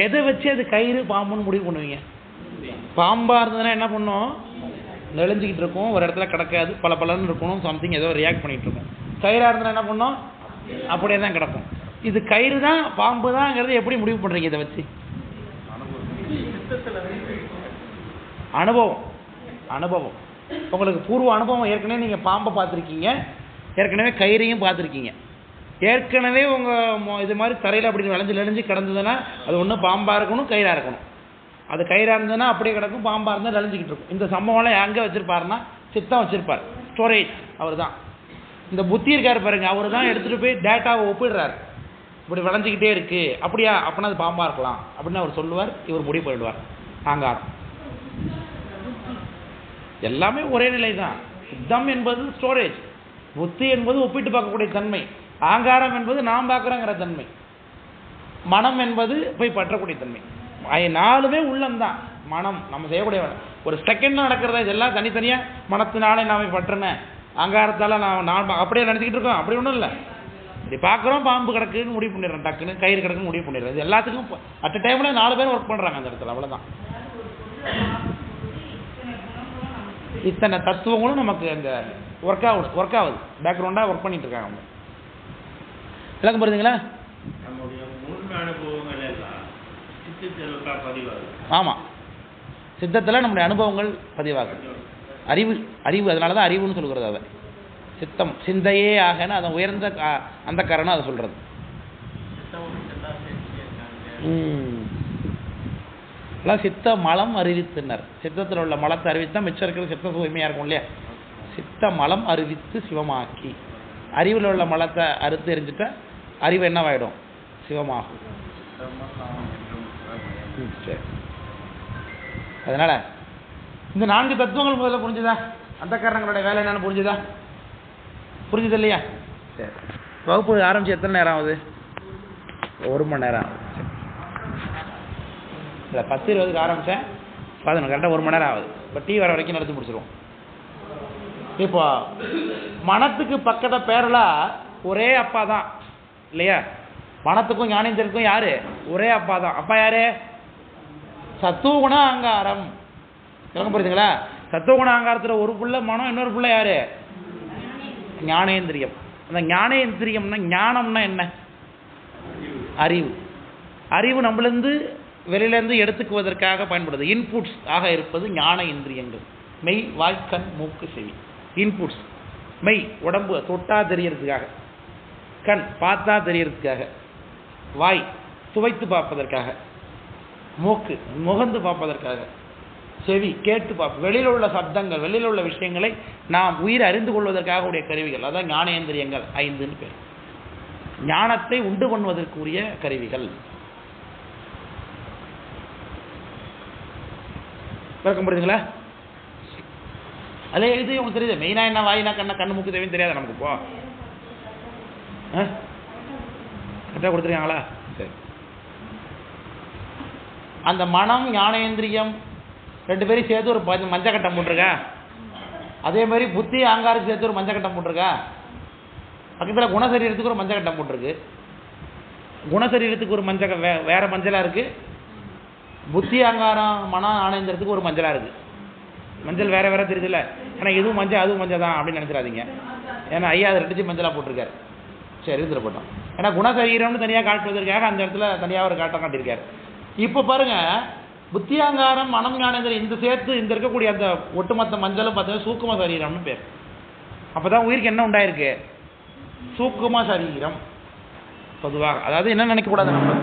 எதை வச்சு அது கயிறு பாம்புன்னு முடிவு பண்ணுவீங்க? பாம்பாக இருந்ததுன்னா என்ன பண்ணும், நெளிஞ்சிக்கிட்டு இருக்கும், ஒரு இடத்துல கிடக்காது, பல பலன்னு இருக்கணும், சம்திங் ஏதோ ரியாக்ட் பண்ணிகிட்டு இருக்கும். கயிறாக இருந்ததுன்னா என்ன பண்ணும், அப்படியே தான் கிடக்கும். இது கயிறு தான் பாம்பு தான்ங்கிறது எப்படி முடிவு பண்ணுறீங்க? இதை வச்சு அனுபவம் உங்களுக்கு பூர்வ அனுபவம். ஏற்கனவே நீங்கள் பாம்பை பார்த்துருக்கீங்க, ஏற்கனவே கயிறையும் பார்த்துருக்கீங்க. ஏற்கனவே உங்கள் இது மாதிரி தரையில் அப்படி விளைஞ்சு கிடந்ததுன்னா அது ஒன்று பாம்பாக இருக்கணும், கயிறாக இருக்கணும். அது கயிறாக இருந்ததுன்னா அப்படியே கிடக்கும், பாம்பாக இருந்தால் விளைஞ்சிக்கிட்டு இருக்கும். இந்த சம்பவம்லாம் எங்கே வச்சுருப்பாருன்னா சித்தம் வச்சுருப்பார், ஸ்டோரேஜ் அவர் தான். இந்த புத்தி இருக்கார் பாருங்க, அவர் தான் எடுத்துகிட்டு போய் டேட்டாவை ஒப்பிடுறார். இப்படி விளைஞ்சிக்கிட்டே இருக்குது, அப்படியா, அப்படின்னா அது பாம்பாக இருக்கலாம் அப்படின்னு அவர் சொல்லுவார். இவர் முடிவு பண்ணிடுவார். ஆங்காரம் எல்லாமே ஒரே நிலை தான். சித்தம் என்பது ஸ்டோரேஜ், புத்தி என்பது ஒப்பிட்டு பார்க்கக்கூடிய தன்மை, ஆங்காரம் என்பது நாம் பார்க்குறோங்கிற தன்மை, மனம் என்பது போய் பற்றக்கூடிய தன்மை. நாலுமே உள்ளம்தான். மனம் நம்ம செய்யக்கூடிய ஒரு செகண்ட் நடக்கிறதா, இதெல்லாம் தனித்தனியாக மனத்தினாலே நாம் பற்றினேன், அங்காரத்தால் நான் அப்படியே நினச்சிக்கிட்டு இருக்கோம். அப்படி ஒன்றும் இல்லை. இப்படி பார்க்குறோம், பாம்பு கிடக்குன்னு முடிவு பண்ணிடுறோம், டக்குன்னு கயிறு கிடக்குன்னு முடிவு பண்ணிடுறோம். இது எல்லாத்துக்கும் அட் டைமில் 4 பேர் ஒர்க் பண்ணுறாங்க அந்த இடத்துல, அவ்வளோதான். இத்தனை தத்துவங்களும் நமக்கு அந்த ஒர்க் ஆகுது, பேக்ரவுண்டாக ஒர்க் பண்ணிட்டு இருக்காங்க அவங்க. விளக்கம் புரியுதுங்களா? நம்முடைய முன் அனுபவங்கள் எல்லாம் சித்தத்தில் பதிவாகும். ஆமாம், சித்தத்தில் நம்முடைய அனுபவங்கள் பதிவாகும். அறிவு அதனால தான் அறிவுன்னு சொல்கிறது. அதை சித்தம் சிந்தையே ஆகன்னு அதை உயர்ந்த அந்த காரணம் அதை சொல்கிறது. சித்த மலம் அறிவித்துனர். சித்தத்தில் உள்ள மலத்தை அறிவித்தா மிச்சம் இருக்கிற சித்த தூய்மையாக இருக்கும் இல்லையா? சித்த மலம் அறிவித்து சிவமாக்கி. அறிவில் உள்ள மலத்தை அறுத்து எரிஞ்சிட்டா அறிவு என்னவாயிடும்? சிவமாகும். சரி, அதனால இந்த 4 தத்துவங்கள் முதல்ல புரிஞ்சுதா? அந்த காரணங்களுடைய வேலை என்னன்னு புரிஞ்சுதா? புரிஞ்சுது இல்லையா? சரி, வகுப்பு ஆரம்பிச்சு எத்தனை நேரம் ஆகுது? 1 மணி நேரம் ஆகுது. இல்லை 10:20 ஆரம்பித்தேன், 11 கரெக்டாக 1 மணி நேரம் ஆகுது. இப்போ டீ வர வரைக்கும் நடத்தி முடிச்சிடுவோம். இப்போ மனத்துக்கு பக்கத்த பேரெல்லாம் ஒரே அப்பா தான் இல்லையா? மனத்துக்கும் ஞானேந்திரனுக்கும் யாரு? ஒரே அப்பா தான். அப்பா யாரு? சத்துவகுண அகங்காரம். விளக்கம் புரியுதுங்களா? சத்துவகுண அகங்காரத்தில் ஒரு புள்ள மனம், இன்னொரு புள்ள யாரு? ஞானேந்திரியம். அந்த ஞானேந்திரியம்னா ஞானம்னா என்ன? அறிவு. அறிவு நம்மளிருந்து வெளியிலேருந்து எடுத்துக்குவதற்காக பயன்படுது. இன்புட்ஸ் ஆக இருப்பது ஞான இந்திரியங்கள். மெய், வாய், கண், மூக்கு, செவி. இன்புட்ஸ். மெய் உடம்பு தொட்டா தெரியறதுக்காக, கண் பார்த்தா தெரியறதுக்காக, வாய் துவைத்து பார்ப்பதற்காக, மூக்கு முகந்து பார்ப்பதற்காக, செவி கேட்டு பார்ப்ப வெளியில் உள்ள சப்தங்கள், வெளியில் உள்ள விஷயங்களை நாம் உயிர் அறிந்து கொள்வதற்காக உடைய கருவிகள். அதான் ஞானேந்திரியங்கள் 5ன்னு பேர். ஞானத்தை உண்டு பண்ணுவதற்குரிய கருவிகள். விளக்கம் புரியுதுங்களா? அதே இது உங்களுக்கு தெரியுது. மெயினா என்ன, வாயினா கண்ணா, கண்ணு மூக்கு தேவைன்னு தெரியாது நமக்கு. இப்போ கரெக்டாக கொடுத்துருக்காங்களா? சரி. அந்த மனம் ஞானேந்திரியம் 2 பேரும் சேர்த்து ஒரு மஞ்சள் கட்டம் போட்டிருக்கா. அதே மாதிரி புத்தி அகங்காரம் சேர்த்து ஒரு மஞ்சள் கட்டம் போட்டிருக்கா. பக்கத்தில் குணசரீரத்துக்கு ஒரு மஞ்சள் கட்டம் போட்டிருக்கு. குணசரீரத்துக்கு ஒரு மஞ்சள் வேற மஞ்சளாக இருக்குது. புத்தி அகங்காரம் மன ஆனந்தத்துக்கு ஒரு மஞ்சளாக இருக்குது. மஞ்சள் வேற வேற தெரியுதுல்ல. ஆனால் இதுவும் மஞ்சள் அதுவும் மஞ்சள் தான் அப்படின்னு நினச்சிடாதீங்க. ஏன்னா ஐயா அதை 2 மஞ்சளாக போட்டிருக்காரு. சரி, இதில் போட்டோம். ஏன்னா குணசரீரம்னு தனியாக காட்டுவதற்காக அந்த இடத்துல தனியாக ஒரு காட்டம் காட்டியிருக்காரு. இப்போ பாருங்க, புத்தியாங்காரம் மனம் ஞானேந்திரம் இந்த சேர்த்து இந்த இருக்கக்கூடிய அந்த ஒட்டுமொத்த மஞ்சளும் பார்த்தீங்கன்னா சூக்கும சரீரம்னு பேர். அப்போ தான் உயிருக்கு என்ன உண்டாயிருக்கு? சூக்கும சரீரம். பொதுவாக அதாவது என்ன நினைக்கக்கூடாது, நம்ம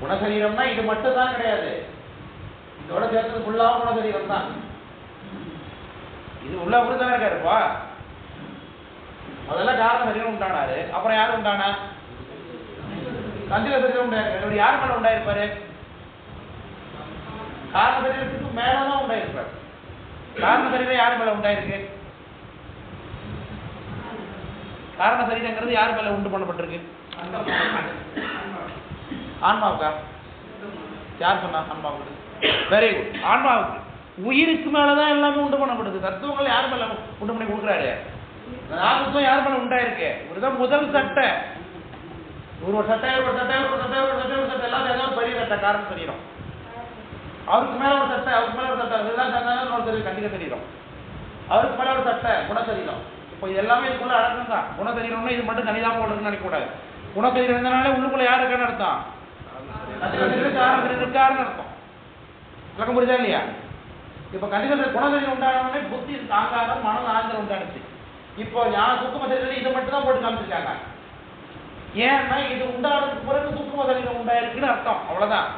குணசரீரம்னா இது மட்டும் தான் கிடையாது. இதோட சேர்த்தது ஃபுல்லாக குணசரீரம் தான். இது உள்ள தான் இருக்காருப்பா. முதல்ல காரண சரீரம் உண்டானாரு, அப்புறம் யாரும் உண்டானா? கந்திர சரீரம் உண்டாயிருக்காரு. யார் மேல உண்டாயிருப்பாரு? காரண சரீரத்துக்கு மேலதான் உண்டாயிருப்பாரு. காரண சரீரம் யார் மேல உண்டாயிருக்கு? காரண சரீரங்கிறது யார் மேல உண்டு பண்ணப்பட்டிருக்கு? ஆன்மாவுக்கா? யார் சொன்னா ஆன்மாவுக்கு? Very good. ஆன்மாவுக்கு. உயிருக்கு மேலதான் எல்லாமே உண்டு பண்ணப்படுது. தத்துவங்கள் யார் மேல உண்டு பண்ணி கொடுக்குறாரு? நாமத்துவம் யார் மேல உண்டாயிருக்கு? இவருதான் முதல் சட்டை. ஒரு சட்டை ஒரு சட்டை ஒரு சட்டை ஒரு சட்டை ஒரு சட்டை எல்லாம் ஏதாவது பெரிய சட்டை காரண சரீரம். அவருக்கு மேல ஒரு சட்டை, அவருக்கு மேல ஒரு சட்டை, இதெல்லாம் சட்டை கண்டிக்க சரீரம். அவருக்கு மேல ஒரு சட்டை குணசரீரம். இப்போ இது எல்லாமே இதுக்குள்ள அடக்கம் தான். குணசரீரம்னா இது மட்டும் தனிதான் போடுறதுன்னு நினைக்கக்கூடாது. குணசரீரம் இருந்தனாலே உள்ளுக்குள்ள யார் இருக்கான்னு அர்த்தம்? இருக்காருன்னு அர்த்தம். விளக்கம் புரியுதா இல்லையா? இப்ப கண்டிப்பா குணசரீரம் உண்டானவனே புத்தி ஆங்காரம் மனம் ஆந்திரம் உண்டானுச்சு. இப்போ சூக்கும சரீரம் இதை மட்டும் தான் போட்டு காமிச்சிருக்காங்க. ஏன்னா இது உண்டானதுக்கு பிறகு சூக்கும சரீரம் உண்டாயிருக்குன்னு அர்த்தம், அவ்வளவுதான்.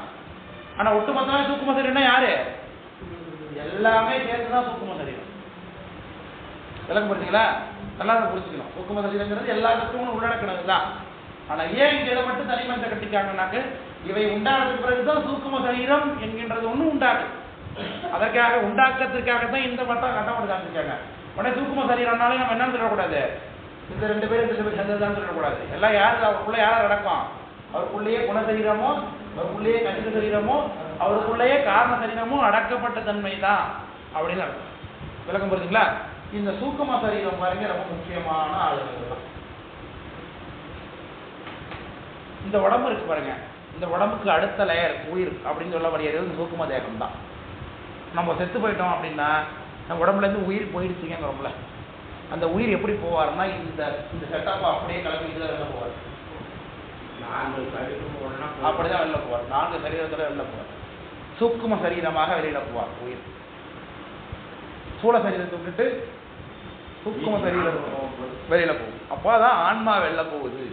ஆனா ஒட்டுமொத்தமே சூக்கும சரீரம்னா யாரு? எல்லாமே சேர்த்துதான் சூக்கும சரீரம். விளக்கம் புரிஞ்சுங்களா? நல்லா புரிஞ்சுக்கணும். சூக்கும சரீரங்கிறது எல்லா தத்துவங்களும் உள்ளடக்கினது தான். ஆனா ஏன் இங்க இதை மட்டும் தனிமத்தை கட்டிக்காங்கன்னாக்க இவை உண்டானதுக்கு பிறகுதான் சூக்கும சரீரம் என்கின்றது ஒண்ணு உண்டாகு. அதற்காக உண்டாக்கத்திற்காகத்தான் இந்த மட்டும் கட்டம் காமிச்சிருக்காங்க. உடனே சூக்கும சரீரம்னாலே நம்ம என்னன்னு சொல்லக்கூடாது, இந்த ரெண்டு பேரும் சேர்ந்ததுதான் சொல்லக்கூடாது. எல்லாம் யாரு அவருக்குள்ள யாரும் நடக்கும்? அவருக்குள்ளேயே குணசரீரமோ அவருக்குள்ளேயே கணித சரீரமோ அவருக்குள்ளேயே காரண சரீரமோ அடக்கப்பட்ட தன்மை தான் அப்படின்னு அர்த்தம். விளக்கம் புரியுதுங்களா? இந்த சூக்கும சரீரம் பாருங்க ரொம்ப முக்கியமான ஆளுநர்கள். இந்த உடம்பு இருக்கு பாருங்க, இந்த உடம்புக்கு அடுத்த லேயர் உயிர் அப்படின்னு சொல்ல வருகிறது சூக்கும தேகம் தான். நம்ம செத்து போயிட்டோம் அப்படின்னா நம்ம உடம்புல இருந்து உயிர் போயிடுச்சுங்கிறோம்ல, அந்த உயிர் எப்படி போவார்னா இந்த செட்டப்பை அப்படியே கலப்பிட்டு வெளில போவார். அப்படிதான் வெளில போவார். 4 சரீரத்துல வெளில போவார். சூக்கும சரீரமாக வெளியில போவார் உயிர். சூழ சரீரத்தை விட்டுட்டு சூக்கும சரீரம் வெளியில போகும். அப்போதான் ஆன்மா வெளில போகுது.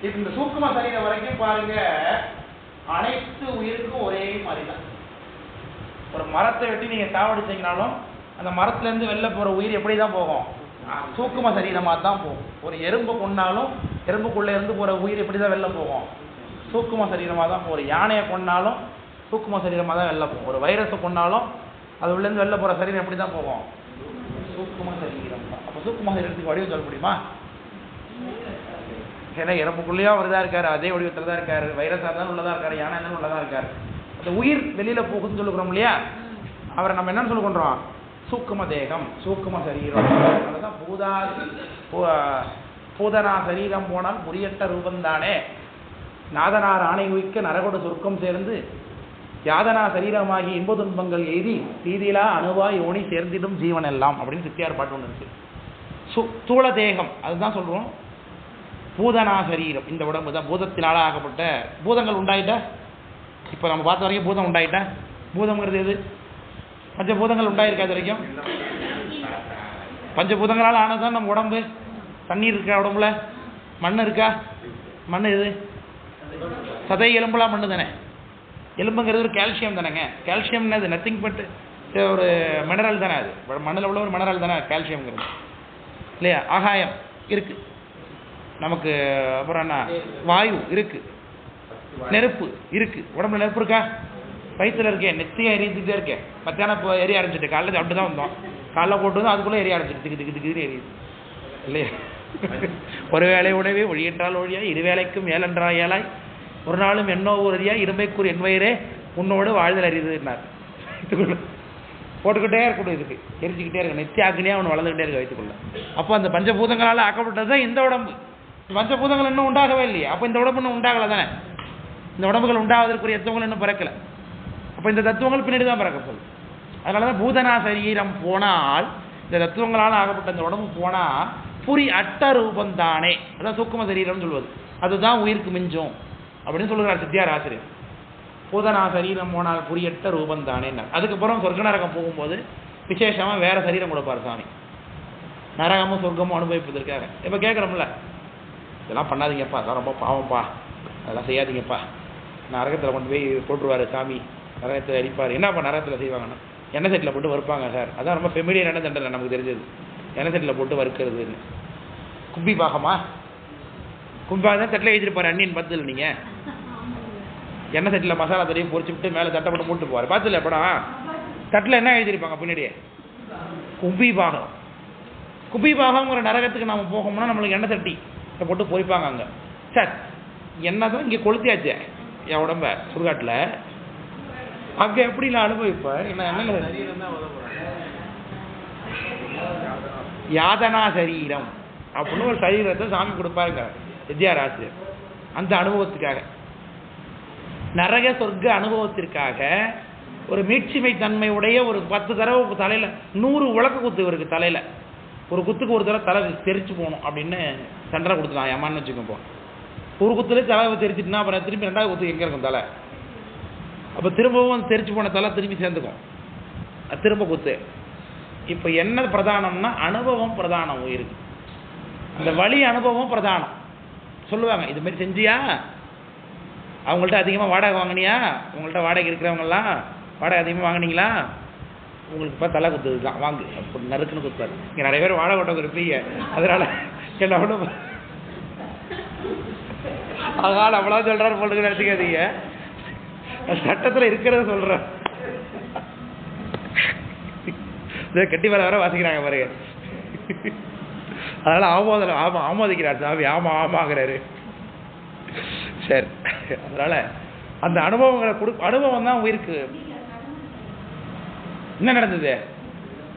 இப்ப இந்த சூக்கும சரீரம் வரைக்கும் பாருங்க, அனைத்து உயிருக்கும் ஒரே மாதிரி தான். ஒரு மரத்தை வெட்டி நீங்க சாவடிச்சீங்கனாலும் அந்த மரத்துல இருந்து வெளில போற உயிர் எப்படிதான் போகும்? சூக்கும சரீரமா தான் போகும். ஒரு எறும்பு கொண்டாலும் எறும்புக்குள்ள இருந்து போற உயிர் எப்படிதான் வெளில போகும்? சூக்கும சரீரமா தான் போகும். ஒரு யானையை கொண்டாலும் சூக்கும சரீரமா தான் வெளில போகும். ஒரு வைரஸை கொண்டாலும் அது உள்ள இருந்து வெளில போற சரீரம் எப்படி தான் போகும்? சூக்கும சரீரம் தான். அப்ப சூக்கும சரீரத்துக்கு வடிவம் சொல்ல முடியுமா? ஏன்னா எறும்புக்குள்ளேயும் அவர் தான் இருக்காரு, அதே வடிவத்துல தான் இருக்காரு. வைரஸா தான் உள்ளதா இருக்காரு, யானை தான் உள்ளதா இருக்காரு. அந்த உயிர் வெளியில போகுதுன்னு சொல்லுகிறோம் இல்லையா? அவரை நம்ம என்னன்னு சொல்லி கொண்டோம்? சூக்கும தேகம், சூக்கும சரீரம். அதுதான் பூதனா சரீரம் போனால் முறியட்ட ரூபந்தானே, நாதனார் ஆணை உயிக்க நரகொடு சொர்க்கம் சேர்ந்து யாதனா சரீரமாகி இன்ப துன்பங்கள் எய்தி தீதிலா அணுவாய் ஓணி சேர்ந்திடும் ஜீவன் எல்லாம் அப்படின்னு சித்தியார் பாட்டு ஒன்று இருக்கு. ஸ்தூல தேகம் அதுதான் சொல்றோம். பூதனா சரீரம் இந்த உடம்பு தான். பூதத்தினால ஆகப்பட்ட பூதங்கள் உண்டாயிட்டா, இப்போ நம்ம பார்த்த வரைக்கும் பூதம் உண்டாயிட்டா. பூதம்ங்கிறது எது? பஞ்சபூதங்கள் உண்டாயிருக்காது வரைக்கும். பஞ்சபூதங்களால் ஆனதுதான் நம்ம உடம்பு. தண்ணீர் இருக்கா உடம்புல? மண் இருக்கா? மண் எது? சதை எலும்புலாம் மண்ணு தானே. எலும்புங்கிறது ஒரு கால்சியம் தானேங்க. கால்சியம்னு அது நத்திங் பட் ஒரு மினரல் தானே. அது மண்ணில் உள்ள ஒரு மினரல் தானே கால்சியம்ங்கிறது இல்லையா? ஆகாயம் இருக்கு நமக்கு. அப்புறம் என்ன? வாயு இருக்கு, நெருப்பு இருக்கு. உடம்புல நெருப்பு இருக்கா? வயிற்றுல இருக்கேன், நெத்தியாக எரிஞ்சுக்கிட்டே இருக்கேன். மத்தியானம் இப்போ எரிய ஆரம்பிச்சுட்டு, காலையில் அப்படி தான் வந்தோம். காலைல போட்டு வந்து அதுக்குள்ளே எரிய ஆரம்பிச்சிட்டு திக்கு எரியுது இல்லையா? ஒரு வேலை உணவே ஒழியென்றால் ஒழியா இருவேளைக்கும் ஏழென்றால் ஏழாய் ஒரு நாளும் என்னோ ஒருயா இருமைக்கூர் என் வயிறே உன்னோடு வாழ்தல் அறியுதுன்னார். வயிற்றுக்குள்ள போட்டுக்கிட்டே இருக்கணும், இதுக்கு எரிஞ்சுக்கிட்டே இருக்கு. நெத்தி ஆக்கினியாக ஒன்று வளர்ந்துக்கிட்டே இருக்கு வயிற்றுக்குள்ள. அப்போ அந்த பஞ்சபூதங்களால் ஆக்கப்பட்டது தான் இந்த உடம்பு. பஞ்சபூதங்கள் இன்னும் உண்டாகவே இல்லையே. அப்போ இந்த உடம்பு இன்னும் உண்டாகலை தானே. இந்த உடம்புகள் உண்டாவதற்குரிய தத்துவங்கள் இன்னும் பிறக்கலை. அப்போ இந்த தத்துவங்கள் பின்னாடி தான் பிறக்க போகுது. அதனால தான் பூதனா சரீரம் போனால், இந்த தத்துவங்களால் ஆகப்பட்ட இந்த உடம்பு போனால் புரி அட்ட ரூபம் தானே. அதான் சூக்கும சரீரம்னு சொல்வது. அதுதான் உயிருக்கு மிஞ்சும் அப்படின்னு சொல்லுகிறார் சித்தியார் ஆசிரியர். பூதனா சரீரம் போனால் புரியட்ட ரூபம் தானே. அதுக்கப்புறம் சொர்க்க நரகம் போகும்போது விசேஷமாக வேற சரீரம் கொடுப்பார் சாமி. நரகமும் சொர்க்கமும் அனுபவிப்பதற்காக. இப்போ கேட்குறோம்ல, இதெல்லாம் பண்ணாதீங்கப்பா, அதான் ரொம்ப பாவம்ப்பா, அதெல்லாம் செய்யாதீங்கப்பா, நரகத்தில் கொண்டு போய் போட்டுருவார் சாமி, நரகத்தில் அடிப்பார். என்னப்பா நரகத்தில் செய்வாங்கன்னா எண்ணெய் செட்டில் போட்டு வறுப்பாங்க சார். அதான் ரொம்ப ஃபெமிலியரான தண்டனை நமக்கு தெரிஞ்சது, எண்ணெய் செட்டில் போட்டு வறுக்கிறதுன்னு. கும்பி பாகமா? கும்பி பாகம் தான் தட்டில் எழுதிருப்பார் அண்ணின் பத்தில். நீங்கள் எண்ணெய் செட்டில் மசாலா தரையும் பொறிச்சு விட்டு மேலே தட்டை போட்டு மூட்டு போவார். பார்த்துல எப்படா தட்டில் என்ன எழுதியிருப்பாங்க பின்னாடியே? கும்பி பாகம். கும்பி பாகம் ஒரு நரகத்துக்கு நம்ம போகணும்னா நம்மளுக்கு எண்ணெய் தட்டி போட்டு பொறிப்பாங்க அங்கே. சார் எண்ணெய் தான் இங்கே கொளுத்தியாச்சு என் உடம்ப சுடுகாட்டில், அங்கே எப்படி நான் அனுபவிப்பேன்? என்ன யாதனா சரீரம் அப்படின்னு ஒரு சரீரத்தை சாமி கொடுப்பாருங்க வித்யார் ஆசிரியர். அந்த அனுபவத்துக்காக, நரக சொர்க்க அனுபவத்திற்காக ஒரு மீட்சிமை தன்மையுடைய ஒரு 10 தடவை தலையில் 100 உலக்க குத்து இவருக்கு தலையில். ஒரு குத்துக்கு ஒரு தடவை தலை தெரிச்சு போகணும் அப்படின்னு தண்டனை கொடுத்துட்டான் ஏமான்னு வச்சுக்கப்போ. ஒரு குத்துல தலை தெரிச்சிட்டுனா அப்புறம் திரும்பி 2வது குத்து எங்கே இருக்கும் தலை? அப்போ திரும்பவும் தெரிச்சு போன தலை திரும்பி சேர்ந்துக்கும், அது திரும்ப குத்து. இப்போ என்ன பிரதானம்னா அனுபவம் பிரதானம் உயிருக்கு. அந்த வழி அனுபவம் பிரதானம். சொல்லுவாங்க இது மாதிரி செஞ்சியா, அவங்கள்ட்ட அதிகமாக வாடகை வாங்கினியா, உங்கள்கிட்ட வாடகை இருக்கிறவங்கலாம் வாடகை அதிகமாக வாங்கினீங்களா, உங்களுக்கு இப்போ தலை குத்துது தான் வாங்கு அப்படி நறுக்குன்னு குத்துவார். இங்கே நிறைய பேர் வாடகை ஓட்ட இருப்பீங்க, அதனால் என்ன ஒன்று அதனால் அவ்வளோ சொல்கிறாரு போட்டு நினச்சிக்காதீங்க, சட்டத்தில் இருக்கிறத சொல்கிறேன். கட்டி வர வாசிக்கிறாங்க பாருங்க. அதனால் ஆமோதிக்கிறார் சாமி, ஆமாம் ஆமாங்கிறாரு. சரி, அதனால் அந்த அனுபவங்களை அனுபவம் தான் உயிருக்கு. என்ன நடந்தது?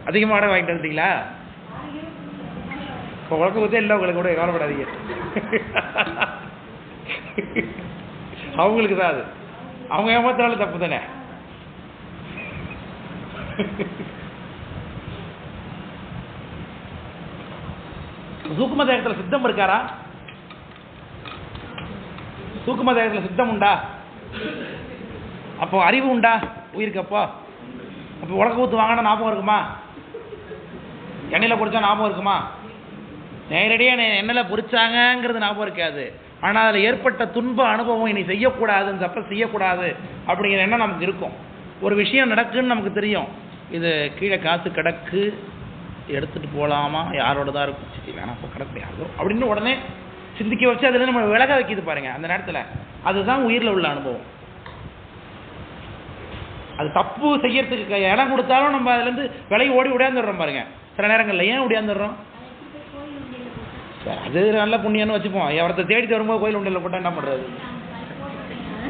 அதிகமாக வாடகை வாங்கிட்டு வந்துட்டீங்களா? இப்போ உலக குத்தே இல்லை உங்களுக்கு, கூட கவலைப்படாதீங்க. அவங்களுக்கு தான் அது, அவங்க ஏமாத்தினாலும் தப்பு தானே. சூக்கும தேகத்தில் சித்தம் இருக்காரா? சூக்கும தேகத்தில் சித்தம் உண்டா? அப்போ அறிவு உண்டா உயிருக்கு? அப்போ உலக ஊத்து வாங்கினா ஞாபகம் இருக்குமா? எண்ணெயில் பொறிச்சா ஞாபகம் இருக்குமா? நேரடியாக எண்ணெயில் பொறிச்சாங்கிறது ஞாபகம் இருக்காது. ஆனால் அதில் ஏற்பட்ட துன்ப அனுபவம் இனி செய்யக்கூடாது, தப்ப செய்யக்கூடாது அப்படிங்கிற எண்ணம் நமக்கு இருக்கும். ஒரு விஷயம் நடக்குன்னு நமக்கு தெரியும், இது கீழே காசு கிடக்கு எடுத்துகிட்டு போகலாமா, யாரோட தான் இருக்கும், சரி வேணா இப்போ கிடக்கு யாரோ அப்படின்னு உடனே சிந்திக்க வச்சு அதில் நம்ம விலக வைக்கிது பாருங்க. அந்த நேரத்தில் அதுதான் உயிரில் உள்ள அனுபவம். அது தப்பு செய்யறதுக்கு இடம் கொடுத்தாலும் நம்ம அதுலேருந்து விலகி ஓடி ஓடியாந்துடுறோம் பாருங்க. சில நேரங்களில் ஏன் ஓடியாந்துடுறோம்? அது நல்ல புண்ணியன்னு வச்சுப்போம். அவரத்தை தேடிட்டு வரும்போது கோயில் உண்டியில் போட்டால் என்ன பண்ணுறது?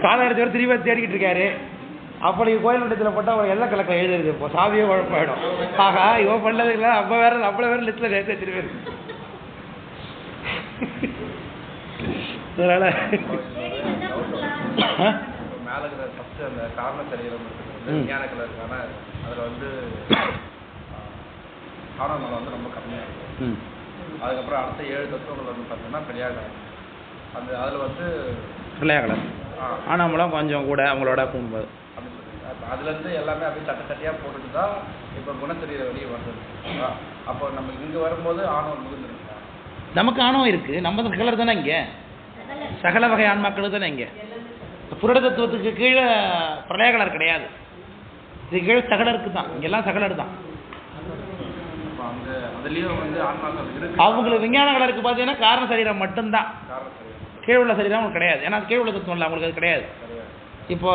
காலம் எடுத்து திரும்பி தேடிக்கிட்டு இருக்காரு. அப்படி கோயில் உண்டியத்தில் போட்டால் ஒரு எல்லாம் கலக்கில் எழுதுறது, இப்போ சாவியே குழப்பாயிடும். ஆகா இவன் பண்ணதுக்கு அப்போ வேற நம்மள வேற லிஸ்ட்டில் சேர்த்து வச்சிருக்காரு. அதனால மேலே இருக்கிற ஃபஸ்ட்டு அந்த காரண சரீரம் விஞ்ஞான கலருக்கான அதில் வந்து காரணம் வந்து ரொம்ப கம்மியாக இருக்கும். அதுக்கப்புறம் அடுத்த 7 தத்துவங்கள் வந்து பார்த்தீங்கன்னா பெரியாகலர். அந்த அதில் வந்து பிள்ளையாகலர் ஆனாமலாம் கொஞ்சம் கூட அவங்களோட போகும்போது அப்படின்னு சொல்லி அதுலேருந்து எல்லாமே அப்படியே தட்டையாக போட்டுட்டு தான் இப்போ குணசரீர வெளியே வந்தது. அப்போ நம்ம இங்கே வரும்போது ஆணவம் மிகுந்துருக்கா? நமக்கு ஆணவம் இருக்குது, நம்ம கலர் தானே இங்கே, சகல வகை ஆன்மாக்கள் தானே இங்கே. புரட தத்துவத்துக்கு கீழே பிரளயகலர் கிடையாது, இது கீழே சகலருக்கு தான், இங்கெல்லாம் சகலர் தான். அவங்களுக்கு விஞ்ஞான கலருக்கு பார்த்தீங்கன்னா காரண சரீரம் மட்டும்தான், கீழ் உள்ள சரீரம் அவங்களுக்கு கிடையாது. ஏன்னா கீழ் உள்ள தத்துவம் இல்லை, அவங்களுக்கு அது கிடையாது. இப்போ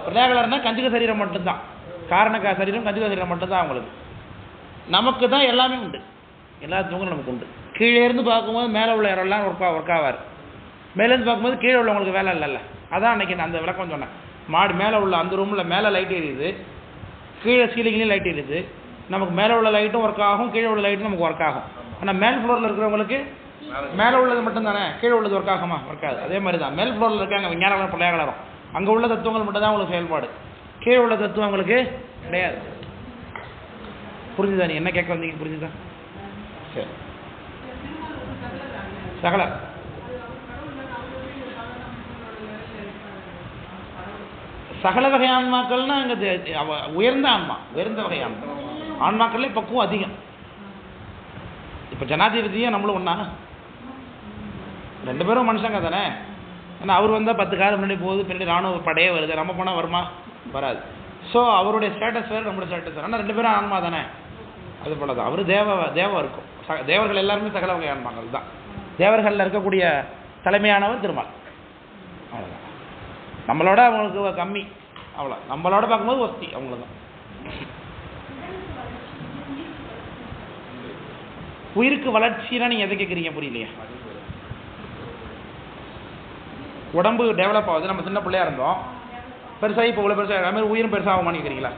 பிரளயகலர்னா கஞ்சுக சரீரம் மட்டும்தான், காரண சரீரம் கஞ்சுக சரீரம் மட்டும்தான் அவங்களுக்கு. நமக்கு தான் எல்லாமே உண்டு, எல்லா தத்துவங்களும் நமக்கு உண்டு. கீழே இருந்து பார்க்கும்போது மேலே உள்ள யாரெல்லாம் ஒர்க் ஆவார், மேலேருந்து பார்க்கும்போது கீழே உள்ளவங்களுக்கு வேலை இல்லைல்ல. அதான் அன்றைக்கி நான் அந்த விளக்கம் சொன்னேன். மாடு மேலே உள்ள அந்த ரூமில் மேலே லைட் எரியுது, கீழே சீலிங்லேயும் லைட் எரியுது. நமக்கு மேலே உள்ள லைட்டும் ஒர்க் ஆகும், கீழே உள்ள லைட்டும் நமக்கு ஒர்க் ஆகும். ஆனால் மேல் ஃப்ளோரில் இருக்கிறவங்களுக்கு மேலே உள்ளது மட்டும் தானே, கீழே உள்ளது ஒர்க் ஆகுமா? ஒர்க் ஆகுது. அதே மாதிரி தான் மேல் ஃப்ளோரில் இருக்காங்க விஞ்ஞான பிள்ளையாளரும், அங்கே உள்ள தத்துவங்கள் மட்டும் தான் உங்களுக்கு செயல்பாடு, கீழே உள்ள தத்துவம் உங்களுக்கு கிடையாது. புரிஞ்சுதா? நீ என்ன கேட்க வந்தீங்க? புரிஞ்சுதா? சரி. சகல சகல வகை ஆன்மாக்கள்னா அங்கே உயர்ந்த ஆன்மா, உயர்ந்த வகை ஆன்மா. ஆன்மாக்கள்ல பக்குவம் அதிகம். இப்போ ஜனாதிபதியும் நம்மளும் ஒன்றா, 2 பேரும் மனுஷங்க தானே. ஏன்னா அவர் வந்தால் 10 காலம் முன்னாடி போகுது, பின்னாடி ராணுவ படையே வருது, நம்ம போனால் வருமா? வராது. ஸோ அவருடைய ஸ்டேட்டஸ் வேறு, நம்மளோட ஸ்டேட்டஸ் வேறு. ஆனால் 2 பேரும் ஆன்மா தானே. அது போல தான் அவர் தேவம் இருக்கும். தேவர்கள் எல்லாருமே சகல வகை ஆன்மாக்கள் தான். தேவர்களில் இருக்கக்கூடிய தலைமையானவர் திருமால், அவ்வளோதான். நம்மளோட அவங்களுக்கு கம்மி, அவ்வளோ. நம்மளோட பார்க்கும்போது வசதி, அவங்களதான். உயிருக்கு வளர்ச்சினா நீங்கள் எதை கேட்குறீங்க? புரியலையே. உடம்பு டெவலப் ஆகுது. நம்ம சின்ன பிள்ளையா இருந்தோம், பெருசாகி இப்போ இவ்வளோ பெருசாக அது மாதிரி உயிரும் பெருசாகுமான்னு கேட்குறீங்களா?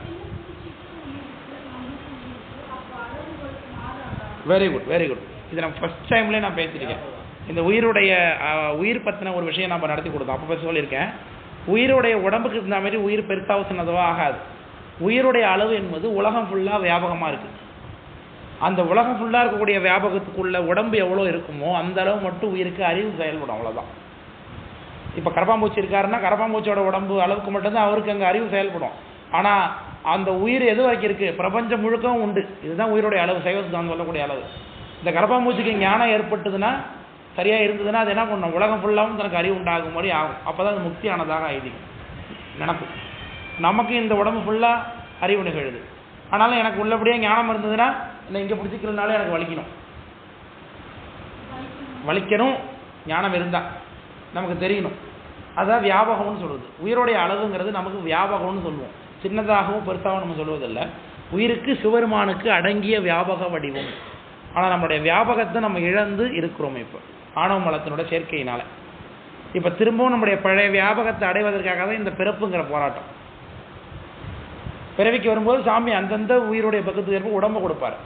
Very good, very good. இது நம்ம ஃபஸ்ட் டைம்லேயே நான் பேசியிருக்கேன். இந்த உயிர் பற்றின ஒரு விஷயம் நம்ம நடத்தி கொடுத்தோம். அப்போ பேச சொல்லியிருக்கேன். உயிருடைய உடம்புக்கு இருந்த மாதிரி உயிர் பெருசாக சின்னதோ ஆகாது. உயிருடைய அளவு என்பது உலகம் ஃபுல்லாக வியாபகமாக இருக்குது. அந்த உலகம் ஃபுல்லாக இருக்கக்கூடிய வியாபகத்துக்குள்ள உடம்பு எவ்வளோ இருக்குமோ அந்த அளவு மட்டும் உயிருக்கு அறிவு செயல்படும், அவ்வளோதான். இப்போ கரப்பாம்பூச்சி இருக்காருன்னா கரப்பாம்பூச்சியோட உடம்பு அளவுக்கு மட்டும்தான் அவருக்கு அங்கே அறிவு செயல்படும். ஆனால் அந்த உயிர் எது வரைக்கும் இருக்குது, பிரபஞ்சம் முழுக்கவும் உண்டு. இதுதான் உயிரோடைய அளவு, சைவ சித்தாந்தம் சொல்லக்கூடிய அளவு. இந்த கரப்பாம்பூச்சிக்கு ஞானம் ஏற்பட்டதுன்னா, சரியாக இருந்ததுன்னா அது என்ன பண்ணணும், உலகம் ஃபுல்லாகவும் தனக்கு அறிவு உண்டாகும் மாதிரி ஆகும். அப்போ தான் அது முக்தியானதாக ஐதீகம் நினப்பு. நமக்கு இந்த உடம்பு ஃபுல்லாக அறிவு நிகழுது. ஆனாலும் எனக்கு உள்ளபடியே ஞானம் இருந்ததுன்னா இல்லை இங்கே பிடிச்சிக்கிறதுனால எனக்கு வலிக்கணும். ஞானம் இருந்தால் நமக்கு தெரியணும். அதான் வியாபகம்னு சொல்கிறது. உயிரோடைய அளவுங்கிறது நமக்கு வியாபகம்னு சொல்லுவோம். சின்னதாகவும் பெருசாகவும் நம்ம சொல்வதில்லை. உயிருக்கு சிவருமானுக்கு அடங்கிய வியாபக வடிவம். ஆனால் நம்மளுடைய வியாபகத்தை நம்ம இழந்து இருக்கிறோம் இப்போ ஆணவ மலத்தினோட சேர்க்கையினால். இப்போ திரும்பவும் நம்முடைய பழைய வியாபகத்தை அடைவதற்காக தான் இந்த பிறப்புங்கிற போராட்டம். பிறவிக்கு வரும்போது சாமி அந்தந்த உயிருடைய பக்கத்துக்கு ஏற்ப உடம்பு கொடுப்பார்.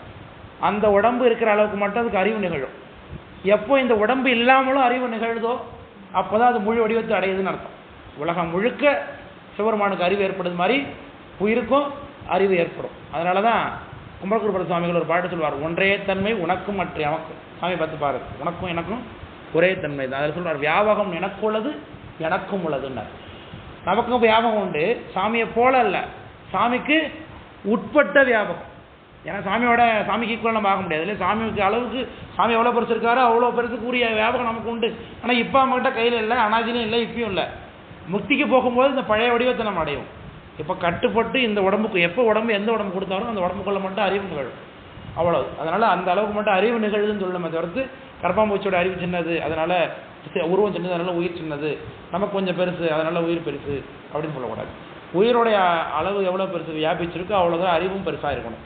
அந்த உடம்பு இருக்கிற அளவுக்கு மட்டும் அதுக்கு அறிவு நிகழும். எப்போ இந்த உடம்பு இல்லாமலும் அறிவு நிகழுதோ அப்போ தான் அது முழு வடிவத்தை அடையுதுன்னு அர்த்தம். உலகம் முழுக்க சிவபெருமானுக்கு அறிவு ஏற்படுது மாதிரி உயிருக்கும் அறிவு ஏற்படும். அதனால தான் கும்பலகுருபர சுவாமிகள் ஒரு பாட்டு சொல்வார், ஒன்றே தன்மை உனக்கும் மற்ற எனக்கும். சாமி பார்த்து பாரு, உனக்கும் எனக்கும் ஒரே தன்மை தான். அதில் சொல்வார், வியாபகம் எனக்கு உள்ளது எனக்கும் உள்ளதுன்னார். நமக்கும் வியாபகம் உண்டு, சாமியை போல அல்ல, சாமிக்கு உட்பட்ட வியாபகம். ஏன்னா சாமிக்கு ஈக்குவலாக நம்ம ஆக முடியாது இல்லை. சாமிக்கு அளவுக்கு சாமி எவ்வளோ பெருசு இருக்காரோ அவ்வளோ பெருசுக்கு உரிய வியாபகம் நமக்கு உண்டு. ஆனால் இப்போ நம்மகிட்ட கையில் இல்லை, அனாதிலையும் இல்லை, இப்பயும் இல்லை. முக்திக்கு போகும்போது இந்த பழைய வடிவத்தை நம்ம அடையும். இப்போ கட்டுப்பட்டு இந்த உடம்புக்கு எப்போ எந்த உடம்பு கொடுத்தாலும் அந்த உடம்புக்குள்ள மட்டும் அறிவு நிகழும், அவ்வளவு. அதனால் அந்த அளவுக்கு மட்டும் அறிவு நிகழுதுன்னு சொல்லணுமே தவிர்த்து கரப்பாம்பூச்சியோட அறிவு சின்னது அதனால் உருவம் சின்னது அதனால் உயிர் சின்னது, நமக்கு கொஞ்சம் பெருசு அதனால் உயிர் பெருசு அப்படின்னு சொல்லக்கூடாது. உயிரோடைய அளவு எவ்வளோ பெருசு வியாபிச்சிருக்கோ அவ்வளோதான் அறிவும் பெருசாக இருக்கணும்.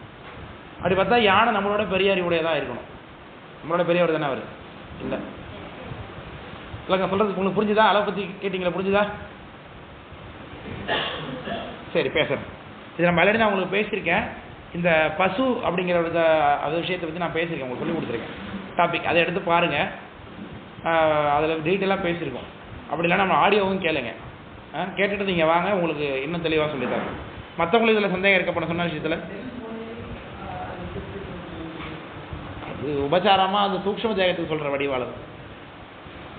அப்படி பார்த்தா யானை நம்மளோட பெரிய அறிவுடையதாக இருக்கணும். நம்மளோட பெரியவர் தானே அவர் இல்லை இல்லைங்க. சொல்கிறது உங்களுக்கு புரிஞ்சுதா? அளவை பற்றி கேட்டிங்களா? புரிஞ்சுதா? சரி, பேசுகிறேன். இது நம்ம ஆல்ரெடி நான் உங்களுக்கு பேசியிருக்கேன். இந்த பசு அப்படிங்கிற அந்த விஷயத்தை பற்றி நான் பேசியிருக்கேன், உங்களுக்கு சொல்லி கொடுத்துருக்கேன் டாபிக். அதை எடுத்து பாருங்கள், அதில் டீட்டெயிலாக பேசியிருக்கோம். அப்படி இல்லைன்னா நம்ம ஆடியோவும் கேளுங்க. கேட்டுட்டு நீங்கள் வாங்க, உங்களுக்கு இன்னும் தெளிவாக சொல்லித்தரேன். மற்றவங்களுக்கு இதில் சந்தேகம் இருக்கப்பட சொன்ன விஷயத்தில் அது உபச்சாரமாக அது சூக்ஷ்ம தேகத்துக்கு சொல்கிற வடிவாளர்.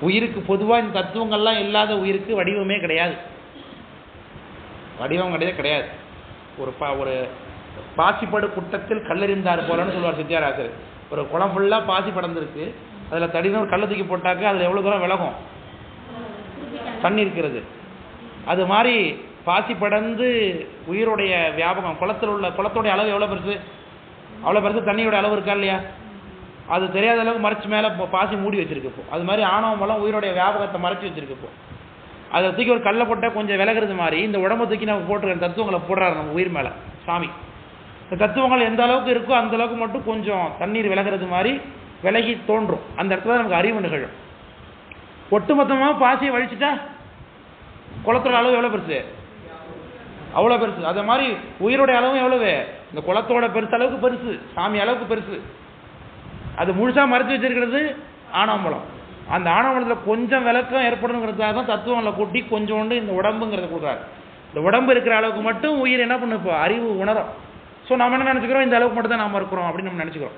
உயிருக்கு பொதுவாக இந்த தத்துவங்கள்லாம் இல்லாத உயிருக்கு வடிவமே கிடையாது. வடிவம் கிடையாது. ஒரு பாசிப்படு குட்டத்தில் கல்லெறிந்தார் போலன்னு சொல்லுவார் சித்தியாராசர். ஒரு குளம் ஃபுல்லாக பாசி படர்ந்துருக்கு, அதில் தடின்னு ஒரு கல்லை தூக்கி போட்டாக்க அதில் எவ்வளோ தூரம் விலகும், தண்ணி இருக்கிறது. அது மாதிரி பாசி படர்ந்து உயிருடைய வியாபகம், குளத்தோடைய அளவு எவ்வளோ பெருசு, அவ்வளோ பெருசு தண்ணியோட அளவு இருக்கா இல்லையா? அது தெரியாத அளவுக்கு மறைச்சி மேலே பாசி மூடி வச்சிருக்கப்போ, அது மாதிரி ஆணவ மலம் உயிருடைய வியாபகத்தை மறைச்சி வச்சிருக்கப்போ, அதை தூக்கி ஒரு கல்லை போட்டால் கொஞ்சம் விலகிறது மாதிரி இந்த உடம்பை தூக்கி நம்ம போட்டுருக்க தத்துவங்களை போடுறாரு நம்ம உயிர் மேலே சாமி. இந்த தத்துவங்கள் எந்த அளவுக்கு இருக்கோ அந்த அளவுக்கு மட்டும் கொஞ்சம் தண்ணீர் விலகிறது மாதிரி விலகி தோன்றும். அந்த இடத்துல நமக்கு அறிவு நிகழும். ஒட்டுமொத்தமாக பாசியை வலிச்சுட்டா குளத்தோட அளவு எவ்வளோ பெருசு, அவ்வளோ பெருசு. அதே மாதிரி உயிரோடைய அளவும் எவ்வளவு, இந்த குளத்தோட பெருசு அளவுக்கு பெருசு, சாமி அளவுக்கு பெருசு. அது முழுசாக மறைச்சி வச்சிருக்கிறது ஆணவமலம். அந்த ஆணவமலத்தில் கொஞ்சம் விளக்கம் ஏற்படணுங்கிறதுக்காக தான் தத்துவங்களை கூட்டி கொஞ்சோண்டு இந்த உடம்புங்கிறத கொடுக்குறாரு. இந்த உடம்பு இருக்கிற அளவுக்கு மட்டும் உயிர் என்ன பண்ணு, இப்போ அறிவு உணரும். ஸோ நம்ம என்ன நினச்சிக்கிறோம், இந்த அளவுக்கு மட்டும் தான் நாம் இருக்கிறோம் அப்படின்னு நம்ம நினச்சிக்கிறோம்.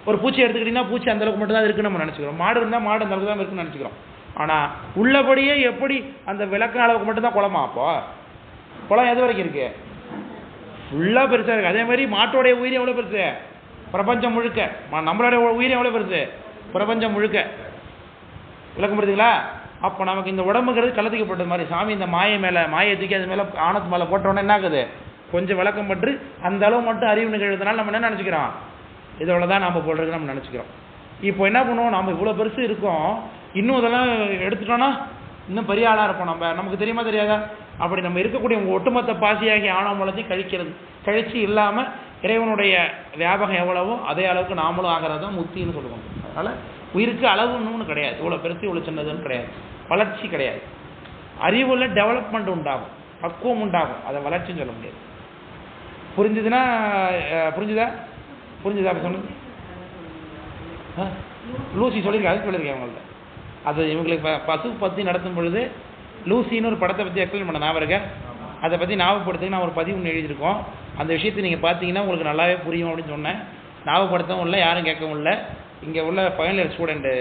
ஒரு பூச்சி எடுத்துக்கிட்டிங்கன்னா பூச்சி அந்த அளவுக்கு மட்டும் தான் இருக்குன்னு நம்ம நினச்சிக்கிறோம். மாடு இருந்தால் மாடு அந்த அளவுக்கு தான் இருக்குன்னு நினச்சிக்கிறோம். ஆனால் உள்ளபடியே எப்படி அந்த விளக்கின அளவுக்கு மட்டும்தான் குளமா? அப்போ குளம் எது வரைக்கும் இருக்கு, ஃபுல்லாக பெருசாக இருக்குது. அதே மாதிரி மாட்டோடைய உயிர் எவ்வளோ பெருசு, பிரபஞ்சம் முழுக்க. நம்மளுடைய உயிர் எவ்வளோ பெருசு, பிரபஞ்சம் முழுக்க. விளக்கம் புரியுதுங்களா? அப்போ நமக்கு இந்த உடம்புங்கிறது கலத்திக்கப்பட்டது மாதிரி சாமி இந்த மாயை தூக்கி அது மேலே ஆணத்து மேலே போட்டோன்னே என்ன ஆகுது, கொஞ்சம் விளக்கம் பட்டு அந்த அளவு மட்டும் அறிவு நிகழ்றதுனால நம்ம என்ன நினச்சிக்கிறோம், இதோட தான் நம்ம போடுறதுக்கு நம்ம நினச்சிக்கிறோம். இப்போ என்ன பண்ணுவோம், நம்ம இவ்வளோ பெருசு இருக்கோம், இன்னும் இதெல்லாம் எடுத்துட்டோன்னா இன்னும் பெரிய ஆளாக இருப்போம். நமக்கு தெரியுமா தெரியாதா? அப்படி நம்ம இருக்கக்கூடிய ஒட்டுமொத்த பாசியாகி ஆணவமலத்தையும் கழிச்சு இல்லாமல் இறைவனுடைய வியாபகம் எவ்வளவோ அதே அளவுக்கு நாமளும் ஆகிறது தான் முக்தின்னு சொல்லுவோம். அதனால் உயிருக்கு அளவுன்னு கிடையாது, இவ்வளோ பெருசு இவ்வளோ சின்னதுன்னு கிடையாது, வளர்ச்சி கிடையாது. அறிவுல டெவலப்மெண்ட் உண்டாகும், பக்குவம் உண்டாகும், அதை வளர்ச்சின்னு சொல்ல முடியாது. புரிஞ்சுதுன்னா புரிஞ்சுதா சொன்னது? லூசி சொல்லியிருக்கேன் அவங்கள்ட்ட. அது இவங்களுக்கு பசு பற்றி நடத்தும் பொழுது லூசின்னு ஒரு படத்தை பற்றி எக்ஸ்பிளைன் பண்ண ஞாபகம் இருக்கேன். அதை பற்றி ஞாபகப்படுத்துக்கு நான் ஒரு பதிவு ஒன்று எழுதியிருக்கோம். அந்த விஷயத்தை நீங்கள் பார்த்தீங்கன்னா உங்களுக்கு நல்லாவே புரியும் அப்படின்னு சொன்னேன். ஞாபகப்படுத்தவும் இல்லை, யாரும் கேட்கவும் இல்லை. இங்கே உள்ள ஃபைனல் இயர் ஸ்டூடெண்ட்டு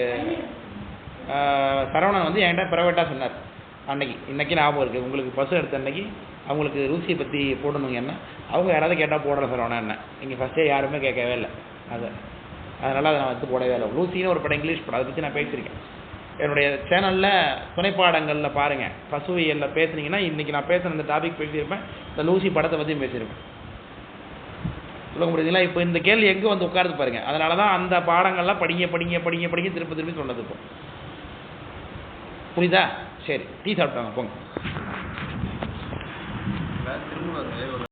சரவணன் வந்து என்கிட்ட ப்ரைவேட்டாக சொன்னார், இன்னைக்கு ஞாபகம் இருக்குது. உங்களுக்கு பசு எடுத்த அன்னைக்கு அவங்களுக்கு லூசியை பற்றி போடணுங்க என்ன, அவங்க யாராவது கேட்டால் போடுற சொல்லுவானா என்ன, நீங்கள் ஃபஸ்ட்டே யாருமே கேட்கவே இல்லை அதனால் அதை நான் வந்து போடவே இல்லை. லூசின்னு ஒரு படம் இங்கிலீஷ் படம், அதை பற்றி நான் பேசியிருக்கேன் என்னுடைய சேனலில் துணைப்பாடங்களில் பாருங்கள். பசுவியலில் பேசுனீங்கன்னா இன்றைக்கி நான் பேசுகிற இந்த டாபிக் பேசியிருப்பேன், இந்த லூசி படத்தை பற்றியும் பேசியிருப்பேன். சொல்ல முடியுதுங்களா? இப்போ இந்த கேள்வி எங்கே வந்து உட்காருது பாருங்கள். அதனால தான் அந்த பாடங்கள்லாம் படிங்க திருப்பி சொன்னது. இப்போ புரியுதா? சரி, டீ சாப்பிட்டாங்க போங்க. திரும்ப